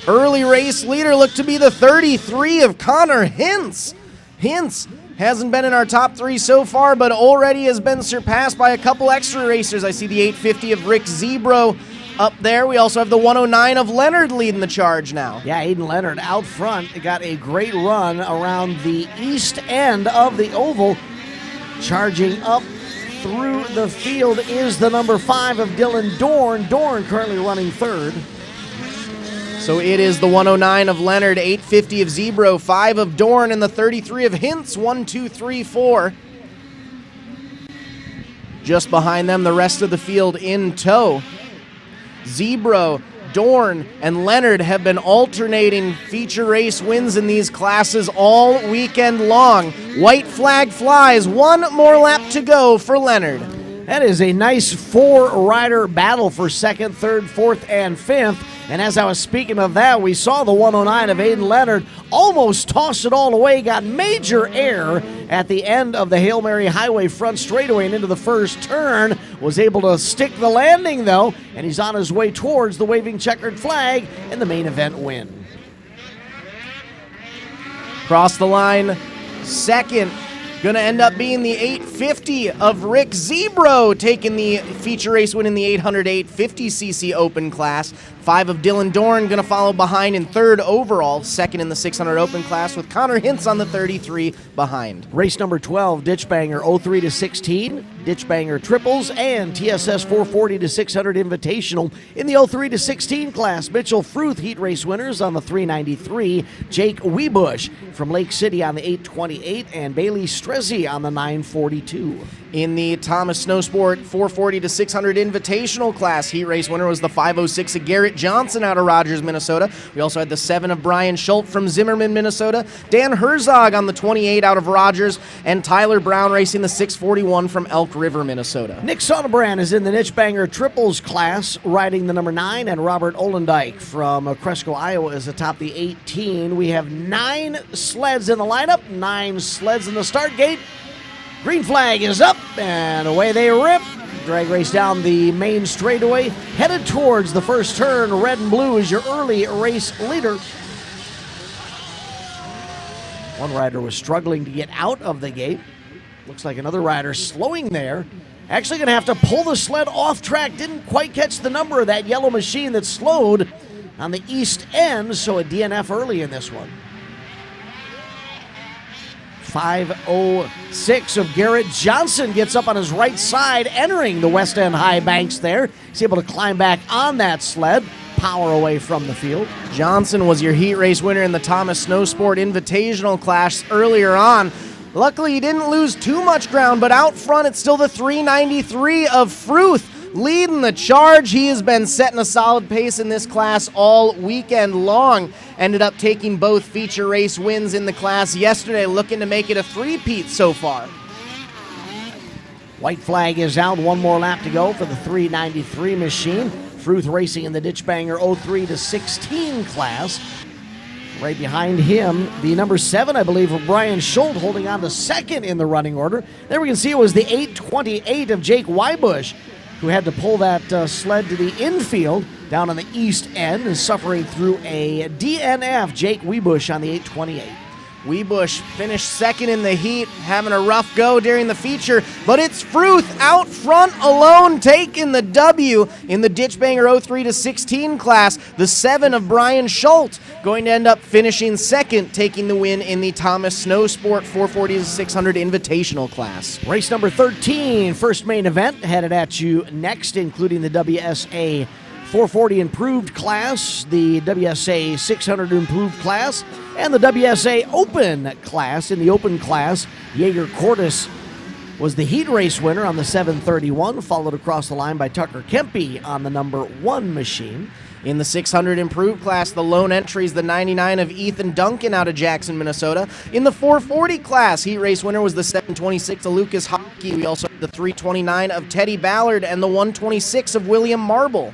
Early race leader looked to be the 33 of Connor Hintz. Hintz hasn't been in our top 3 so far, but already has been surpassed by a couple extra racers. I see the 850 of Rick Zebro up there. We also have the 109 of Leonard leading the charge now. Yeah, Aiden Leonard out front. Got a great run around the east end of the oval. Charging up through the field is the number 5 of Dylan Dorn. Dorn currently running third. So it is the 109 of Leonard, 850 of Zebro, 5 of Dorn, and the 33 of Hintz, 1, 2, 3, 4. Just behind them, the rest of the field in tow. Zebro, Dorn, and Leonard have been alternating feature race wins in these classes all weekend long. White flag flies, 1 more lap to go for Leonard. That is a nice 4-rider battle for 2nd, 3rd, 4th, and 5th. And as I was speaking of that, we saw the 109 of Aiden Leonard almost toss it all away, got major air at the end of the Hail Mary Highway front straightaway and into the first turn. Was able to stick the landing, though, and he's on his way towards the waving checkered flag and the main event win. Cross the line, second. Going to end up being the 850 of Rick Zebro, taking the feature race win in the 800 850 cc Open class. 5 of Dylan Dorn going to follow behind in 3rd overall, 2nd in the 600 Open class with Connor Hintz on the 33 behind. Race number 12, Ditchbanger 03 to 16, Ditchbanger triples, and TSS 440 to 600 Invitational. In the 03 to 16 class, Mitchell Fruth heat race winners on the 393, Jake Weebush from Lake City on the 828, and Bailey Stratton Trezzy on the 942. In the Thomas Snowsport 440 to 600 Invitational class, heat race winner was the 506 of Garrett Johnson out of Rogers, Minnesota. We also had the 7 of Brian Schultz from Zimmerman, Minnesota. Dan Herzog on the 28 out of Rogers, and Tyler Brown racing the 641 from Elk River, Minnesota. Nick Sonnebrand is in the Ditchbanger triples class, riding the number 9, and Robert Olendijk from Cresco, Iowa is atop the 18. We have 9 sleds in the lineup, 9 sleds in the start gate. Green flag is up, and away they rip. Drag race down the main straightaway, headed towards the first turn. Red and blue is your early race leader. One rider was struggling to get out of the gate. Looks like another rider slowing there. Actually going to have to pull the sled off track. Didn't quite catch the number of that yellow machine that slowed on the east end, so a DNF early in this one. 506 of Garrett Johnson gets up on his right side, entering the west end high banks there. He's able to climb back on that sled, power away from the field. Johnson was your heat race winner in the Thomas Snowsport Invitational class earlier on. Luckily, he didn't lose too much ground, but out front, it's still the 393 of Fruth leading the charge. He has been setting a solid pace in this class all weekend long. Ended up taking both feature race wins in the class yesterday, looking to make it a three-peat so far. White flag is out, one more lap to go for the 393 machine. Fruth racing in the Ditchbanger 03 to 16 class. Right behind him, the number 7, I believe, of Brian Schultz, holding on to second in the running order. There we can see it was the 828 of Jake Wybush, who had to pull that sled to the infield down on the east end and suffering through a DNF. Jake Wybush on the 828. Wybush finished second in the heat, having a rough go during the feature, but it's Fruth out front alone taking the W in the Ditchbanger 03 to 16 class. The 7 of Brian Schultz going to end up finishing second, taking the win in the Thomas Snowsport 440 to 600 Invitational class. Race number 13, first main event, headed at you next, including the WSA 440 improved class, the WSA 600 improved class, and the WSA Open class. In the Open class, Jaeger Cordes was the heat race winner on the 731, followed across the line by Tucker Kempe on the number 1 machine. In the 600 improved class, the lone entry is the 99 of Ethan Duncan out of Jackson, Minnesota. In the 440 class, heat race winner was the 726 of Lucas Hockey. We also had the 329 of Teddy Ballard and the 126 of William Marble.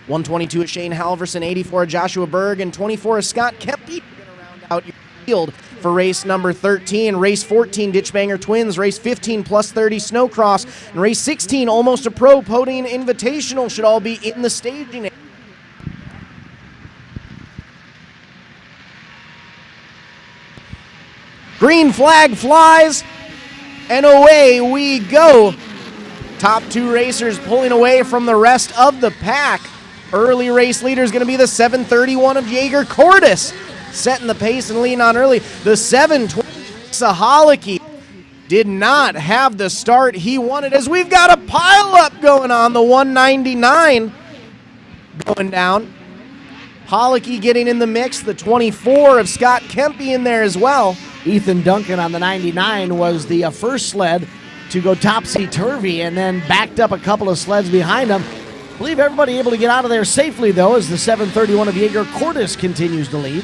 122 of Shane Halverson, 84 of Joshua Berg, and 24 of Scott Kempe. You're going to round out your field for race number 13. Race 14, Ditchbanger Twins. Race 15, plus 30, Snowcross. And race 16, almost a pro, Podine Invitational, should all be in the staging area. Green flag flies, and away we go. Top 2 racers pulling away from the rest of the pack. Early race leader is going to be the 731 of Jaeger Cordes, setting the pace and leading on early. The 726 of Holicky did not have the start he wanted, as we've got a pile-up going on. The 199 going down. Holicky getting in the mix. The 24 of Scott Kempe in there as well. Ethan Duncan on the 99 was the first sled to go topsy-turvy and then backed up a couple of sleds behind him. I believe everybody able to get out of there safely, though, as the 731 of Jaeger Cordes continues to lead.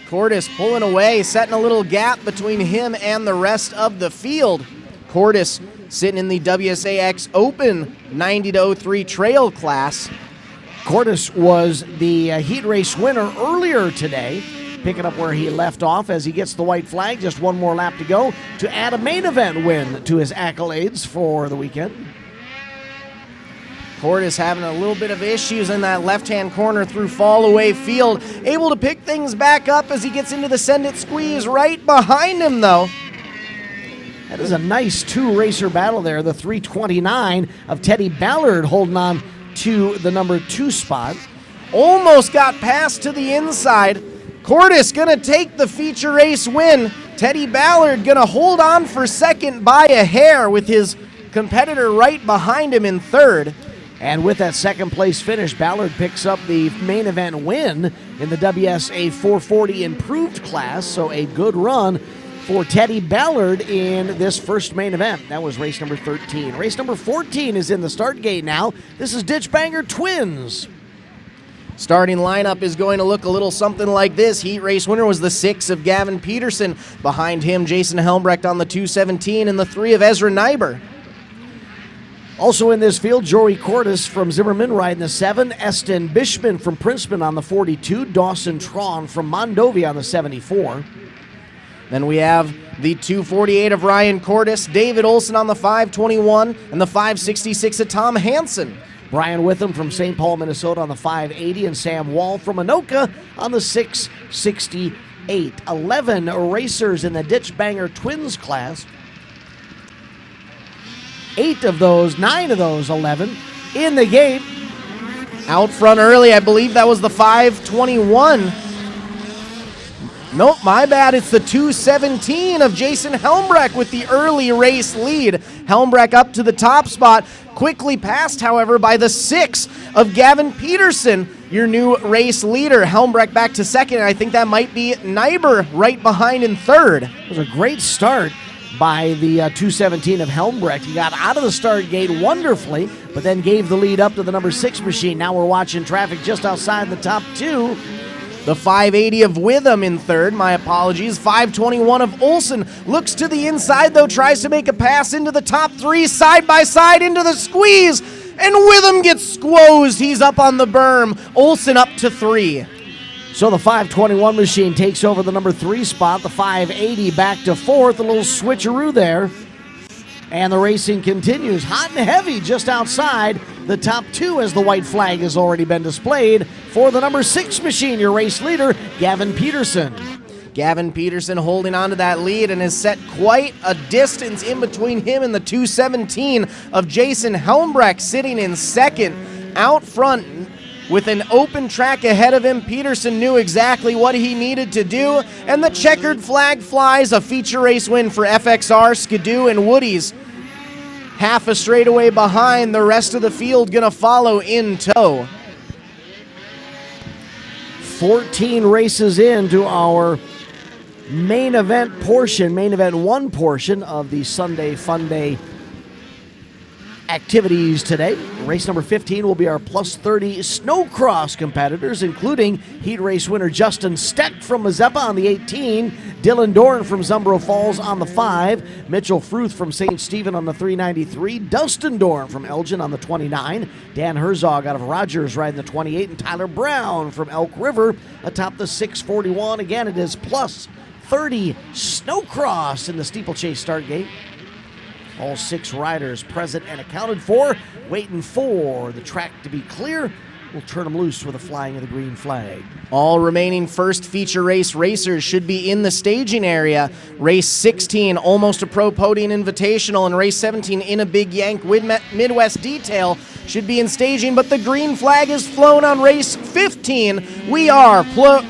Cordes pulling away, setting a little gap between him and the rest of the field. Cordes sitting in the WSAX Open 90 to 03 trail class. Cordes was the heat race winner earlier today, picking up where he left off as he gets the white flag. Just one more lap to go to add a main event win to his accolades for the weekend. Cordes having a little bit of issues in that left-hand corner through fall-away field. Able to pick things back up as he gets into the send-it squeeze right behind him, though. That is a nice 2-racer battle there. The 329 of Teddy Ballard holding on to the number 2 spot. Almost got past to the inside. Cordes going to take the feature race win. Teddy Ballard going to hold on for second by a hair with his competitor right behind him in third. And with that second place finish, Ballard picks up the main event win in the WSA 440 improved class. So a good run for Teddy Ballard in this first main event. That was race number 13. Race number 14 is in the start gate now. This is Ditchbanger Twins. Starting lineup is going to look a little something like this. Heat race winner was the 6 of Gavin Peterson. Behind him, Jason Helmbrecht on the 217 and the 3 of Ezra Nyber. Also in this field, Joey Cordes from Zimmerman riding the 7, Eston Bishman from Princeton on the 42, Dawson Tron from Mondovi on the 74. Then we have the 248 of Ryan Cordes, David Olson on the 521, and the 566 of Tom Hansen. Brian Witham from St. Paul, Minnesota on the 580, and Sam Wall from Anoka on the 668. 11 racers in the Ditchbanger Twins class. 9 of those 11 in the gate. Out front early, I believe that was the 521. Nope, my bad. It's the 217 of Jason Helmbrecht with the early race lead. Helmbrecht up to the top spot. Quickly passed, however, by the 6 of Gavin Peterson, your new race leader. Helmbrecht back to second, and I think that might be Nyber right behind in third. It was a great start by the 217 of Helmbrecht. He got out of the start gate wonderfully, but then gave the lead up to the number 6 machine. Now we're watching traffic just outside the top 2. The 580 of Witham in third, my apologies. 521 of Olson looks to the inside, though, tries to make a pass into the top 3, side by side into the squeeze, and Witham gets squozed. He's up on the berm. Olson up to 3. So the 521 machine takes over the number 3 spot. The 580 back to 4th. A little switcheroo there. And the racing continues. Hot and heavy just outside the top 2 as the white flag has already been displayed for the number 6 machine, your race leader, Gavin Peterson. Gavin Peterson holding on to that lead and has set quite a distance in between him and the 217 of Jason Helmbrecht sitting in second. Out front with an open track ahead of him, Peterson knew exactly what he needed to do, and the checkered flag flies, a feature race win for FXR, Skidoo, and Woody's. Half a straightaway behind, the rest of the field gonna follow in tow. 14 races into our main event 1 portion of the Sunday Funday activities today. Race number 15 will be our plus 30 Snowcross competitors, including heat race winner Justin Steck from Mazeppa on the 18, Dylan Dorn from Zumbro Falls on the 5, Mitchell Fruth from St. Stephen on the 393, Dustin Dorn from Elgin on the 29, Dan Herzog out of Rogers riding the 28, and Tyler Brown from Elk River atop the 641. Again, it is plus 30 Snowcross in the Steeplechase start gate. All 6 riders present and accounted for, waiting for the track to be clear. We'll turn them loose with a flying of the green flag. All remaining first feature race racers should be in the staging area. Race 16, almost a Pro Podine Invitational, and race 17 in a Big Yank Midwest Detail should be in staging, but the green flag is flown on race 15. We are plus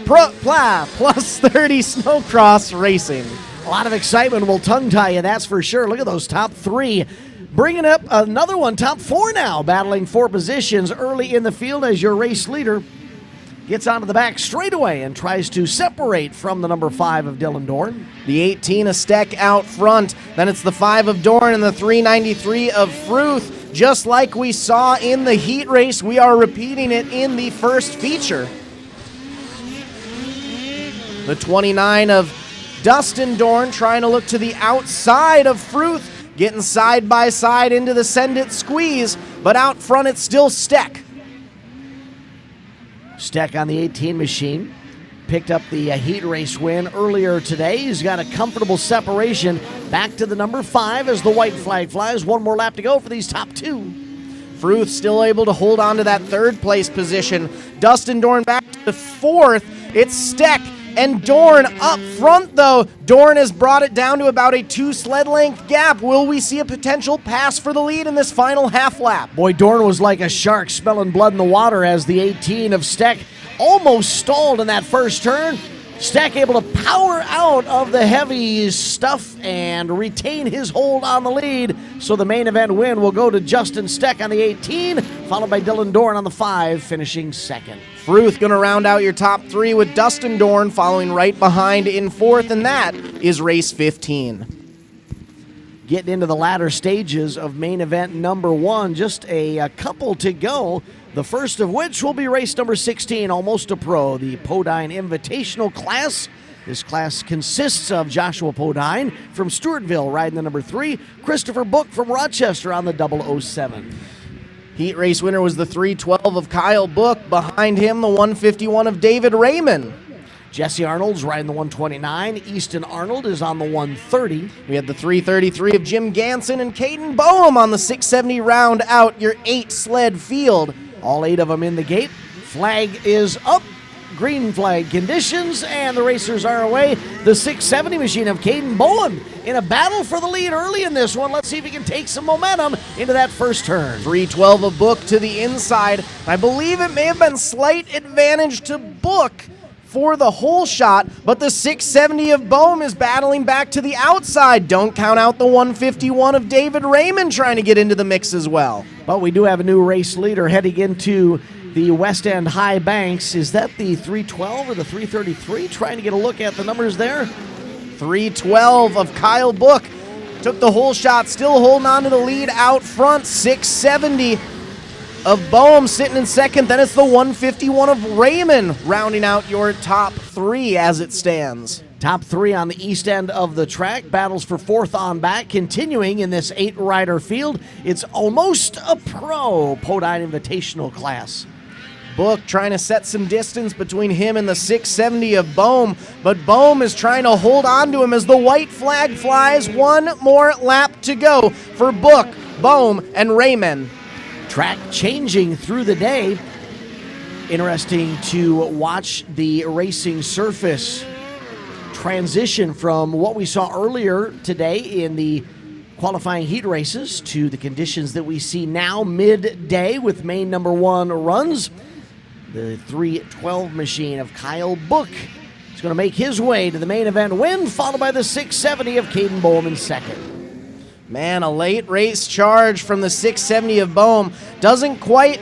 30 Snowcross racing. A lot of excitement will tongue-tie you, that's for sure. Look at those top 3. Bringing up another one, top 4 now, battling for positions early in the field as your race leader gets onto the back straightaway and tries to separate from the number 5 of Dylan Dorn. The 18 of Steck out front. Then it's the 5 of Dorn and the 393 of Fruth. Just like we saw in the heat race, we are repeating it in the first feature. The 29 of Dustin Dorn trying to look to the outside of Fruth, getting side by side into the send it squeeze, but out front it's still Steck. Steck on the 18 machine picked up the heat race win earlier today. He's got a comfortable separation back to the number 5 as the white flag flies. One more lap to go for these top 2. Fruth still able to hold on to that 3rd place position. Dustin Dorn back to 4th. It's Steck and Dorn up front, though. Dorn has brought it down to about a 2 sled length gap. Will we see a potential pass for the lead in this final half lap? Boy, Dorn was like a shark smelling blood in the water as the 18 of Steck almost stalled in that first turn. Steck able to power out of the heavy stuff and retain his hold on the lead. So the main event win will go to Justin Steck on the 18, followed by Dylan Dorn on the 5, finishing second. Fruth going to round out your top 3 with Dustin Dorn following right behind in 4th, and that is race 15. Getting into the latter stages of main event number 1, just a couple to go. The first of which will be race number 16, Almost a Pro, the Podine Invitational class. This class consists of Joshua Podine from Stewartville riding the number 3, Christopher Book from Rochester on the 007. Heat race winner was the 312 of Kyle Book. Behind him, the 151 of David Raymond. Jesse Arnold's riding the 129. Easton Arnold is on the 130. We had the 333 of Jim Ganson and Caden Boehm on the 670 round out your 8 sled field. All 8 of them in the gate. Flag is up. Green flag conditions, and the racers are away. The 670 machine of Caden Bowen in a battle for the lead early in this one. Let's see if he can take some momentum into that first turn. 312 of Book to the inside. I believe it may have been slight advantage to Book for the whole shot, but the 670 of Boehm is battling back to the outside. Don't count out the 151 of David Raymond trying to get into the mix as well. But we do have a new race leader heading into the West End High Banks. Is that the 312 or the 333? Trying to get a look at the numbers there. 312 of Kyle Book took the whole shot, still holding on to the lead out front. 670 of Boehm sitting in second. Then it's the 151 of Raymond rounding out your top 3 as it stands. Top 3 on the east end of the track. Battles for 4th on back. Continuing in this 8-rider field, it's Almost a Pro Podine Invitational class. Book trying to set some distance between him and the 670 of Boehm, but Boehm is trying to hold on to him as the white flag flies. One more lap to go for Book, Boehm, and Raymond. Track changing through the day. Interesting to watch the racing surface transition from what we saw earlier today in the qualifying heat races to the conditions that we see now midday with main number 1 runs. The 312 machine of Kyle Book is going to make his way to the main event win, followed by the 670 of Caden Boehm in second. Man, a late race charge from the 670 of Boehm. Doesn't quite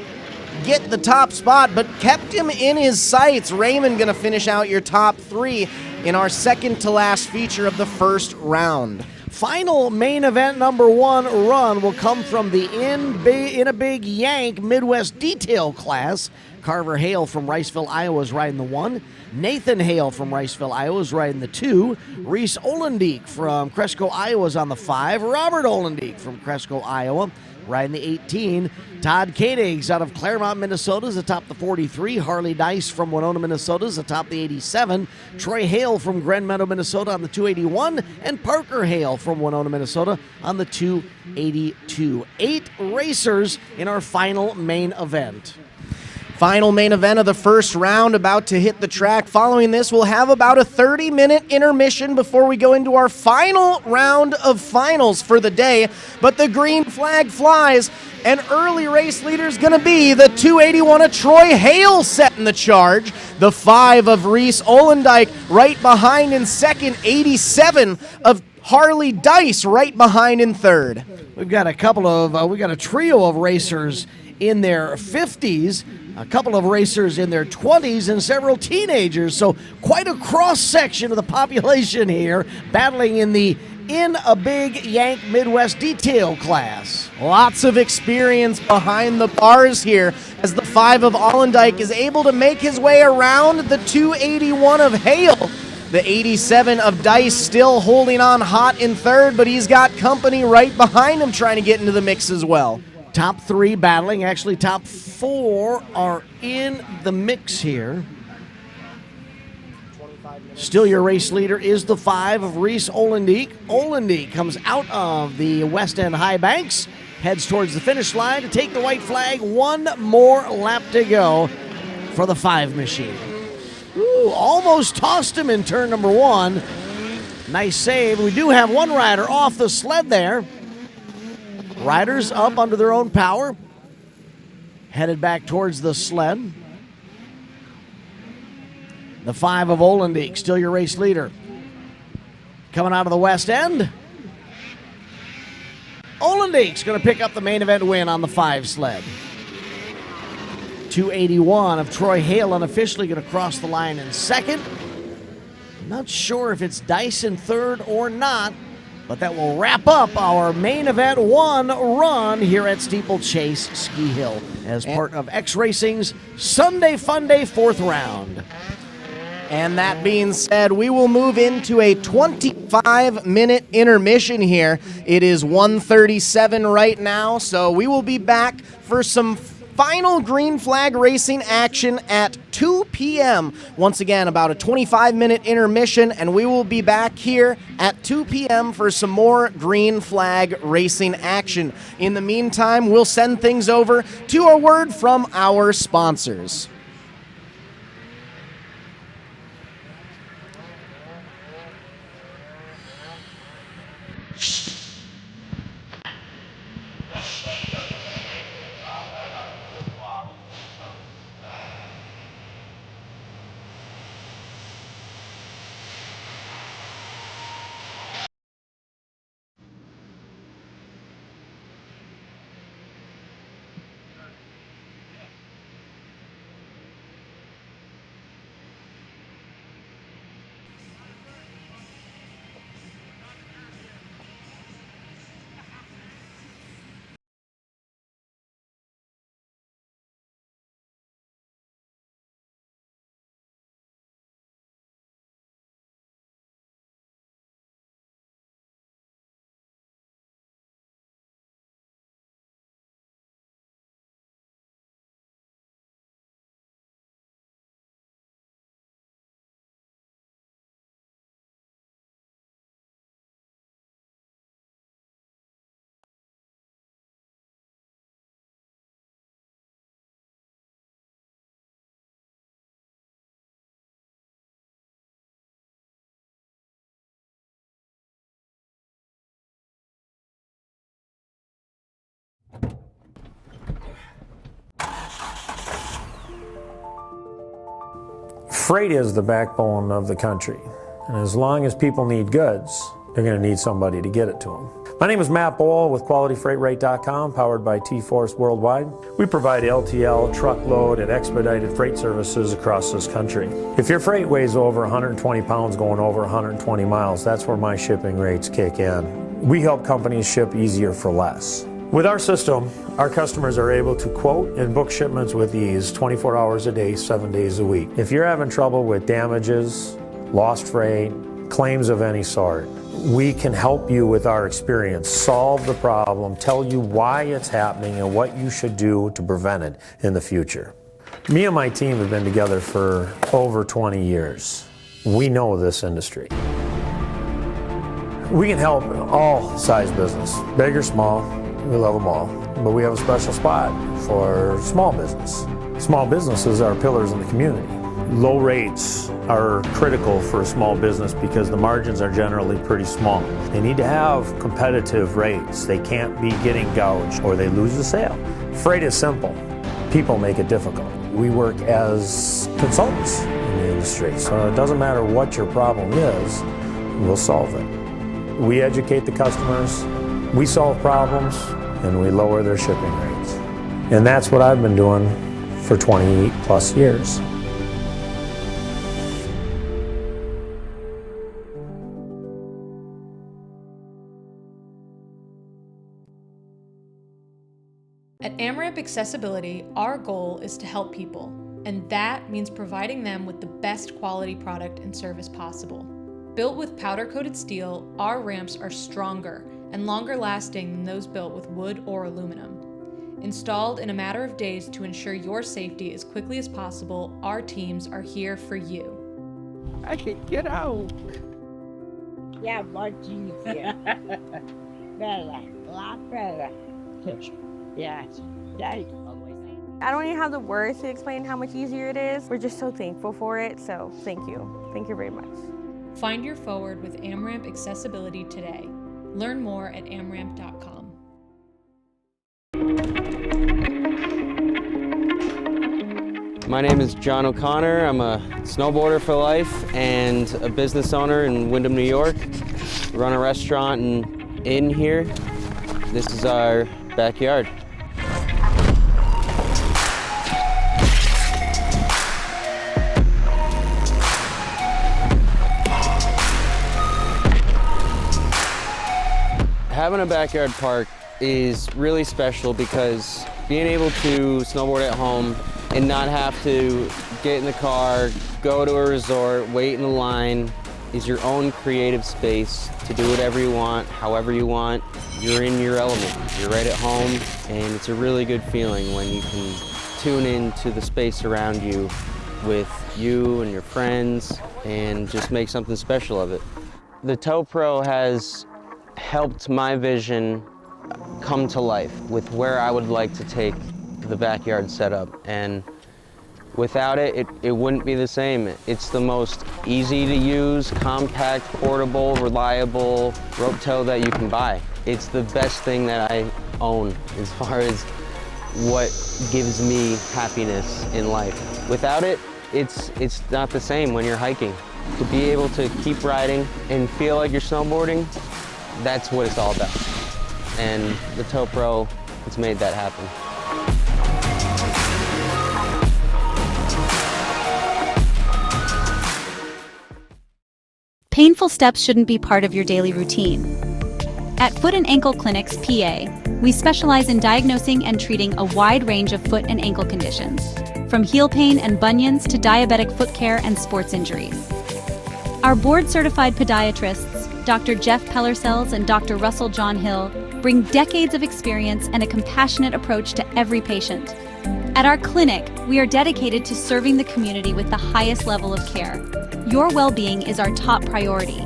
get the top spot, but kept him in his sights. Raymond going to finish out your top 3 in our second to last feature of the first round. Final main event number 1 run will come from the in a big Yank Midwest Detail class. Carver Hale from Riceville, Iowa is riding the 1. Nathan Hale from Riceville, Iowa is riding the 2. Reese Olendeek from Cresco, Iowa is on the 5. Robert Olendeek from Cresco, Iowa riding the 18. Todd Koenigs out of Claremont, Minnesota is atop the 43. Harley Dice from Winona, Minnesota is atop the 87. Troy Hale from Grand Meadow, Minnesota on the 281. And Parker Hale from Winona, Minnesota on the 282. 8 racers in our final main event. Final main event of the first round about to hit the track. Following this, we'll have about a 30-minute intermission before we go into our final round of finals for the day. But the green flag flies, and early race leader is going to be the 281 of Troy Hale setting the charge. The 5 of Reese Olendijk right behind in second. 87 of Harley Dice right behind in third. We've got a trio of racers in their 50s, a couple of racers in their 20s, and several teenagers. So quite a cross-section of the population here battling in a big Yank Midwest Detail class. Lots of experience behind the bars here as the 5 of Allendike is able to make his way around the 281 of Hale. The 87 of Dice still holding on hot in third, but he's got company right behind him trying to get into the mix as well. Top 3 battling. Actually, top 4 are in the mix here. Still your race leader is the 5 of Reese Olendeek. Olendeek comes out of the West End High Banks, heads towards the finish line to take the white flag. One more lap to go for the 5 machine. Ooh, almost tossed him in turn number 1. Nice save. We do have one rider off the sled there. Riders up under their own power, headed back towards the sled. The 5 of Olendeek, still your race leader. Coming out of the West End. Olendeek's going to pick up the main event win on the 5 sled. 281 of Troy Hale unofficially going to cross the line in second. Not sure if it's Dice in third or not, but that will wrap up our main event 1 run here at Steeplechase Ski Hill as part of X Racing's Sunday Funday 4th round. And that being said, we will move into a 25-minute intermission here. It is 1:37 right now, so we will be back for some final green flag racing action at 2 p.m. Once again, about a 25-minute intermission, and we will be back here at 2 p.m. for some more green flag racing action. In the meantime, we'll send things over to a word from our sponsors. Freight is the backbone of the country, and as long as people need goods, they're going to need somebody to get it to them. My name is Matt Bohl with QualityFreightRate.com, powered by T-Force Worldwide. We provide LTL, truckload, and expedited freight services across this country. If your freight weighs over 120 pounds going over 120 miles, that's where my shipping rates kick in. We help companies ship easier for less. With our system, our customers are able to quote and book shipments with ease 24 hours a day, 7 days a week. If you're having trouble with damages, lost freight, claims of any sort, we can help you with our experience, solve the problem, tell you why it's happening and what you should do to prevent it in the future. Me and my team have been together for over 20 years. We know this industry. We can help all size business, big or small. We love them all, but we have a special spot for small business. Small businesses are pillars in the community. Low rates are critical for a small business because the margins are generally pretty small. They need to have competitive rates. They can't be getting gouged or they lose the sale. Freight is simple. People make it difficult. We work as consultants in the industry, so it doesn't matter what your problem is, we'll solve it. We educate the customers, we solve problems, and we lower their shipping rates. And that's what I've been doing for 20 plus years. At AmRamp Accessibility, our goal is to help people, and that means providing them with the best quality product and service possible. Built with powder-coated steel, our ramps are stronger and longer lasting than those built with wood or aluminum. Installed in a matter of days to ensure your safety as quickly as possible, our teams are here for you. I can get out. Yeah, much easier. Better, a lot better. Yes, thanks. I don't even have the words to explain how much easier it is. We're just so thankful for it, so thank you. Thank you very much. Find your forward with AmRamp Accessibility today. Learn more at amramp.com. My name is John O'Connor. I'm a snowboarder for life and a business owner in Windham, New York. Run a restaurant and inn here. This is our backyard. Having a backyard park is really special because being able to snowboard at home and not have to get in the car, go to a resort, wait in a line, is your own creative space to do whatever you want, however you want. You're in your element. You're right at home, and it's a really good feeling when you can tune into the space around you with you and your friends and just make something special of it. The Tow Pro has helped my vision come to life with where I would like to take the backyard setup, and without it, it wouldn't be the same. It's the most easy to use, compact, portable, reliable rope tow that you can buy. It's the best thing that I own as far as what gives me happiness in life. Without it, it's not the same when you're hiking. To be able to keep riding and feel like you're snowboarding, that's what it's all about. And the Tow Pro has made that happen. Painful steps shouldn't be part of your daily routine. At Foot and Ankle Clinics, PA, we specialize in diagnosing and treating a wide range of foot and ankle conditions, from heel pain and bunions to diabetic foot care and sports injuries. Our board-certified podiatrists, Dr. Jeff Pellersells and Dr. Russell John Hill, bring decades of experience and a compassionate approach to every patient. At our clinic, we are dedicated to serving the community with the highest level of care. Your well-being is our top priority.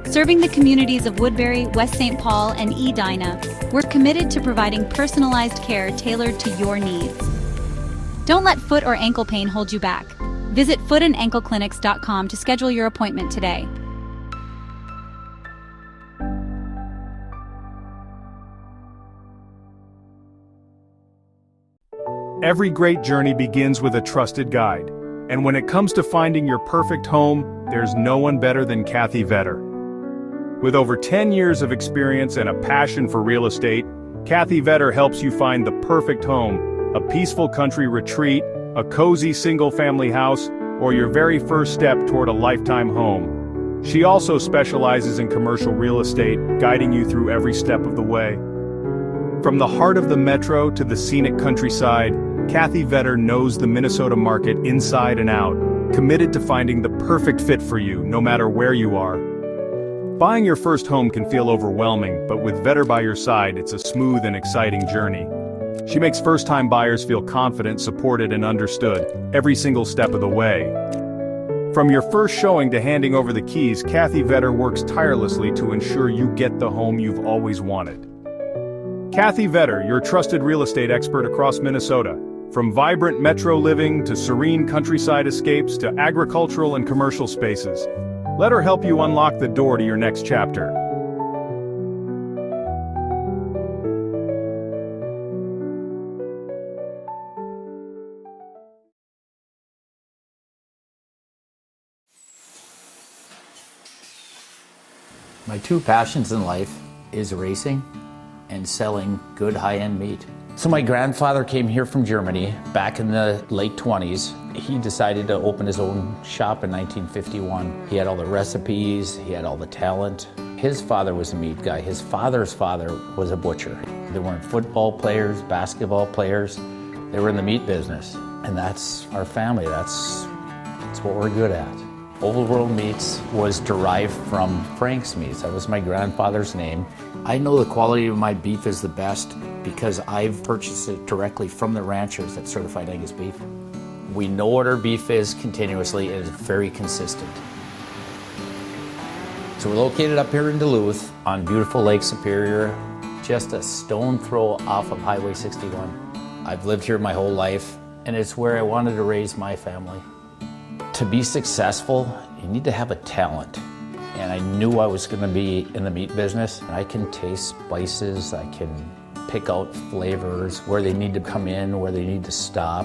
Serving the communities of Woodbury, West St. Paul, and Edina, we're committed to providing personalized care tailored to your needs. Don't let foot or ankle pain hold you back. Visit footandankleclinics.com to schedule your appointment today. Every great journey begins with a trusted guide. And when it comes to finding your perfect home, there's no one better than Kathy Vetter. With over 10 years of experience and a passion for real estate, Kathy Vetter helps you find the perfect home, a peaceful country retreat, a cozy single-family house, or your very first step toward a lifetime home. She also specializes in commercial real estate, guiding you through every step of the way. From the heart of the metro to the scenic countryside, Kathy Vetter knows the Minnesota market inside and out, committed to finding the perfect fit for you, no matter where you are. Buying your first home can feel overwhelming, but with Vetter by your side, it's a smooth and exciting journey. She makes first-time buyers feel confident, supported, and understood, every single step of the way. From your first showing to handing over the keys, Kathy Vetter works tirelessly to ensure you get the home you've always wanted. Kathy Vetter, your trusted real estate expert across Minnesota. From vibrant metro living to serene countryside escapes to agricultural and commercial spaces. Let her help you unlock the door to your next chapter. My two passions in life is racing and selling good high-end meat. So my grandfather came here from Germany back in the late 20s. He decided to open his own shop in 1951. He had all the recipes, he had all the talent. His father was a meat guy. His father's father was a butcher. They weren't football players, basketball players. They were in the meat business. And that's our family. That's what we're good at. Old World Meats was derived from Frank's Meats. That was my grandfather's name. I know the quality of my beef is the best because I've purchased it directly from the ranchers that certified Angus beef. We know what our beef is continuously, and it's very consistent. So we're located up here in Duluth on beautiful Lake Superior, just a stone throw off of Highway 61. I've lived here my whole life, and it's where I wanted to raise my family. To be successful, you need to have a talent. And I knew I was going to be in the meat business. I can taste spices, I can pick out flavors, where they need to come in, where they need to stop.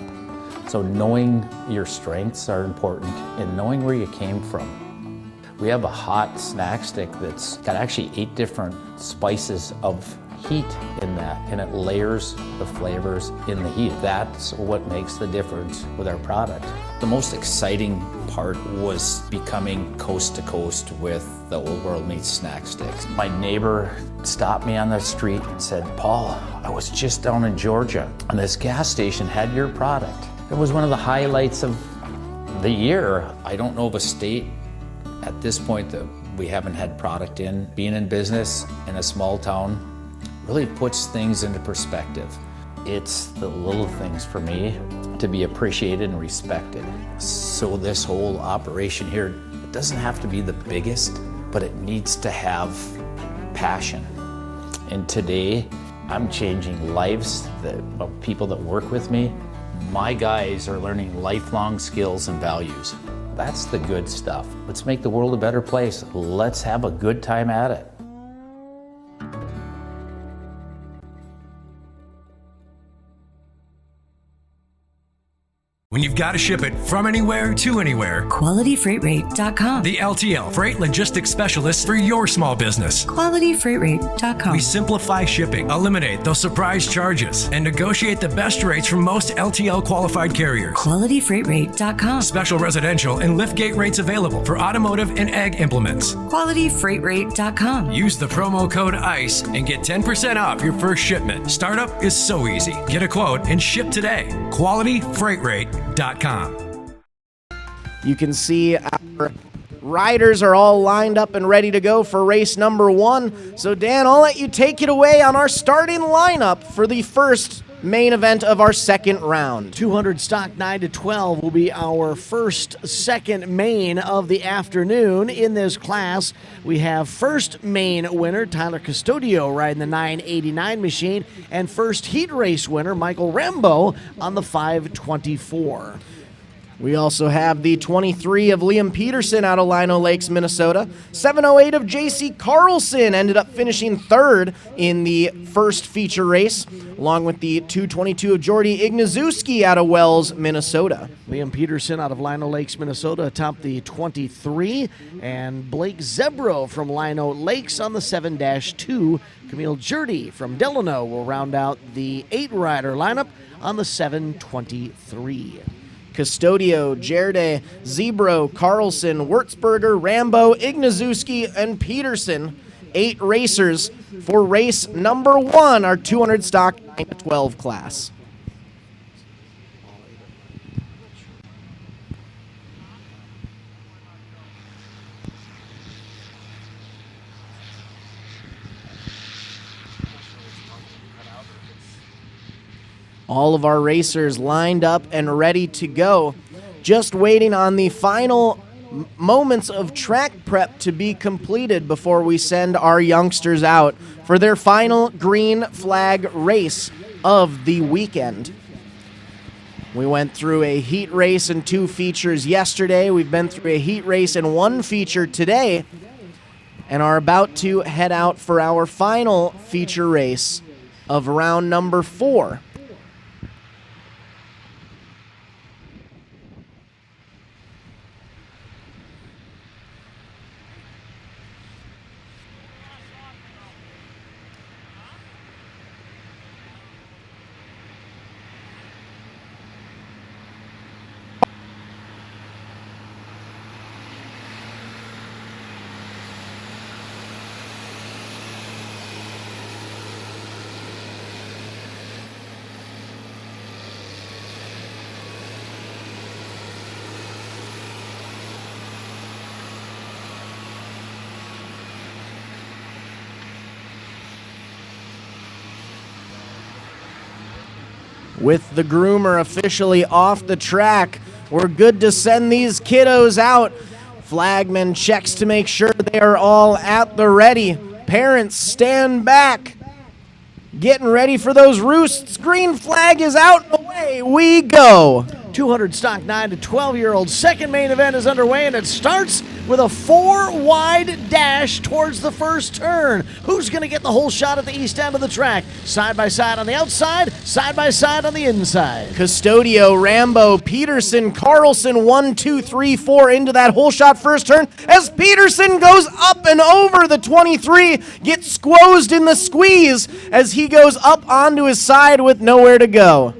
So knowing your strengths are important and knowing where you came from. We have a hot snack stick that's got actually 8 different spices of heat in that, and it layers the flavors in the heat. That's what makes the difference with our product. The most exciting part was becoming coast to coast with the Old World Meats snack sticks. My neighbor stopped me on the street and said, "Paul, I was just down in Georgia and this gas station had your product." It was one of the highlights of the year. I don't know of a state at this point that we haven't had product in. Being in business in a small town really puts things into perspective. It's the little things for me to be appreciated and respected. So this whole operation here, it doesn't have to be the biggest, but it needs to have passion. And today, I'm changing lives of people that work with me. My guys are learning lifelong skills and values. That's the good stuff. Let's make the world a better place. Let's have a good time at it. When you've got to ship it from anywhere to anywhere, QualityFreightRate.com. the LTL Freight Logistics Specialist for your small business. QualityFreightRate.com. We simplify shipping, eliminate those surprise charges, and negotiate the best rates from most LTL qualified carriers. QualityFreightRate.com. Special residential and liftgate rates available for automotive and ag implements. QualityFreightRate.com. Use the promo code ICE and get 10% off your first shipment. Startup is so easy. Get a quote and ship today. QualityFreightRate.com. You can see our riders are all lined up and ready to go for race number 1. So Dan, I'll let you take it away on our starting lineup for the first main event of our second round. 200 stock 9 to 12 will be our second main of the afternoon. In this class, we have first main winner Tyler Custodio riding the 989 machine, and first heat race winner Michael Rambo on the 524. We also have the 23 of Liam Peterson out of Lino Lakes, Minnesota. 708 of J.C. Carlson ended up finishing third in the first feature race, along with the 222 of Jordy Ignazuski out of Wells, Minnesota. Liam Peterson out of Lino Lakes, Minnesota atop the 23, and Blake Zebro from Lino Lakes on the 7-2. Camille Jurdy from Delano will round out the 8-rider lineup on the 723. Custodio, Jerde, Zebro, Carlson, Wurtzberger, Rambo, Ignazuski, and Peterson. 8 racers for race number 1, our 200 stock 9 to 12 class. All of our racers lined up and ready to go. Just waiting on the final moments of track prep to be completed before we send our youngsters out for their final green flag race of the weekend. We went through a heat race and 2 features yesterday. We've been through a heat race and 1 feature today, and are about to head out for our final feature race of round number 4. With the groomer officially off the track, we're good to send these kiddos out. Flagman checks to make sure they are all at the ready. Parents stand back, getting ready for those roosts. Green flag is out and away we go. 200 stock 9 to 12-year-old. Second main event is underway, and it starts with a 4-wide dash towards the first turn. Who's going to get the whole shot at the east end of the track? Side by side on the outside, side by side on the inside. Custodio, Rambo, Peterson, Carlson, 1, 2, 3, 4 into that whole shot first turn as Peterson goes up and over the 23, gets squozed in the squeeze as he goes up onto his side with nowhere to go.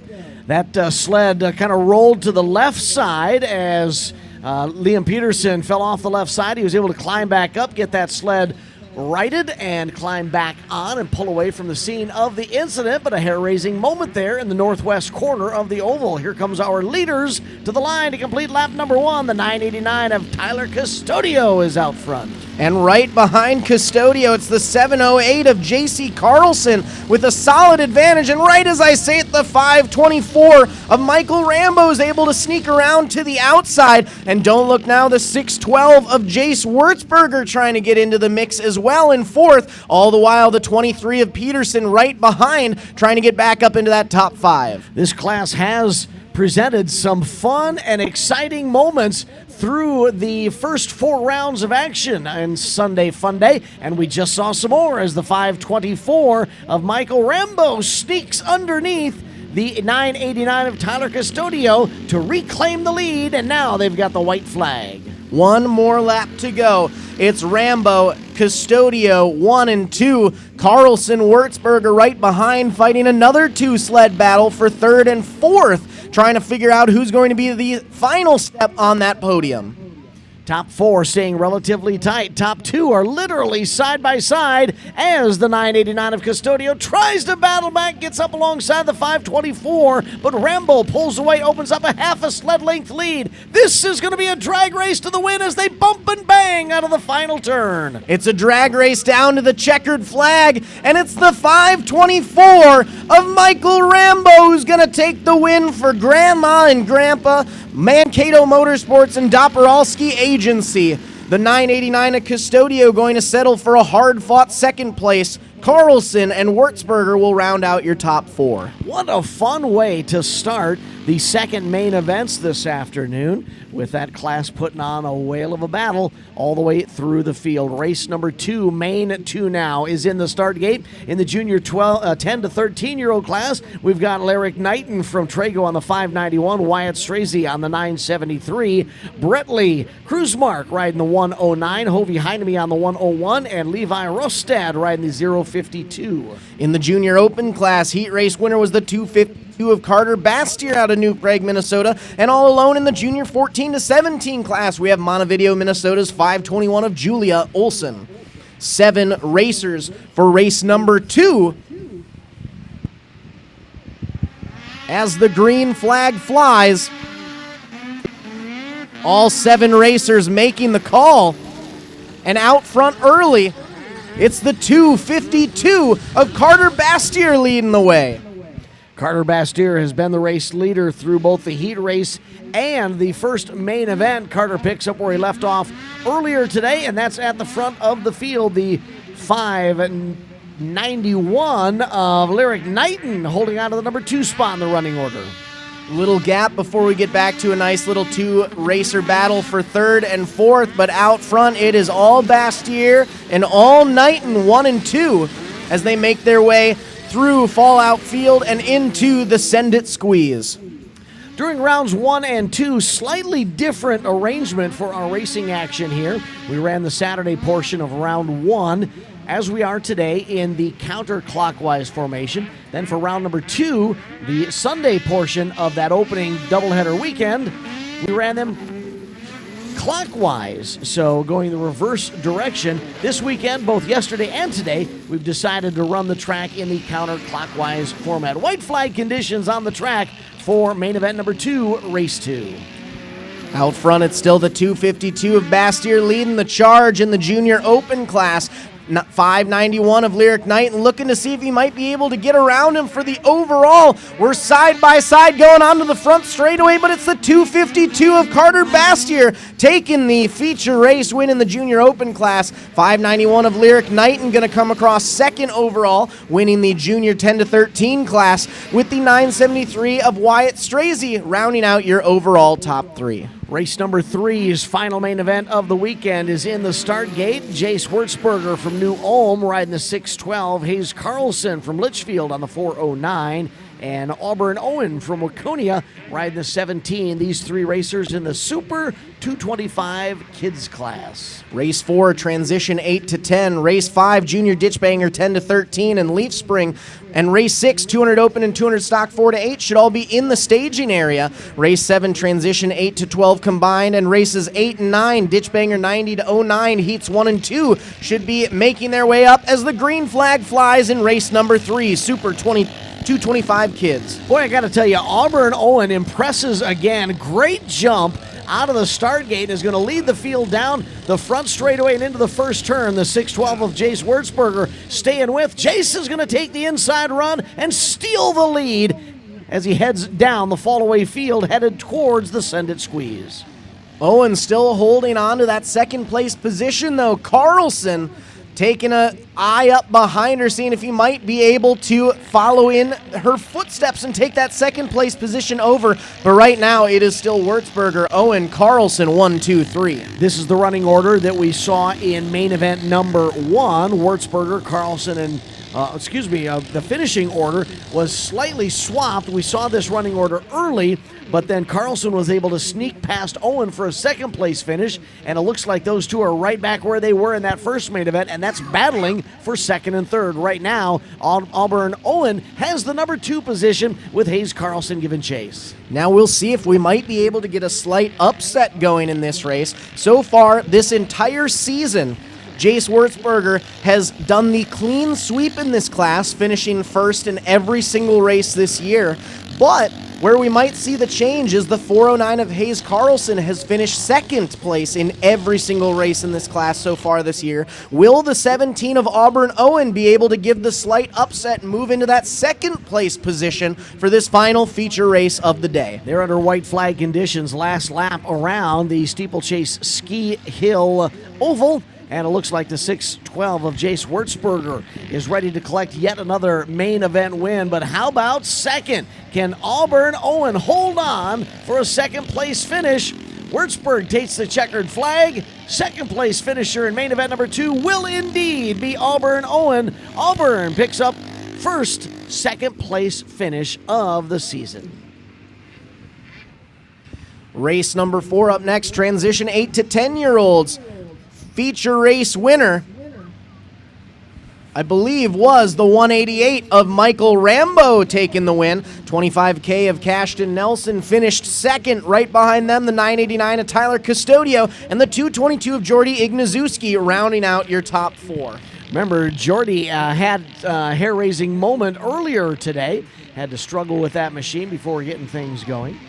That sled kind of rolled to the left side as Liam Peterson fell off the left side. He was able to climb back up, get that sled righted, and climb back on and pull away from the scene of the incident, but a hair-raising moment there in the northwest corner of the oval. Here comes our leaders to the line to complete lap number 1. The 989 of Tyler Custodio is out front. And right behind Custodio, it's the 708 of J.C. Carlson with a solid advantage. And right as I say it, the 524 of Michael Rambo is able to sneak around to the outside. And don't look now, the 612 of Jace Wurzberger trying to get into the mix as well in fourth. All the while, the 23 of Peterson right behind, trying to get back up into that top 5. This class has presented some fun and exciting moments through the first 4 rounds of action in Sunday Funday, and we just saw some more as the 524 of Michael Rambo sneaks underneath the 989 of Tyler Custodio to reclaim the lead, and now they've got the white flag. One more lap to go. It's Rambo, Custodio, 1 and 2. Carlson, Wurzberger right behind, fighting another 2-sled battle for 3rd and 4th, trying to figure out who's going to be the final step on that podium. Top 4 staying relatively tight. Top 2 are literally side by side as the 989 of Custodio tries to battle back, gets up alongside the 524, but Rambo pulls away, opens up a half a sled length lead. This is going to be a drag race to the win as they bump and bang out of the final turn. It's a drag race down to the checkered flag, and it's the 524 of Michael Rambo who's going to take the win for Grandma and Grandpa, Mankato Motorsports, and Doperalski Agency. The 989 of Custodio going to settle for a hard-fought second place. Carlson and Wurzberger will round out your top 4. What a fun way to start the second main events this afternoon, with that class putting on a whale of a battle all the way through the field. Race number 2, main 2 now, is in the start gate. In the junior 10 to 13-year-old class, we've got Lyric Knighton from Trago on the 591, Wyatt Strazy on the 973, Brett Lee, Cruzmark riding the 109, Hovey Heineme on the 101, and Levi Rostad riding the 052. In the junior open class, heat race winner was the 252 of Carter Bastier out of New Prague, Minnesota. And all alone in the junior 14 to 17 class, we have Montevideo, Minnesota's 521 of Julia Olson. 7 racers for race number 2. As the green flag flies, all 7 racers making the call. And out front early, it's the 252 of Carter Bastier leading the way. Carter Bastier has been the race leader through both the heat race and the first main event. Carter picks up where he left off earlier today, and that's at the front of the field. The 591 of Lyric Knighton holding on to the number 2 spot in the running order. Little gap before we get back to a nice little 2-racer battle for 3rd and 4th, but out front it is all Bastier and all Knighton, 1 and 2, as they make their way through Fallout Field and into the Send It Squeeze. During rounds 1 and 2, slightly different arrangement for our racing action here. We ran the Saturday portion of round 1, as we are today, in the counterclockwise formation. Then for round number 2, the Sunday portion of that opening doubleheader weekend, we ran them clockwise, so going the reverse direction. This weekend, both yesterday and today, we've decided to run the track in the counterclockwise format. White flag conditions on the track for main event number 2, race 2. Out front, it's still the 252 of Bastier leading the charge in the junior open class. 591 of Lyric Knight, and looking to see if he might be able to get around him for the overall. We're side by side going onto the front straightaway, but it's the 252 of Carter Bastier taking the feature race win in the Junior Open class. 591 of Lyric Knight and going to come across second overall, winning the Junior 10-13 class, with the 973 of Wyatt Strazy rounding out your overall top three. Race number 3's final main event of the weekend is in the start gate. Jace Wurzberger from New Ulm riding the 612. Hayes Carlson from Litchfield on the 409. And Auburn Owen from Waconia riding the 17. These three racers in the Super 225 Kids class. Race 4, Transition 8-10. Race 5, Junior Ditchbanger 10-13 and Leaf Spring. And Race 6, 200 Open and 200 Stock 4-8 should all be in the staging area. Race 7, Transition 8-12 combined. And races 8 and 9, Ditchbanger 90-09, Heats 1 and 2 should be making their way up as the green flag flies in race number 3, Super 225 Kids. Boy, I got to tell you, Auburn Owen impresses again. Great jump out of the start gate, is going to lead the field down the front straightaway and into the first turn. The 612 of Jace Wurzberger staying with. Jace is going to take the inside run and steal the lead as he heads down the fallaway field, headed towards the Send It Squeeze. Owen still holding on to that second place position, though. Carlson taking an eye up behind her, seeing if he might be able to follow in her footsteps and take that second place position over. But right now, it is still Wurzberger, Owen, Carlson, 1, 2, 3. This is the running order that we saw in main event number 1. Wurzberger, Carlson, and the finishing order was slightly swapped. We saw this running order early, but then Carlson was able to sneak past Owen for a second place finish, and it looks like those two are right back where they were in that first main event, and that's battling for second and third. Right now, Auburn Owen has the number 2 position with Hayes Carlson giving chase. Now we'll see if we might be able to get a slight upset going in this race. So far, this entire season, Jace Wurzberger has done the clean sweep in this class, finishing first in every single race this year. But where we might see the change is the 409 of Hayes Carlson has finished second place in every single race in this class so far this year. Will the 17 of Auburn Owen be able to give the slight upset and move into that second place position for this final feature race of the day? They're under white flag conditions. Last lap around the Steeplechase Ski Hill Oval. And it looks like the 612 of Jace Wurzberger is ready to collect yet another main event win. But how about second? Can Auburn Owen hold on for a second place finish? Wurzberg takes the checkered flag. Second place finisher in main event number 2 will indeed be Auburn Owen. Auburn picks up first second place finish of the season. Race number 4 up next, Transition 8 to 10-year-olds. Feature race winner, I believe, was the 188 of Michael Rambo taking the win. 25K of Cashton Nelson finished second. Right behind them, the 989 of Tyler Custodio and the 222 of Jordy Ignazuski rounding out your top 4. Remember, Jordy had a hair-raising moment earlier today. Had to struggle with that machine before getting things going.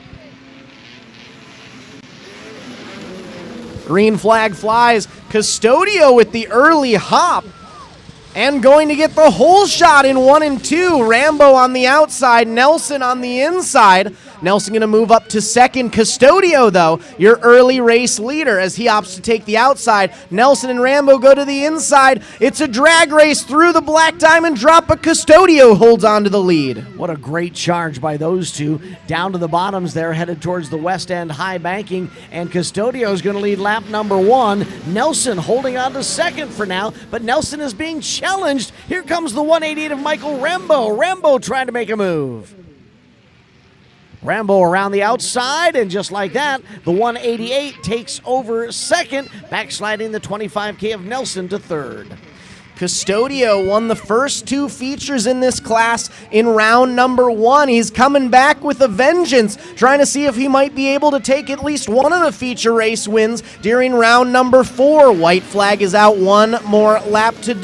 Green flag flies. Custodio with the early hop and going to get the whole shot in 1 and 2. Rambo on the outside, Nelson on the inside. Nelson going to move up to second. Custodio, though, your early race leader as he opts to take the outside. Nelson and Rambo go to the inside. It's a drag race through the black diamond drop, but Custodio holds on to the lead. What a great charge by those two. Down to the bottoms there, headed towards the west end high banking, and Custodio is going to lead lap number 1. Nelson holding on to second for now, but Nelson is being challenged. Here comes the 188 of Michael Rambo. Rambo trying to make a move. Rambo around the outside, and just like that, the 188 takes over second, backsliding the 25K of Nelson to third. Custodio won the first 2 features in this class in round number 1. He's coming back with a vengeance, trying to see if he might be able to take at least one of the feature race wins during round number 4. White flag is out, 1 more lap to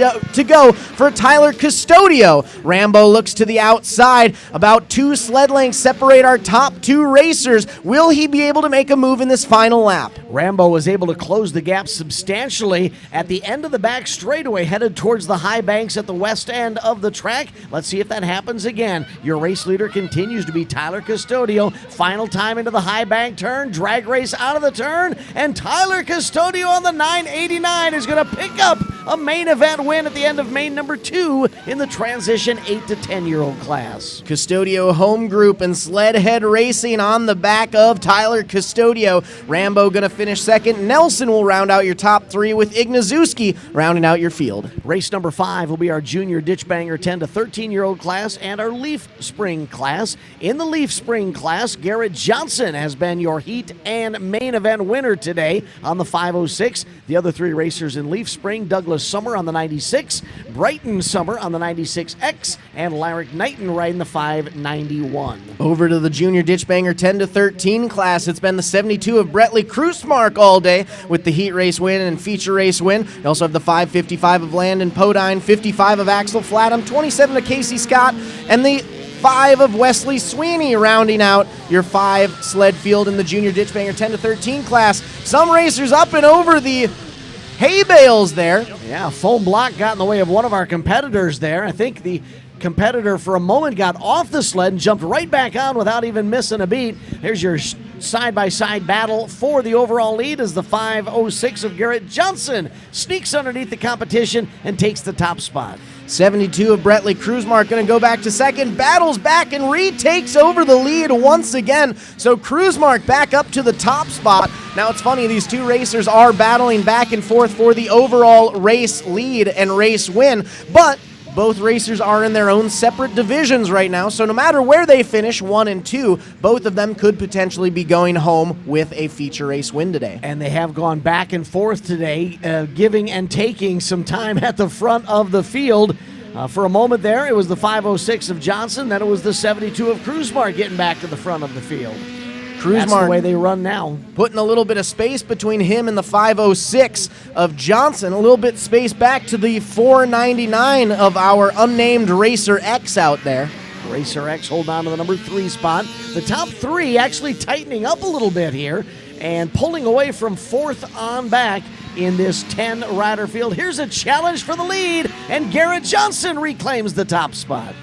go for Tyler Custodio. Rambo looks to the outside. About 2 sled lengths separate our top 2 racers. Will he be able to make a move in this final lap? Rambo was able to close the gap substantially at the end of the back straightaway, headed towards the high banks at the west end of the track. Let's see if that happens again. Your race leader continues to be Tyler Custodio. Final time into the high bank turn, drag race out of the turn, and Tyler Custodio on the 989 is going to pick up a main event win at the end of main number 2 in the transition 8 to 10-year-old class. Custodio Home Group and Sledhead Racing on the back of Tyler Custodio. Rambo going to finish second. Nelson will round out your top 3 with Ignazuski rounding out your field. Race number 5 will be our junior Ditchbanger 10 to 13-year-old class and our Leaf Spring class. In the Leaf Spring class, Garrett Johnson has been your heat and main event winner today on the 506. The other 3 racers in Leaf Spring, Douglas Summer on the 96, Brighton Summer on the 96X, and Larrick Knighton riding the 591. Over to the junior Ditchbanger 10 to 13 class. It's been the 72 of Bretley Krusmark all day with the heat race win and feature race win. You also have the 555 of Landon Podine, 55 of Axel Flatham, 27 of Casey Scott, and the 5 of Wesley Sweeney rounding out your 5 sled field in the junior Ditchbanger 10 to 13 class. Some racers up and over the hay bales there. Yeah, foam block got in the way of one of our competitors there. I think the competitor for a moment got off the sled and jumped right back on without even missing a beat. Here's your side-by-side battle for the overall lead as the 506 of Garrett Johnson sneaks underneath the competition and takes the top spot. 72 of Bretley Krusmark going to go back to second, battles back and retakes over the lead once again. So Krusmark back up to the top spot. Now it's funny, these 2 racers are battling back and forth for the overall race lead and race win, but both racers are in their own separate divisions right now, so no matter where they finish, 1 and 2, both of them could potentially be going home with a feature race win today. And they have gone back and forth today, giving and taking some time at the front of the field. For a moment there, it was the 506 of Johnson, then it was the 72 of Krusmark getting back to the front of the field. That's the way they run now. Putting a little bit of space between him and the 506 of Johnson. A little bit space back to the 499 of our unnamed Racer X out there. Racer X holding on to the number 3 spot. The top 3 actually tightening up a little bit here and pulling away from 4th on back in this 10-rider field. Here's a challenge for the lead, and Garrett Johnson reclaims the top spot.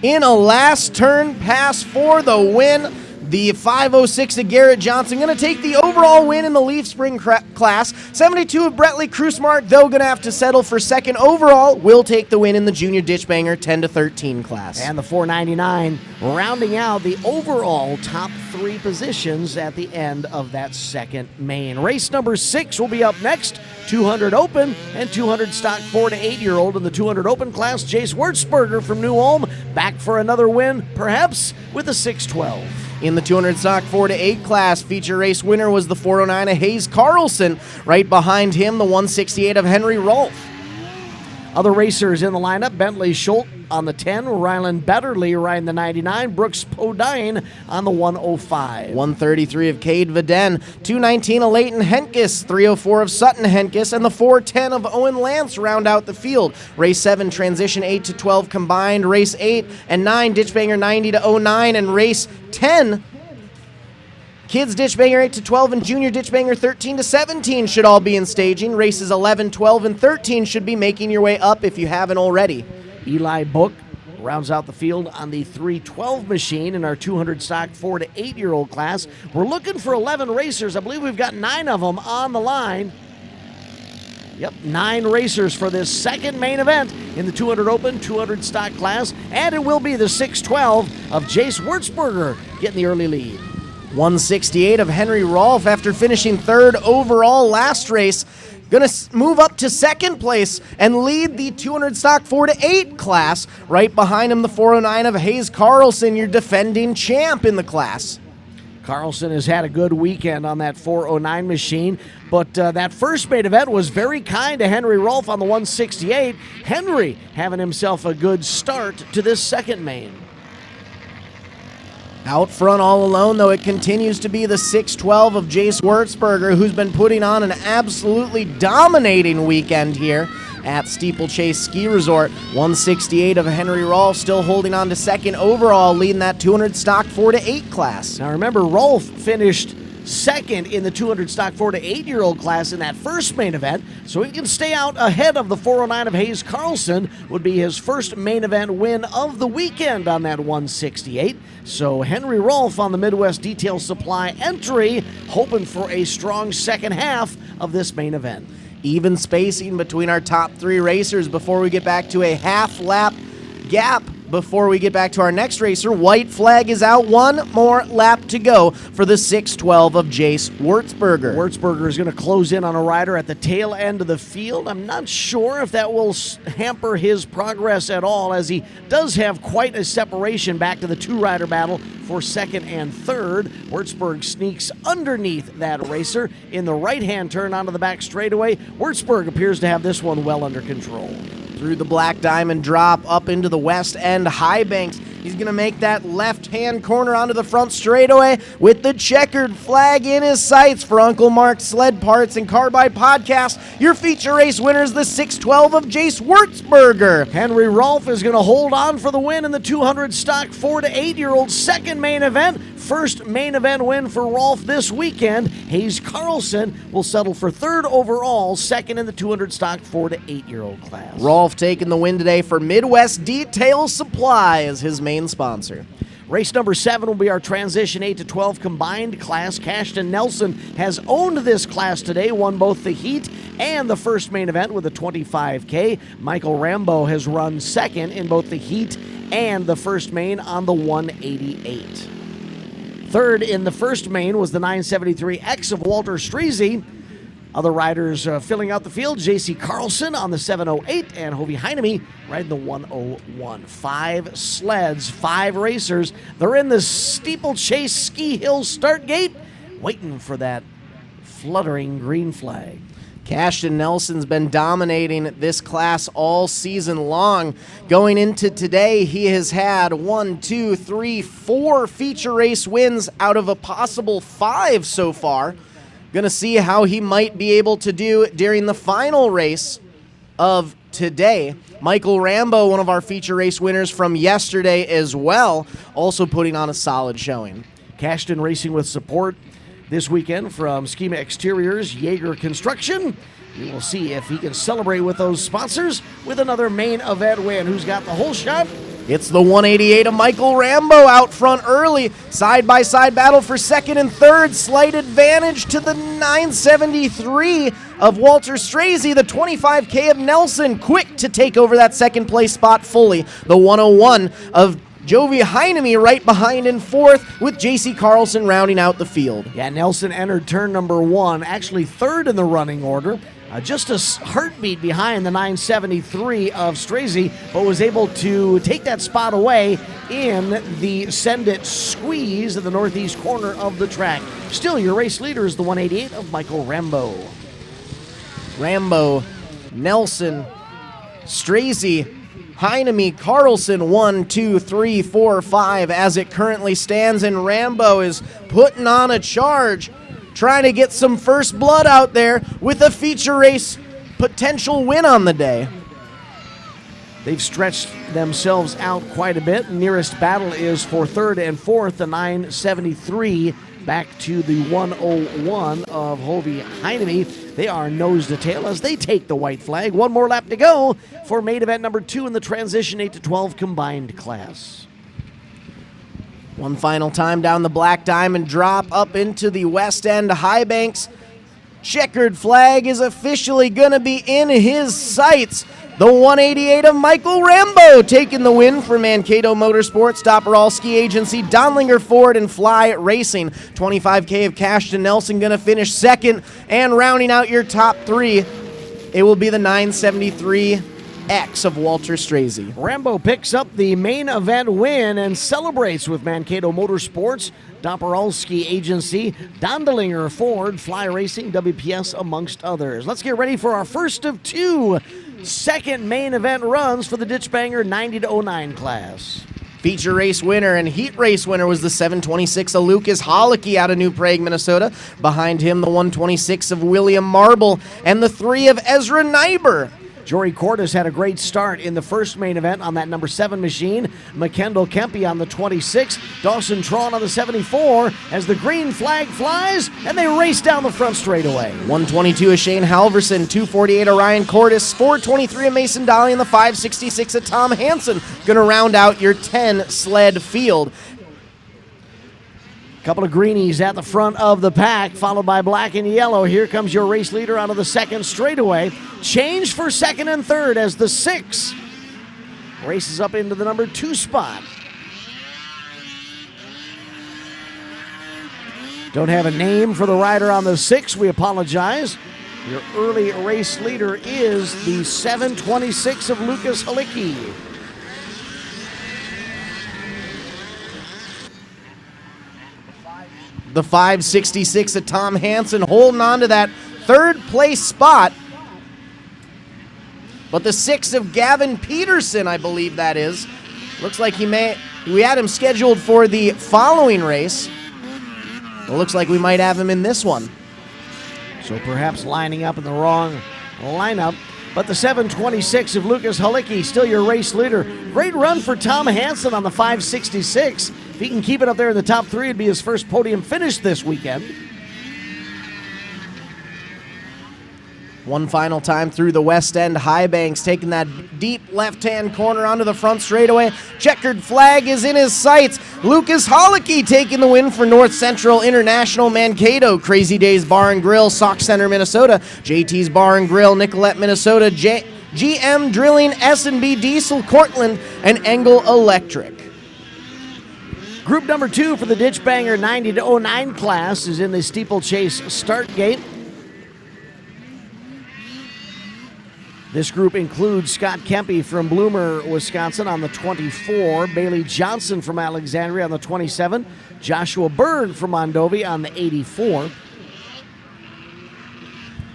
In a last turn pass for the win, the 506 of Garrett Johnson going to take the overall win in the Leaf Spring class. 72 of Bretley Krusmark, though, going to have to settle for second overall, will take the win in the junior Ditchbanger 10 to 13 class. And the 499 rounding out the overall top 3 positions at the end of that second main. Race number 6 will be up next. 200 open and 200 stock 4 to 8-year-old in the 200 open class. Jace Wurzberger from New Ulm back for another win, perhaps with a 612. In the 200 stock 4 to 8 class, feature race winner was the 409 of Hayes Carlson. Right behind him, the 168 of Henry Rolfe. Other racers in the lineup, Bentley Schultz on the 10, Rylan Betterly riding the 99, Brooks Podine on the 105. 133 of Cade Viden, 219 of Leighton Henkes, 304 of Sutton Henkes, and the 410 of Owen Lance round out the field. Race 7, transition 8 to 12 combined, race 8 and 9, Ditchbanger 90 to 09, and race 10, Kids Ditchbanger 8 to 12 and Junior Ditchbanger 13 to 17 should all be in staging. Races 11, 12, and 13 should be making your way up if you haven't already. Eli Book rounds out the field on the 312 machine in our 200 stock 4 to 8-year-old class. We're looking for 11 racers. I believe we've got 9 of them on the line. Yep, 9 racers for this second main event in the 200 open, 200 stock class, and it will be the 612 of Jace Wurzberger getting the early lead. 168 of Henry Rolfe after finishing 3rd overall last race. Going to move up to 2nd place and lead the 200 stock 4 to 8 class. Right behind him, the 409 of Hayes Carlson, your defending champ in the class. Carlson has had a good weekend on that 409 machine, but that first main event was very kind to Henry Rolfe on the 168. Henry having himself a good start to this second main. Out front all alone, though, it continues to be the 612 of Jace Wurzberger, who's been putting on an absolutely dominating weekend here at Steeplechase Ski Resort. 168 of Henry Rolfe still holding on to second overall, leading that 200 stock 4-8 class. Now remember, Rolfe finished second in the 200 stock 4-8-year-old class in that first main event, so he can stay out ahead of the 409 of Hayes Carlson. Would be his first main event win of the weekend on that 168. So Henry Rolfe on the Midwest Detail Supply entry, hoping for a strong second half of this main event. Even spacing between our top three racers before we get back to a half-lap gap before we get back to our next racer. White flag is out. One more lap to go for the 612 of Jace Wurzberger. Wurzberger is going to close in on a rider at the tail end of the field. I'm not sure if that will hamper his progress at all, as he does have quite a separation back to the two-rider battle for second and third. Wurzberg sneaks underneath that racer in the right-hand turn onto the back straightaway. Wurzberg appears to have this one well under control. Through the Black Diamond drop up into the west end high banks. He's going to make that left-hand corner onto the front straightaway with the checkered flag in his sights. For Uncle Mark's Sled Parts and Carbide Podcast, your feature race winner is the 612 of Jace Wurzberger. Henry Rolfe is going to hold on for the win in the 200 stock 4-8-year-old second main event. First main event win for Rolfe this weekend. Hayes Carlson will settle for third overall, second in the 200 stock 4-8-year-old class. Rolfe taking the win today for Midwest Detail Supply as his main sponsor. Race number 7 will be our transition 8-12 combined class. Cashton Nelson has owned this class today, won both the heat and the first main event with a 25K. Michael Rambo has run second in both the heat and the first main on the 188. Third in the first main was the 973X of Walter Streese. Other riders filling out the field, J.C. Carlson on the 708 and Hovey Heineme riding the 101. 5 sleds, 5 racers. They're in the Steeplechase Ski Hill start gate, waiting for that fluttering green flag. Cashton Nelson's been dominating this class all season long. Going into today, he has had 4 feature race wins out of a possible 5 so far. Going to see how he might be able to do during the final race of today. Michael Rambo, one of our feature race winners from yesterday as well, also putting on a solid showing. Cashton racing with support this weekend from Schema Exteriors, Jaeger Construction. We will see if he can celebrate with those sponsors with another main event win. Who's got the whole shot? It's the 188 of Michael Rambo out front early. Side-by-side battle for second and third. Slight advantage to the 973 of Walter Streese. The 25K of Nelson quick to take over that second place spot fully. The 101 of Jovi Heineme right behind in fourth, with J.C. Carlson rounding out the field. Yeah, Nelson entered turn number 1, actually third in the running order. Just a heartbeat behind the 973 of Streese, but was able to take that spot away in the Send It squeeze at the northeast corner of the track. Still, your race leader is the 188 of Michael Rambo. Rambo, Nelson, Streese, Heineme, Carlson, 1, 2, 3, 4, 5 as it currently stands, and Rambo is putting on a charge, trying to get some first blood out there with a feature race potential win on the day. They've stretched themselves out quite a bit. Nearest battle is for third and fourth, the 973 back to the 101 of Hovey Heineme. They are nose to tail as they take the white flag. One more lap to go for main event number 2 in the transition 8-12 combined class. One final time down the Black Diamond drop up into the west end high banks. Checkered flag is officially going to be in his sights. The 188 of Michael Rambo taking the win for Mankato Motorsports, Dopperall Ski Agency, Donlinger Ford, and Fly Racing. 25K of Cashton Nelson going to finish second, and rounding out your top 3, it will be the 973 X of Walter Streese. Rambo picks up the main event win and celebrates with Mankato Motorsports. Doperalski Agency, Dondelinger Ford, Fly Racing, WPS, amongst others. Let's get ready for our first of two second main event runs for the Ditchbanger 90-09 class. Feature race winner and heat race winner was the 726 of Lucas Holicky out of New Prague, Minnesota. Behind him, the 126 of William Marble and the 3 of Ezra Nyber. Jory Cordes had a great start in the first main event on that number 7 machine. McKendall Kempe on the 26, Dawson Tron on the 74 as the green flag flies and they race down the front straightaway. 122 of Shane Halverson, 248 of Ryan Cordes, 423 of Mason Dolly, and the 566 of Tom Hansen. Gonna round out your 10 sled field. Couple of greenies at the front of the pack, followed by black and yellow. Here comes your race leader out of the second straightaway. Change for second and third as the 6 races up into the number 2 spot. Don't have a name for the rider on the 6. We apologize. Your early race leader is the 726 of Lucas Halicki. The 566 of Tom Hansen holding on to that third place spot. But the 6 of Gavin Peterson, I believe that is. Looks like we had him scheduled for the following race. It looks like we might have him in this one. So perhaps lining up in the wrong lineup. But the 726 of Lucas Halicki, still your race leader. Great run for Tom Hansen on the 566. If he can keep it up there in the top 3, it'd be his first podium finish this weekend. One final time through the west end. High Banks taking that deep left-hand corner onto the front straightaway. Checkered flag is in his sights. Lucas Halicki taking the win for North Central International Mankato. Crazy Days Bar and Grill, Sauk Center, Minnesota. JT's Bar and Grill, Nicolette, Minnesota. GM Drilling, S&B Diesel, Cortland, and Engel Electric. Group number 2 for the Ditchbanger 90-09 class is in the Steeplechase start gate. This group includes Scott Kempe from Bloomer, Wisconsin on the 24, Bailey Johnson from Alexandria on the 27, Joshua Bird from Mondovi on the 84.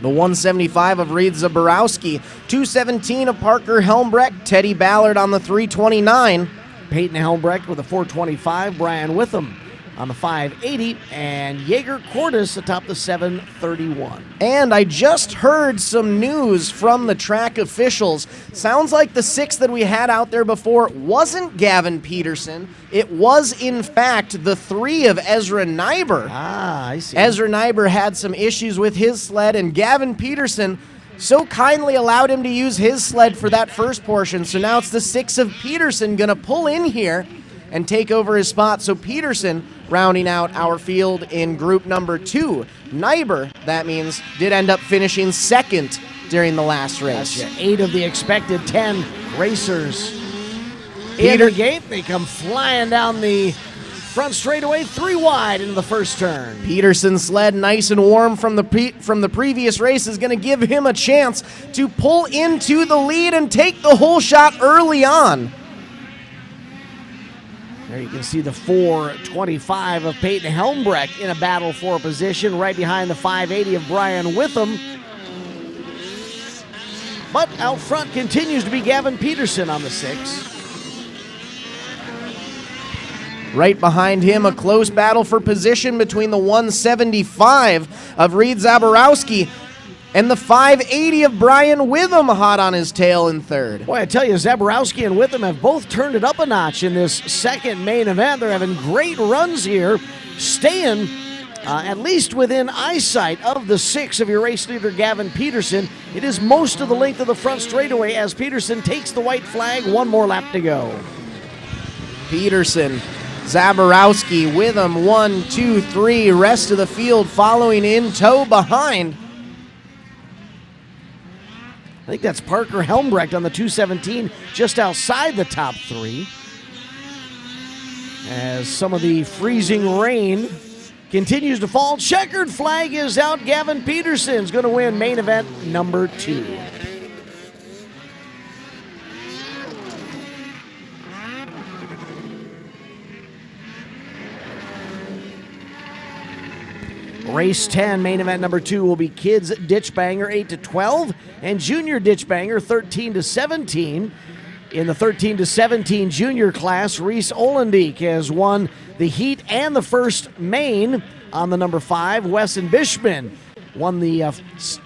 The 175 of Reed Zaborowski, 217 of Parker Helmbrecht, Teddy Ballard on the 329. Peyton Helmbrecht with a 425, Brian Witham on the 580, and Jaeger Cordes atop the 731. And I just heard some news from the track officials. Sounds like the 6 that we had out there before wasn't Gavin Peterson. It was, in fact, the 3 of Ezra Nyber. Ah, I see. Ezra Nyber had some issues with his sled, and Gavin Peterson so kindly allowed him to use his sled for that first portion. So now it's the 6 of Peterson going to pull in here and take over his spot. So Peterson rounding out our field in group number 2. Nyber, that means, did end up finishing second during the last race. Gotcha. 8 of the expected 10 racers in the gate. They come flying down the front straightaway, 3 wide into the first turn. Peterson's sled, nice and warm from the previous race, is going to give him a chance to pull into the lead and take the whole shot early on. There you can see the 425 of Peyton Helmbrecht in a battle for a position right behind the 580 of Brian Witham. But out front continues to be Gavin Peterson on the 6. Right behind him, a close battle for position between the 175 of Reed Zaborowski and the 580 of Brian Witham hot on his tail in third. Boy, I tell you, Zaborowski and Witham have both turned it up a notch in this second main event. They're having great runs here, staying at least within eyesight of the 6 of your race leader, Gavin Peterson. It is most of the length of the front straightaway as Peterson takes the white flag. 1 more lap to go. Peterson, Zaborowski, Witham, 1, 2, 3. Rest of the field following in tow behind. I think that's Parker Helmbrecht on the 217, just outside the top 3. As some of the freezing rain continues to fall, checkered flag is out. Gavin Peterson's going to win main event number 2. Race 10, main event number 2 will be Kids Ditchbanger 8-12 and Junior Ditchbanger 13-17. In the 13-17 junior class, Reese Olendeek has won the heat and the first main on the number 5. Wesson Bishman won the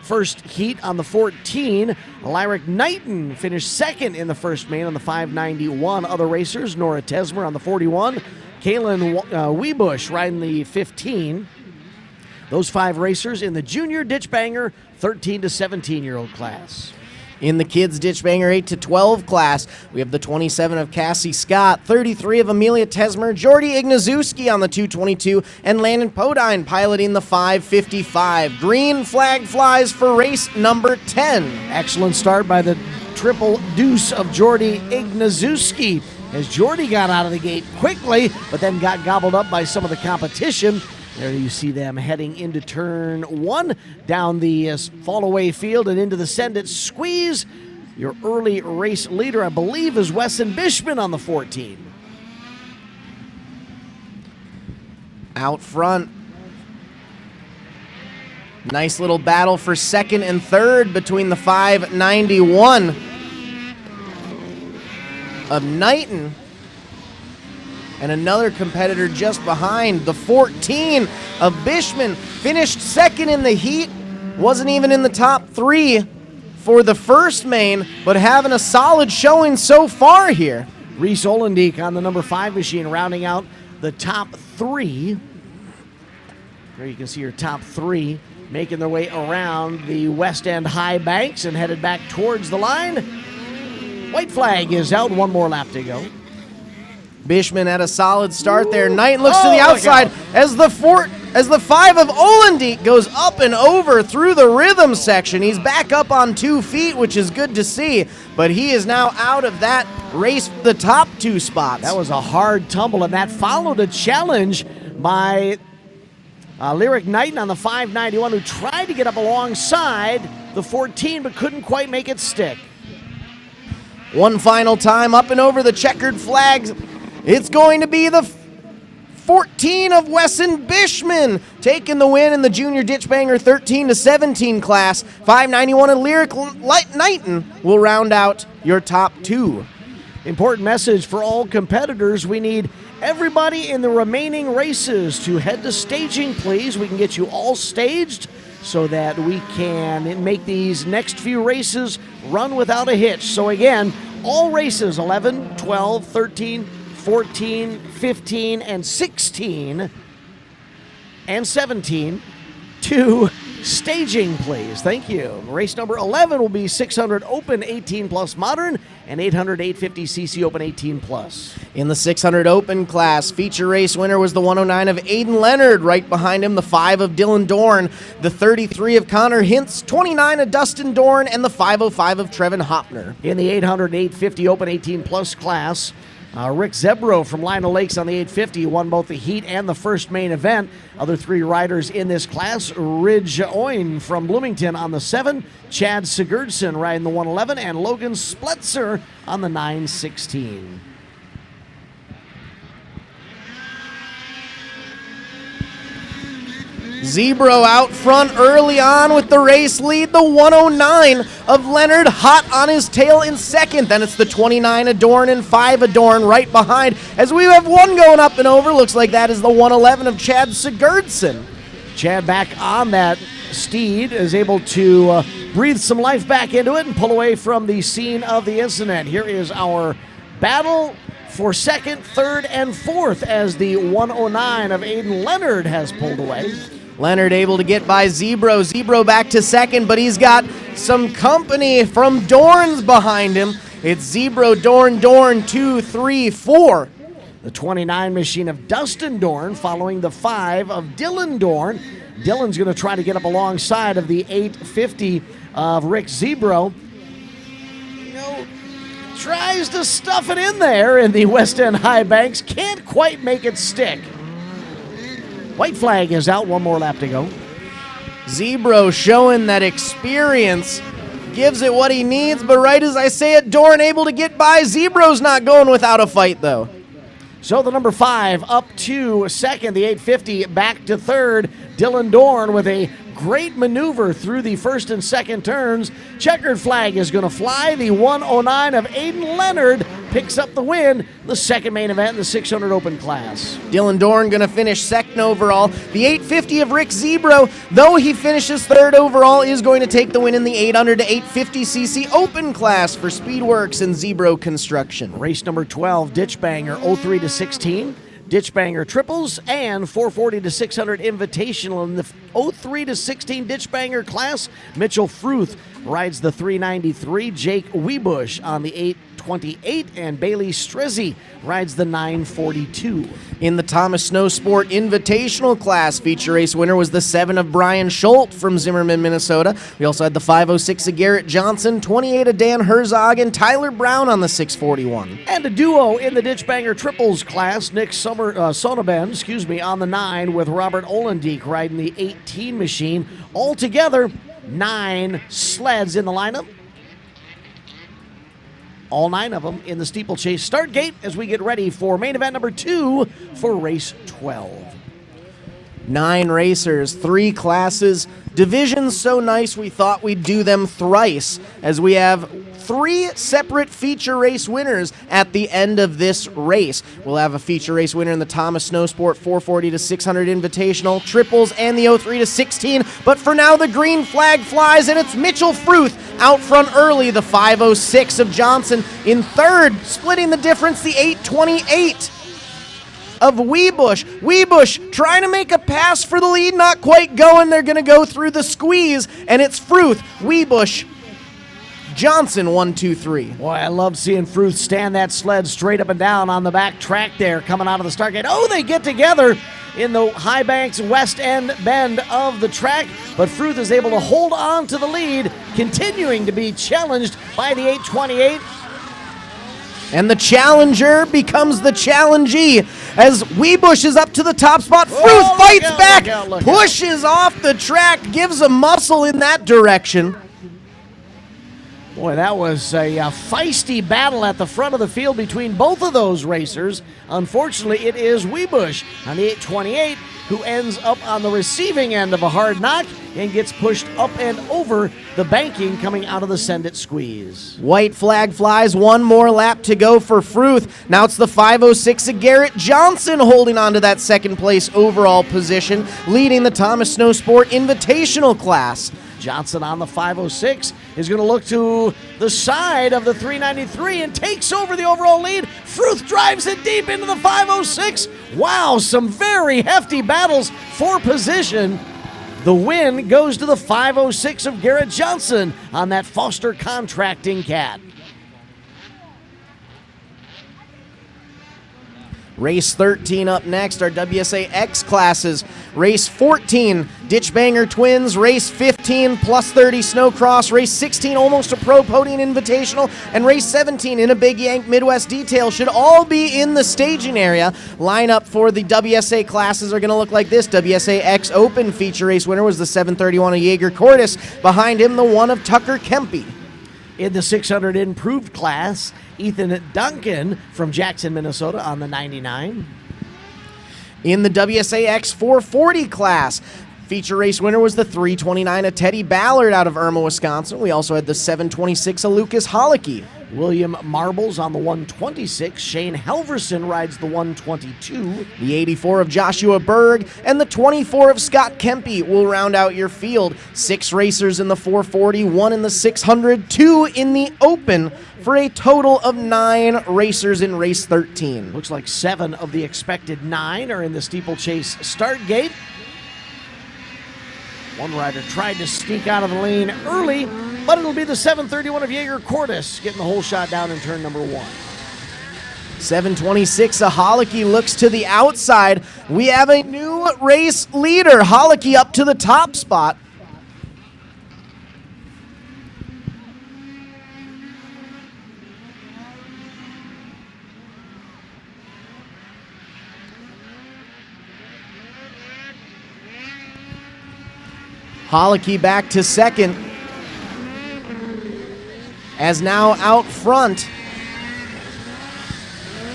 first heat on the 14. Lyric Knighton finished second in the first main on the 591. Other racers, Nora Tesmer on the 41. Kaylin Weebush riding the 15. Those 5 racers in the Junior Ditchbanger 13 to 17-year-old class. In the Kids Ditchbanger 8-12 class, we have the 27 of Cassie Scott, 33 of Amelia Tesmer, Jordy Ignazuski on the 222, and Landon Podine piloting the 555. Green flag flies for race number 10. Excellent start by the triple deuce of Jordy Ignazuski, as Jordy got out of the gate quickly, but then got gobbled up by some of the competition. There you see them heading into turn 1, down the fall-away field and into the send-it squeeze. Your early race leader, I believe, is Wesson Bishman on the 14. Out front, nice little battle for second and third between the 591 of Knighton and another competitor just behind. The 14 of Bishman finished second in the heat, wasn't even in the top 3 for the first main, but having a solid showing so far here. Reese Olendeek on the number 5 machine, rounding out the top 3. There you can see your top 3 making their way around the West End High Banks and headed back towards the line. White flag is out, 1 more lap to go. Bishman had a solid start there. Knight looks to the outside as the 5 of Olendeek goes up and over through the rhythm section. He's back up on 2 feet, which is good to see, but he is now out of that race for the top 2 spots. That was a hard tumble, and that followed a challenge by Lyric Knighton on the 591, who tried to get up alongside the 14 but couldn't quite make it stick. One final time up and over the checkered flags. It's going to be the 14 of Wesson Bishman taking the win in the Junior Ditchbanger 13 to 17 class. 591 and Lyric Knighton will round out your top 2. Important message for all competitors. We need everybody in the remaining races to head to staging, please. We can get you all staged so that we can make these next few races run without a hitch. So again, all races 11, 12, 13, 14, 15, and 16, and 17 to staging, please. Thank you. Race number 11 will be 600 Open 18 Plus Modern and 800 850cc Open 18 Plus. In the 600 Open class, feature race winner was the 109 of Aiden Leonard. Right behind him, the 5 of Dylan Dorn, the 33 of Connor Hintz, 29 of Dustin Dorn, and the 505 of Trevin Hopner. In the 800 850 Open 18 Plus class, Rick Zebro from Lionel Lakes on the 850 won both the heat and the first main event. Other 3 riders in this class, Ridge Oin from Bloomington on the 7, Chad Sigurdsson riding the 111, and Logan Spletzer on the 916. Zebro out front early on with the race lead. The 109 of Leonard hot on his tail in second. Then it's the 29 of Dorn and 5 of Dorn right behind. As we have one going up and over, looks like that is the 111 of Chad Sigurdsson. Chad back on that steed is able to breathe some life back into it and pull away from the scene of the incident. Here is our battle for second, third, and fourth as the 109 of Aiden Leonard has pulled away. Leonard able to get by Zebro. Zebro back to second, but he's got some company from Dorn's behind him. It's Zebro, Dorn, 2, 3, 4. The 29 machine of Dustin Dorn following the 5 of Dylan Dorn. Dylan's going to try to get up alongside of the 850 of Rick Zebro. Tries to stuff it in there in the West End High Banks. Can't quite make it stick. White flag is out. 1 more lap to go. Zebro showing that experience gives it what he needs, but right as I say it, Dorn able to get by. Zebro's not going without a fight, though. So the number 5 up to second, the 850 back to third. Dylan Dorn with a great maneuver through the first and second turns. Checkered flag is going to fly. The 109 of Aiden Leonard picks up the win, the second main event in the 600 open class. Dylan Dorn going to finish second overall. The 850 of Rick Zebro, though he finishes third overall, is going to take the win in the 800 to 850cc open class for Speedworks and Zebro Construction. Race number 12, Ditchbanger, 03 to 16. Ditchbanger triples and 440 to 600 invitational in the 03 to 16 Ditchbanger class. Mitchell Fruth rides the 393. Jake Webush on the 828, and Bailey Strezzi rides the 942. In the Thomas Snow Sport Invitational class, feature race winner was the 7 of Brian Schultz from Zimmerman, Minnesota. We also had the 506 of Garrett Johnson, 28 of Dan Herzog, and Tyler Brown on the 641. And a duo in the Ditchbanger triples class, Nick Soneben, on the 9 with Robert Olendeek riding the 18 machine. Altogether, 9 sleds in the lineup. All 9 of them in the Steeplechase start gate as we get ready for main event number 2 for race 12. 9 racers, 3 classes, divisions so nice we thought we'd do them thrice, as we have 3 separate feature race winners at the end of this race. We'll have a feature race winner in the Thomas Snow Sport 440 to 600 Invitational, triples, and the 03 to 16. But for now, the green flag flies, and it's Mitchell Fruth out front early, the 506 of Johnson in third, splitting the difference, the 828 of Webush. Webush trying to make a pass for the lead, not quite going. They're going to go through the squeeze, and it's Fruth, Webush, Johnson, 1, 2, 3. Boy, I love seeing Fruth stand that sled straight up and down on the back track there, coming out of the start gate. Oh, they get together in the High Banks West End bend of the track, but Fruth is able to hold on to the lead, continuing to be challenged by the 828. And the challenger becomes the challengee as Webush is up to the top spot. Fruth fights back, pushes off the track, gives a muscle in that direction. Boy, that was a feisty battle at the front of the field between both of those racers. Unfortunately, it is Webush on the 828 who ends up on the receiving end of a hard knock and gets pushed up and over the banking coming out of the send it squeeze. White flag flies, 1 more lap to go for Fruth. Now it's the 506 of Garrett Johnson holding on to that second place overall position, leading the Thomas Snow Sport Invitational class. Johnson on the 506 is going to look to the side of the 393 and takes over the overall lead. Fruth drives it deep into the 506. Wow, some very hefty battles for position. The win goes to the 506 of Garrett Johnson on that Foster Contracting Cat. Race 13 up next, our WSAX classes. Race 14, Ditchbanger Twins. Race 15, plus 30 Snowcross. Race 16, almost a pro Podine Invitational. And race 17, in a Big Yank Midwest Detail, should all be in the staging area. Lineup for the WSA classes are going to look like this. WSAX Open feature race winner was the 731 of Jaeger Cordes. Behind him, the 1 of Tucker Kempe. In the 600 improved class, Ethan Duncan from Jackson, Minnesota on the 99. In the WSAX 440 class, feature race winner was the 329 of Teddy Ballard out of Irma, Wisconsin. We also had the 726 of Lucas Holicky. William Marbles on the 126. Shane Halverson rides the 122. The 84 of Joshua Berg and the 24 of Scott Kempe will round out your field. 6 racers in the 440, 1 in the 600, 2 in the open for a total of 9 racers in race 13. Looks like 7 of the expected 9 are in the Steeplechase start gate. One rider tried to sneak out of the lane early, but it'll be the 731 of Jaeger Cordes getting the whole shot down in turn number 1. 726 of Holicky looks to the outside. We have a new race leader. Holicky up to the top spot. Holicky back to second. As now out front,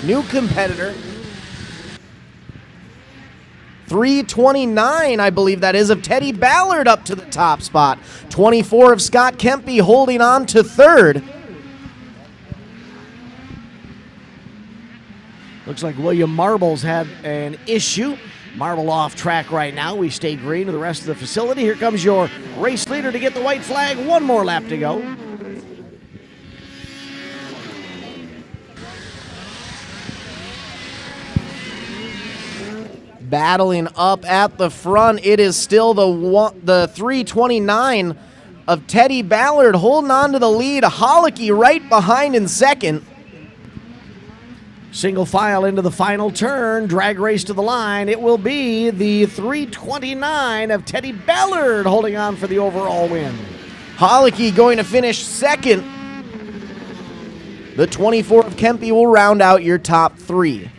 new competitor, 3:29, I believe that is, of Teddy Ballard up to the top spot. 24 of Scott Kempe holding on to third. Looks like William Marble's had an issue. Marble off track right now. We stay green to the rest of the facility. Here comes your race leader to get the white flag. One more lap to go. Battling up at the front, it is still the 3:29 of Teddy Ballard holding on to the lead. Holicky right behind in second. Single file into the final turn, drag race to the line. It will be the 3:29 of Teddy Ballard holding on for the overall win. Holicky going to finish second. The 24 of Kempe will round out your top three.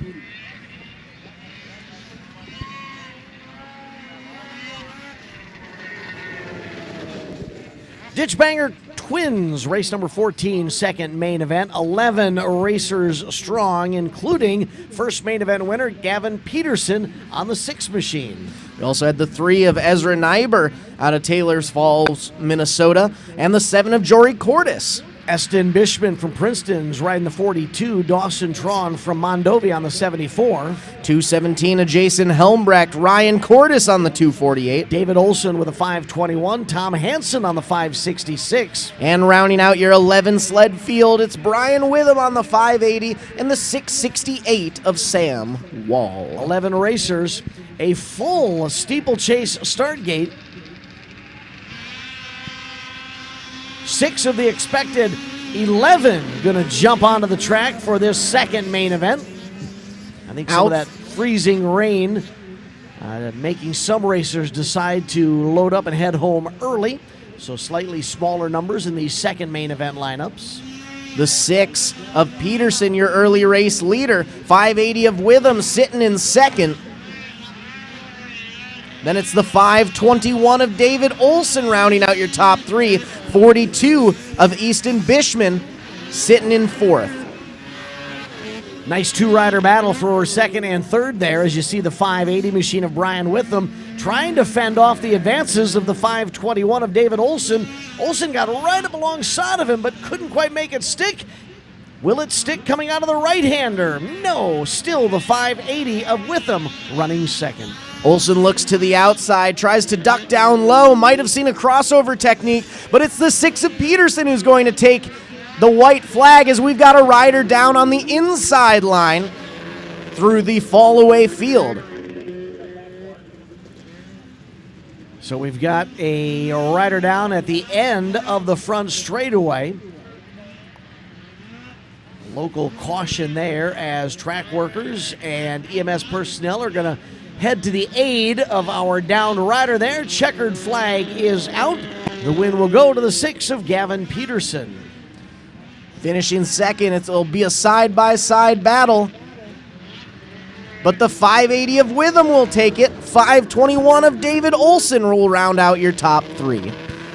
Ditchbanger Twins, race number 14, second main event. 11 racers strong, including first main event winner Gavin Peterson on the 6 machine. We also had the 3 of Ezra Nyber out of Taylor's Falls, Minnesota, and the 7 of Jory Cordes. Eston Bishman from Princeton's riding the 42. Dawson Tron from Mondovi on the 74. 217 of Jason Helmbrecht. Ryan Cordes on the 248. David Olson with a 521. Tom Hansen on the 566. And rounding out your 11 sled field, it's Brian Witham on the 580 and the 668 of Sam Wall. 11 racers, a full steeplechase start gate. 6 of the expected 11 going to jump onto the track for this second main event. I think some of that freezing rain making some racers decide to load up and head home early. So slightly smaller numbers in these second main event lineups. The 6 of Peterson, your early race leader. 580 of Witham sitting in second. Then it's the 521 of David Olson rounding out your top three. 42 of Easton Bishman sitting in fourth. Nice two-rider battle for second and third there as you see the 580 machine of Brian Witham trying to fend off the advances of the 521 of David Olson. Olson got right up alongside of him but couldn't quite make it stick. Will it stick coming out of the right-hander? No, still the 580 of Witham running second. Olson looks to the outside, tries to duck down low, might have seen a crossover technique, but it's the 6 of Peterson who's going to take the white flag as we've got a rider down on the inside line through the fall-away field. So we've got a rider down at the end of the front straightaway. Local caution there as track workers and EMS personnel are going to head to the aid of our down rider there. Checkered flag is out. The win will go to the 6 of Gavin Peterson. Finishing second, it'll be a side-by-side battle. But the 580 of Witham will take it. 521 of David Olson will round out your top three.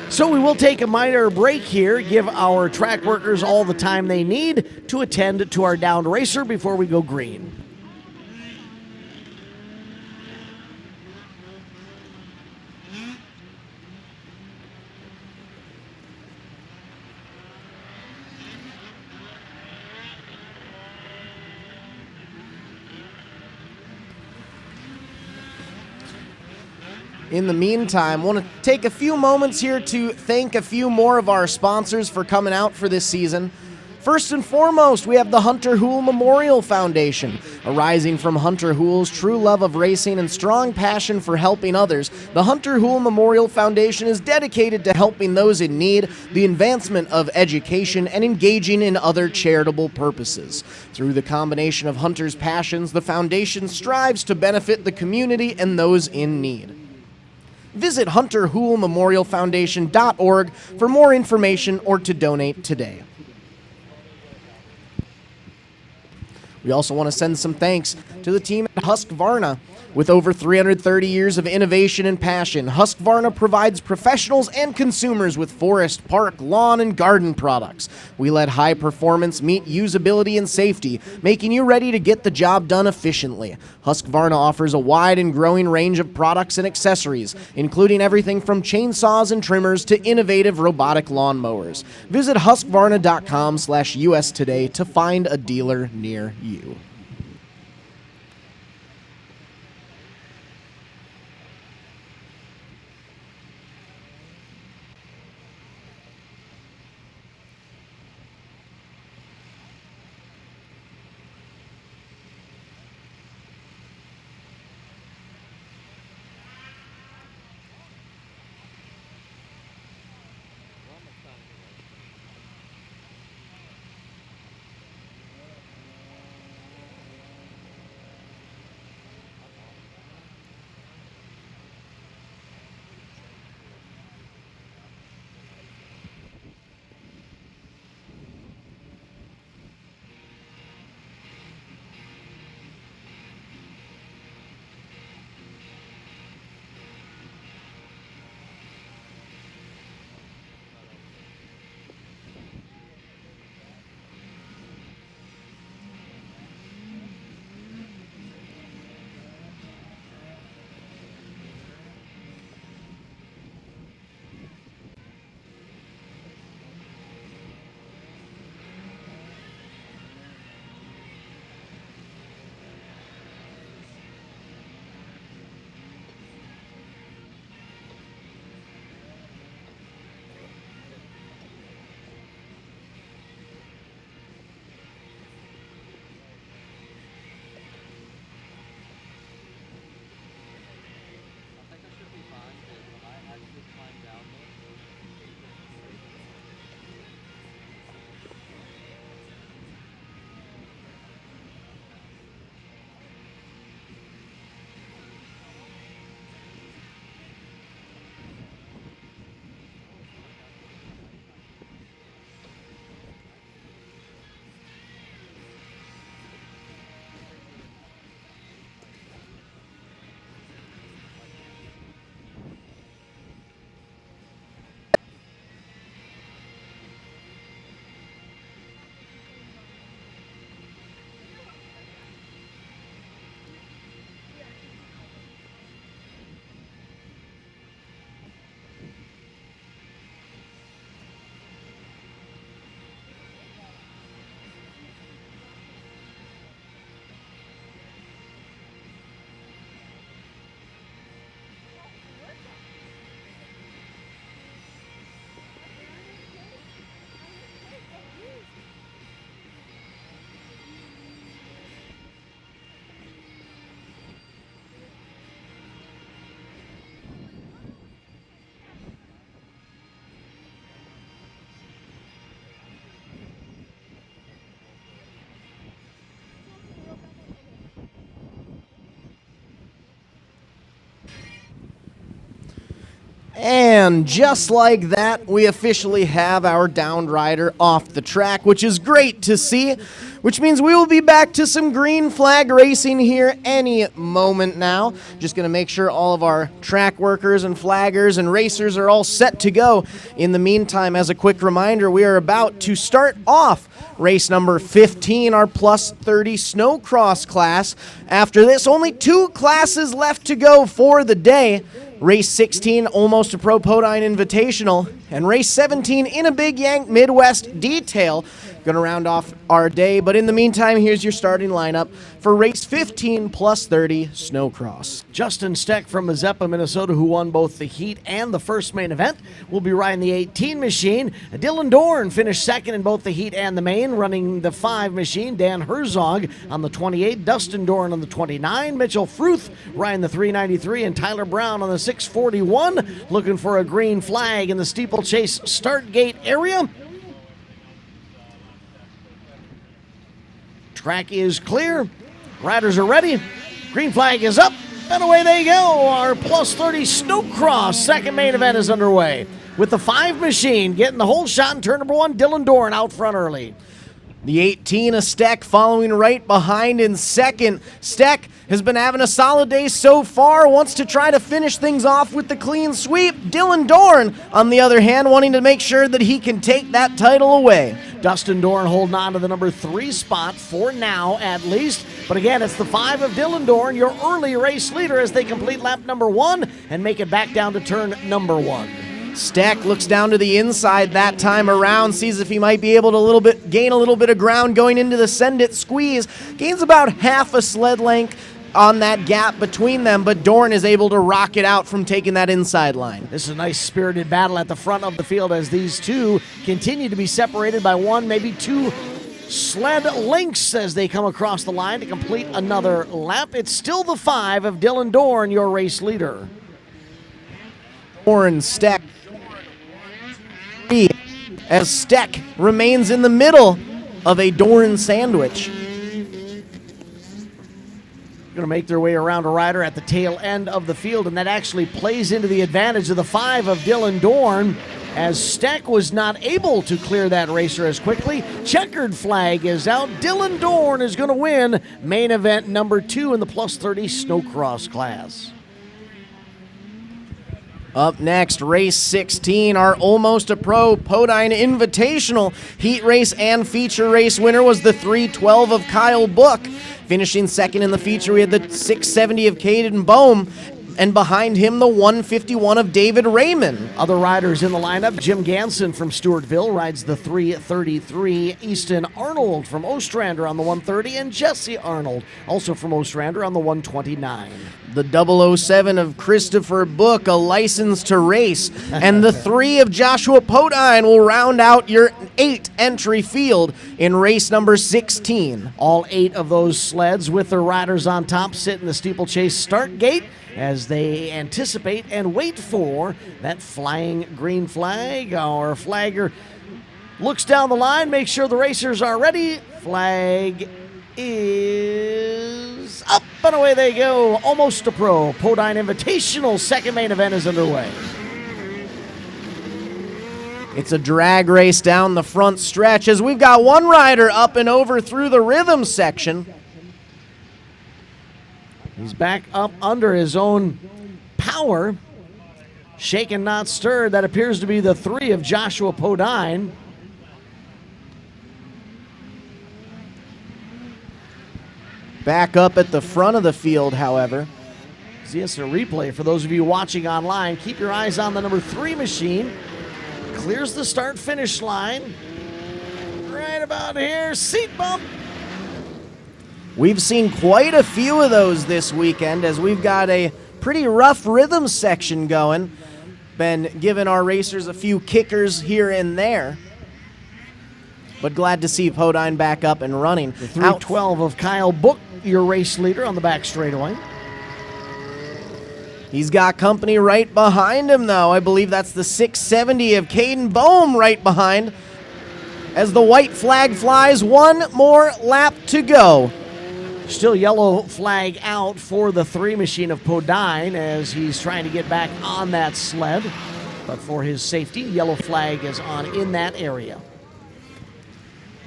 So we will take a minor break here, give our track workers all the time they need to attend to our downed racer before we go green. In the meantime, I want to take a few moments here to thank a few more of our sponsors for coming out for this season. First and foremost, we have the Hunter Hool Memorial Foundation. Arising from Hunter Hool's true love of racing and strong passion for helping others, the Hunter Hool Memorial Foundation is dedicated to helping those in need, the advancement of education, and engaging in other charitable purposes. Through the combination of Hunter's passions, the foundation strives to benefit the community and those in need. Visit HunterHoolMemorialFoundation.org for more information or to donate today. We also want to send some thanks to the team at Husqvarna. With over 330 years of innovation and passion, Husqvarna provides professionals and consumers with forest, park, lawn, and garden products. We let high performance meet usability and safety, making you ready to get the job done efficiently. Husqvarna offers a wide and growing range of products and accessories, including everything from chainsaws and trimmers to innovative robotic lawn mowers. Visit Husqvarna.com/US today to find a dealer near you. And just like that, we officially have our downed rider off the track, which is great to see, which means we will be back to some green flag racing here any moment now. Just going to make sure all of our track workers and flaggers and racers are all set to go. In the meantime, as a quick reminder, we are about to start off race number 15, our plus 30 Snowcross class. After this, only 2 classes left to go for the day. Race 16, almost a Pro Podine Invitational, and race 17 in a big Yank Midwest detail. Going to round off our day, but in the meantime, here's your starting lineup for race 15 plus 30 Snowcross. Justin Steck from Mazeppa, Minnesota, who won both the heat and the first main event, will be riding the 18 machine. Dylan Dorn finished second in both the heat and the main, running the 5 machine. Dan Herzog on the 28, Dustin Dorn on the 29, Mitchell Fruth riding the 393, and Tyler Brown on the 641, looking for a green flag in the Steeplechase start gate area. Track is clear. Riders are ready. Green flag is up, and away they go. Our plus 30 Snowcross second main event is underway with the 5 machine getting the whole shot in turn number 1. Dylan Dorn out front early. The 18 of Steck following right behind in second. Steck has been having a solid day so far, wants to try to finish things off with the clean sweep. Dylan Dorn, on the other hand, wanting to make sure that he can take that title away. Dustin Dorn holding on to the number 3 spot for now at least. But again, it's the 5 of Dylan Dorn, your early race leader, as they complete lap number 1 and make it back down to turn number 1. Steck looks down to the inside that time around, sees if he might be able to gain a little bit of ground going into the send it squeeze. Gains about half a sled length on that gap between them, but Dorn is able to rock it out from taking that inside line. This is a nice spirited battle at the front of the field as these two continue to be separated by 1, maybe 2 sled lengths as they come across the line to complete another lap. It's still the 5 of Dylan Dorn, your race leader. Dorn, Steck, as Steck remains in the middle of a Dorn sandwich. Going to make their way around a rider at the tail end of the field, and that actually plays into the advantage of the 5 of Dylan Dorn, as Steck was not able to clear that racer as quickly. Checkered flag is out. Dylan Dorn is going to win main event number 2 in the plus 30 Snowcross class. Up next, race 16, our Almost a Pro Podine Invitational heat race and feature race winner was the 312 of Kyle Book. Finishing second in the feature, we had the 670 of Caden Bohm, and behind him, the 151 of David Raymond. Other riders in the lineup, Jim Ganson from Stewartville rides the 333, Easton Arnold from Ostrander on the 130, and Jesse Arnold, also from Ostrander, on the 129. The 007 of Christopher Book, a license to race, and the 3 of Joshua Podine will round out your 8-entry field in race number 16. All 8 of those sleds with their riders on top sit in the Steeplechase start gate as they anticipate and wait for that flying green flag. Our flagger looks down the line, makes sure the racers are ready. Flag is up and away they go. Almost a Pro Podine Invitational second main event is underway. It's a drag race down the front stretch as we've got one rider up and over through the rhythm section. He's back up under his own power. Shaken, not stirred. That appears to be the 3 of Joshua Podine. Back up at the front of the field, however. It's the instant replay for those of you watching online. Keep your eyes on the number 3 machine. Clears the start-finish line. Right about here. Seat bump. We've seen quite a few of those this weekend as we've got a pretty rough rhythm section going. Been giving our racers a few kickers here and there. But glad to see Podine back up and running. The 312 of Kyle Book, your race leader on the back straightaway. He's got company right behind him, though. I believe that's the 670 of Caden Bohm right behind. As the white flag flies, one more lap to go. Still yellow flag out for the 3 machine of Podine as he's trying to get back on that sled. But for his safety, yellow flag is on in that area.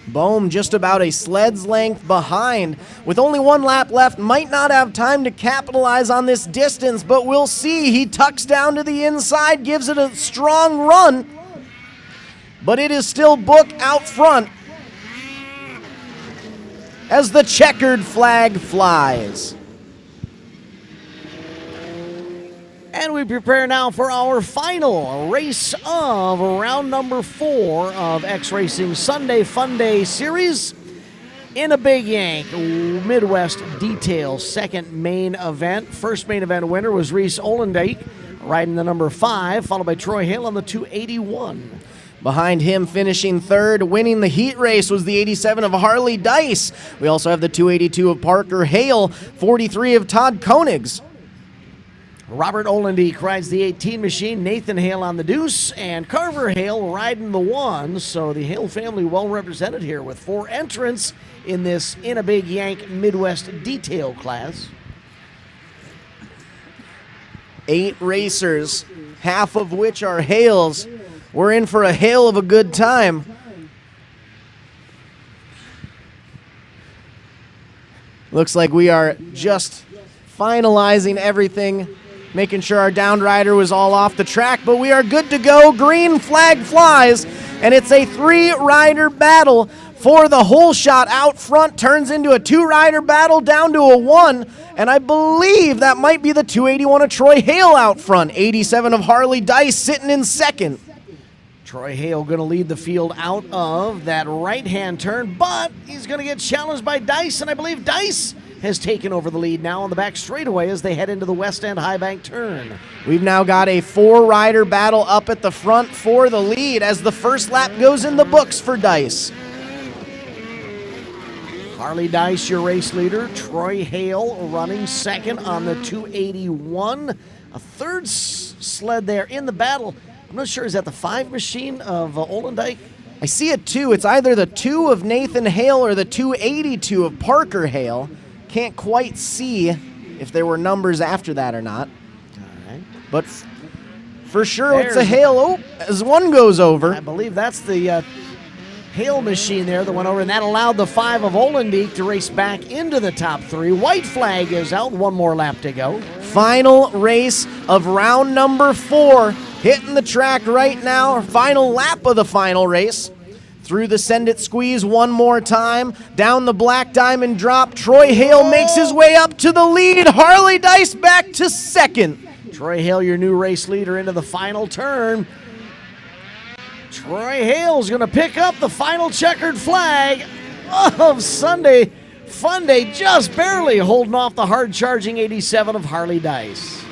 Bohm just about a sled's length behind. With only 1 lap left, might not have time to capitalize on this distance, but we'll see. He tucks down to the inside, gives it a strong run, but it is still Book out front as the checkered flag flies. And we prepare now for our final race of round number 4 of X Racing Sunday Funday Series. In a big Yank, Midwest Details second main event. First main event winner was Reese Olendijk, riding the number 5, followed by Troy Hale on the 281. Behind him, finishing third, winning the heat race, was the 87 of Harley Dice. We also have the 282 of Parker Hale, 43 of Todd Koenigs. Robert Olendijk rides the 18 machine, Nathan Hale on the deuce, and Carver Hale riding the 1. So the Hale family well represented here with 4 entrants in this In a Big Yank Midwest Detail class. 8 racers, half of which are Hales. We're in for a hail of a good time. Looks like we are just finalizing everything, making sure our down rider was all off the track, but we are good to go. Green flag flies, and it's a 3-rider battle for the whole shot. Out front turns into a 2-rider battle down to a 1, and I believe that might be the 281 of Troy Hale out front. 87 of Harley Dice sitting in second. Troy Hale going to lead the field out of that right-hand turn, but he's going to get challenged by Dice, and I believe Dice has taken over the lead now on the back straightaway as they head into the West End High Bank turn. We've now got a 4-rider battle up at the front for the lead as the first lap goes in the books for Dice. Harley Dice, your race leader. Troy Hale running second on the 281. A third sled there in the battle. I'm not sure, is that the 5 machine of Olendijk? I see a 2. It's either the 2 of Nathan Hale or the 282 of Parker Hale. Can't quite see if there were numbers after that or not. All right. But for sure it's a Hale. Oh, as one goes over. I believe that's the Hale machine there that went over, and that allowed the 5 of Olendijk to race back into the top 3. White flag is out. One more lap to go. Final race of round number 4. Hitting the track right now. Final lap of the final race. Through the send it squeeze one more time. Down the black diamond drop. Troy Hale makes his way up to the lead. Harley Dice back to second. Troy Hale, your new race leader, into the final turn. Troy Hale's going to pick up the final checkered flag of Sunday Funday, just barely holding off the hard-charging 87 of Harley Dice.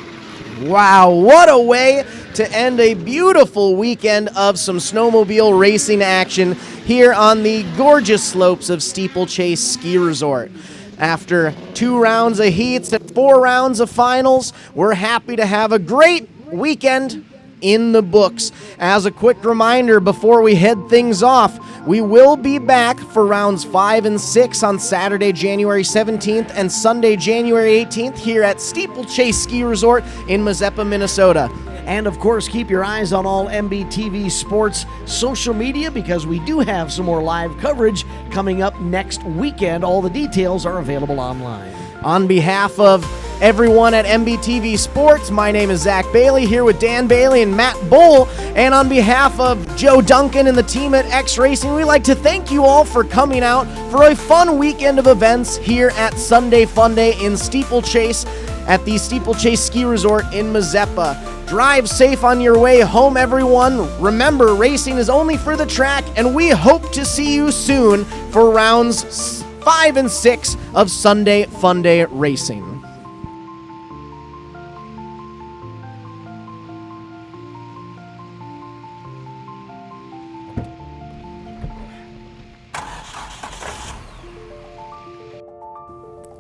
Wow, what a way to end a beautiful weekend of some snowmobile racing action here on the gorgeous slopes of Steeplechase Ski Resort. After 2 rounds of heats and 4 rounds of finals, we're happy to have a great weekend in the books. As a quick reminder before we head things off, we will be back for rounds 5 and 6 on Saturday, January 17th and Sunday, January 18th here at Steeplechase Ski Resort in Mazeppa, Minnesota. And of course, keep your eyes on all MBTV Sports social media because we do have some more live coverage coming up next weekend. All the details are available online. On behalf of everyone at MBTV Sports, my name is Zach Bailey here with Dan Bailey and Matt Bull. And on behalf of Joe Duncan and the team at X Racing, we'd like to thank you all for coming out for a fun weekend of events here at Sunday Funday in Steeplechase at the Steeplechase Ski Resort in Mazeppa. Drive safe on your way home, everyone. Remember, racing is only for the track, and we hope to see you soon for rounds 5 and 6 of Sunday Funday racing.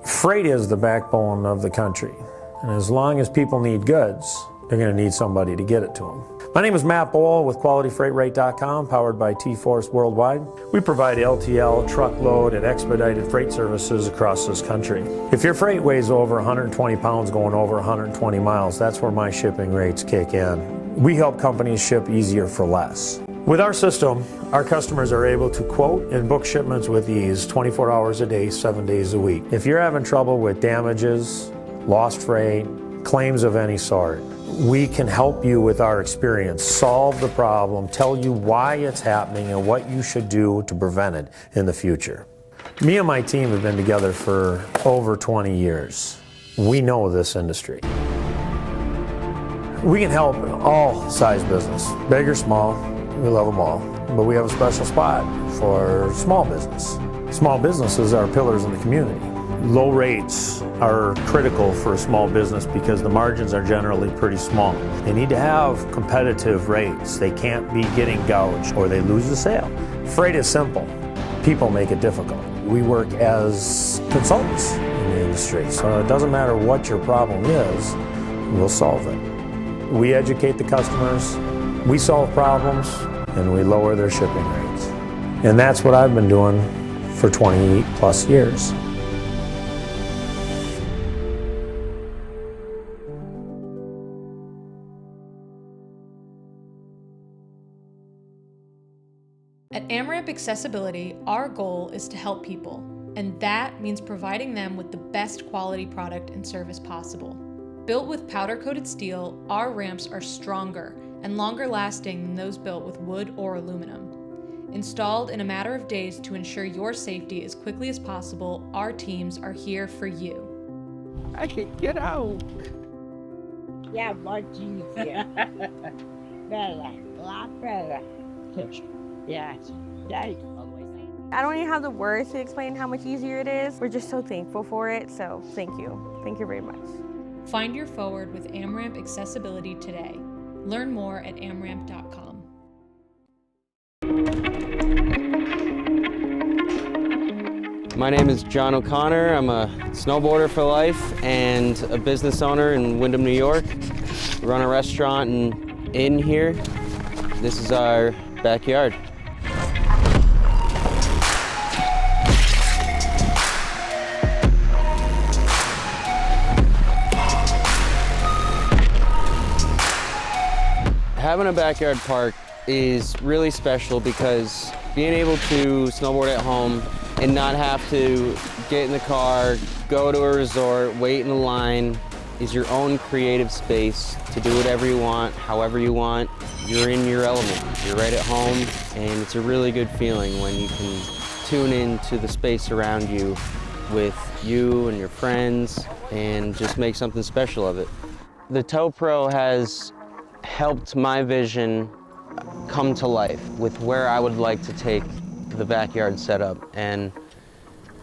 Freight is the backbone of the country, and as long as people need goods, they're going to need somebody to get it to them. My name is Matt Bohl with QualityFreightRate.com, powered by T-Force Worldwide. We provide LTL, truckload, and expedited freight services across this country. If your freight weighs over 120 pounds going over 120 miles, that's where my shipping rates kick in. We help companies ship easier for less. With our system, our customers are able to quote and book shipments with ease 24 hours a day, 7 days a week. If you're having trouble with damages, lost freight, claims of any sort, we can help you with our experience, solve the problem, tell you why it's happening and what you should do to prevent it in the future. Me and my team have been together for over 20 years. We know this industry. We can help all size business, big or small. We love them all, but we have a special spot for small business. Small businesses are pillars in the community. Low rates are critical for a small business because the margins are generally pretty small. They need to have competitive rates. They can't be getting gouged or they lose the sale. Freight is simple. People make it difficult. We work as consultants in the industry, so it doesn't matter what your problem is, we'll solve it. We educate the customers, we solve problems, and we lower their shipping rates. And that's what I've been doing for 20 plus years. At AMRAP Accessibility, our goal is to help people. and that means providing them with the best quality product and service possible. Built with powder-coated steel, our ramps are stronger and longer lasting than those built with wood or aluminum. Installed in a matter of days to ensure your safety as quickly as possible, our teams are here for you. I can get out. Yeah, much easier. Better, a lot better. Yes, thank you. I don't even have the words to explain how much easier it is. We're just so thankful for it, so thank you. Thank you very much. Find your forward with AmRamp accessibility today. Learn more at amramp.com. My name is John O'Connor. I'm a snowboarder for life and a business owner in Windham, New York. We run a restaurant and inn here. This is our backyard. Having a backyard park is really special because being able to snowboard at home and not have to get in the car, go to a resort, wait in a line, is your own creative space to do whatever you want, however you want. You're in your element. You're right at home, and it's a really good feeling when you can tune into the space around you with you and your friends and just make something special of it. The Tow Pro has helped my vision come to life with where I would like to take the backyard setup, and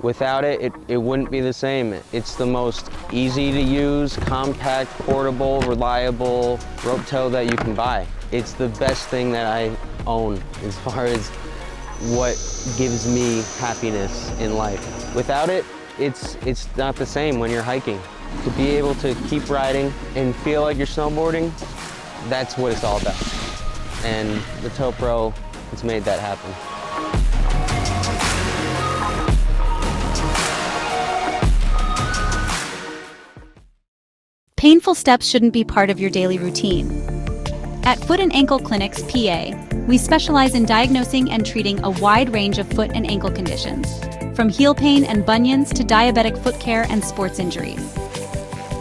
without it, it wouldn't be the same. It's the most easy to use, compact, portable, reliable rope tow that you can buy. It's the best thing that I own as far as what gives me happiness in life. Without it, it's not the same when you're hiking. To be able to keep riding and feel like you're snowboarding, that's what it's all about. And the Tow Pro has made that happen. Painful steps shouldn't be part of your daily routine. At Foot and Ankle Clinics, PA, we specialize in diagnosing and treating a wide range of foot and ankle conditions, from heel pain and bunions to diabetic foot care and sports injuries.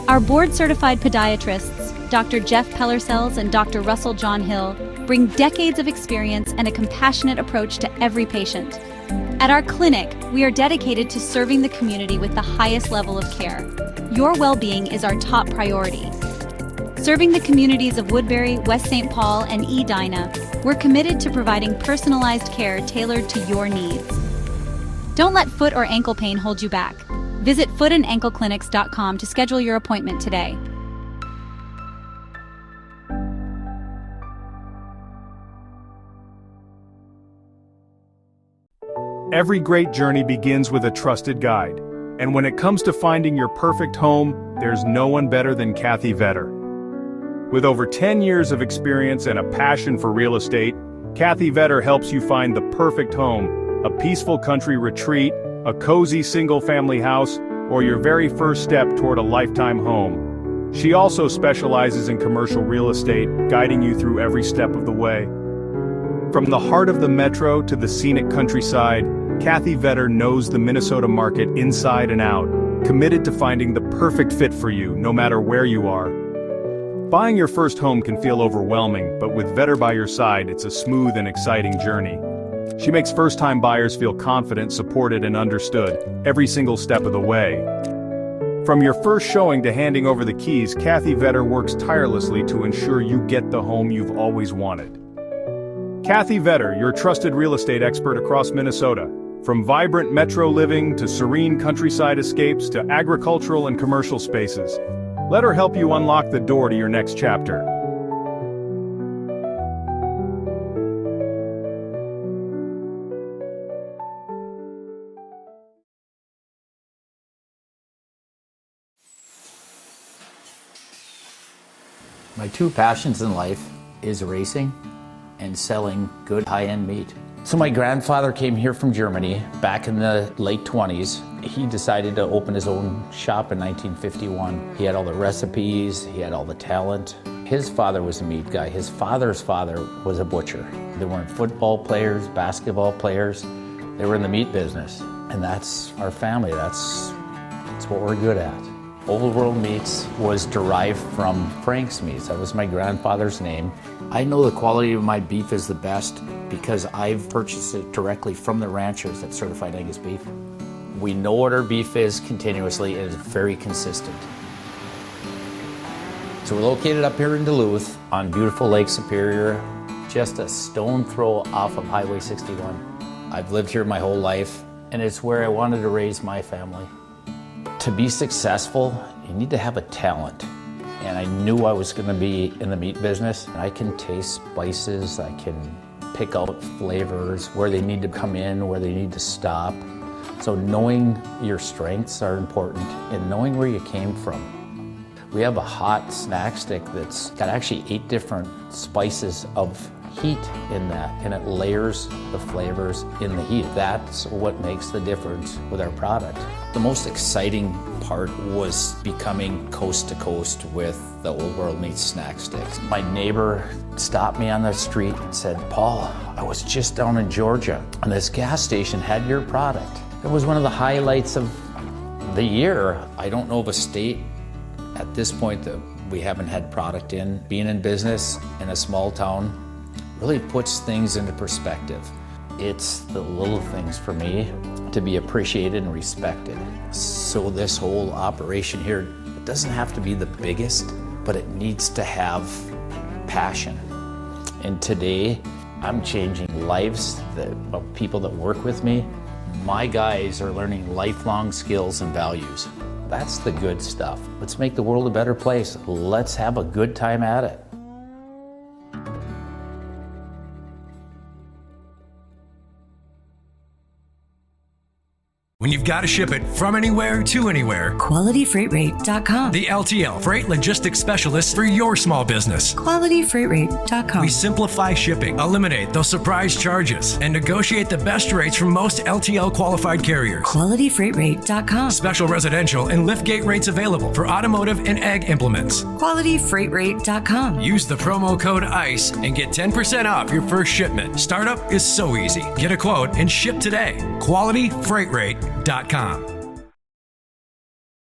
Our board-certified podiatrists, Dr. Jeff Pellersells and Dr. Russell John Hill, bring decades of experience and a compassionate approach to every patient. At our clinic, we are dedicated to serving the community with the highest level of care. Your well-being is our top priority. Serving the communities of Woodbury, West St. Paul, and Edina, we're committed to providing personalized care tailored to your needs. Don't let foot or ankle pain hold you back. Visit footandankleclinics.com to schedule your appointment today. Every great journey begins with a trusted guide. And when it comes to finding your perfect home, there's no one better than Kathy Vetter. With over 10 years of experience and a passion for real estate, Kathy Vetter helps you find the perfect home, a peaceful country retreat, a cozy single-family house, or your very first step toward a lifetime home. She also specializes in commercial real estate, guiding you through every step of the way. From the heart of the metro to the scenic countryside, Kathy Vetter knows the Minnesota market inside and out, committed to finding the perfect fit for you, no matter where you are. Buying your first home can feel overwhelming, but with Vetter by your side, it's a smooth and exciting journey. She makes first-time buyers feel confident, supported, and understood, every single step of the way. From your first showing to handing over the keys, Kathy Vetter works tirelessly to ensure you get the home you've always wanted. Kathy Vetter, your trusted real estate expert across Minnesota. From vibrant metro living to serene countryside escapes to agricultural and commercial spaces. Let her help you unlock the door to your next chapter. My two passions in life is racing and selling good high-end meat. So my grandfather came here from Germany back in the late 20s. He decided to open his own shop in 1951. He had all the recipes, he had all the talent. His father was a meat guy. His father's father was a butcher. They weren't football players, basketball players. They were in the meat business. And that's our family. That's what we're good at. Old World Meats was derived from Frank's Meats. That was my grandfather's name. I know the quality of my beef is the best because I've purchased it directly from the ranchers at Certified Angus Beef. We know what our beef is continuously, and it's very consistent. So we're located up here in Duluth on beautiful Lake Superior, just a stone throw off of Highway 61. I've lived here my whole life, and it's where I wanted to raise my family. To be successful, you need to have a talent. And I knew I was going to be in the meat business. I can taste spices, I can pick out flavors, where they need to come in, where they need to stop. So knowing your strengths are important and knowing where you came from. We have a hot snack stick that's got actually 8 different spices of heat in that, and it layers the flavors in the heat. That's what makes the difference with our product. The most exciting part was becoming coast to coast with the Old World Meats snack sticks. My neighbor stopped me on the street and said, "Paul, I was just down in Georgia and this gas station had your product." It was one of the highlights of the year. I don't know of a state at this point that we haven't had product in. Being in business in a small town really puts things into perspective. It's the little things for me to be appreciated and respected. So this whole operation here, it doesn't have to be the biggest, but it needs to have passion. And today, I'm changing lives of people that work with me. My guys are learning lifelong skills and values. That's the good stuff. Let's make the world a better place. Let's have a good time at it. When you've got to ship it from anywhere to anywhere, QualityFreightRate.com. the LTL Freight Logistics Specialist for your small business. QualityFreightRate.com. We simplify shipping, eliminate those surprise charges, and negotiate the best rates from most LTL qualified carriers. QualityFreightRate.com. Special residential and liftgate rates available for automotive and ag implements. QualityFreightRate.com. Use the promo code ICE and get 10% off your first shipment. Startup is so easy. Get a quote and ship today. QualityFreightRate.com.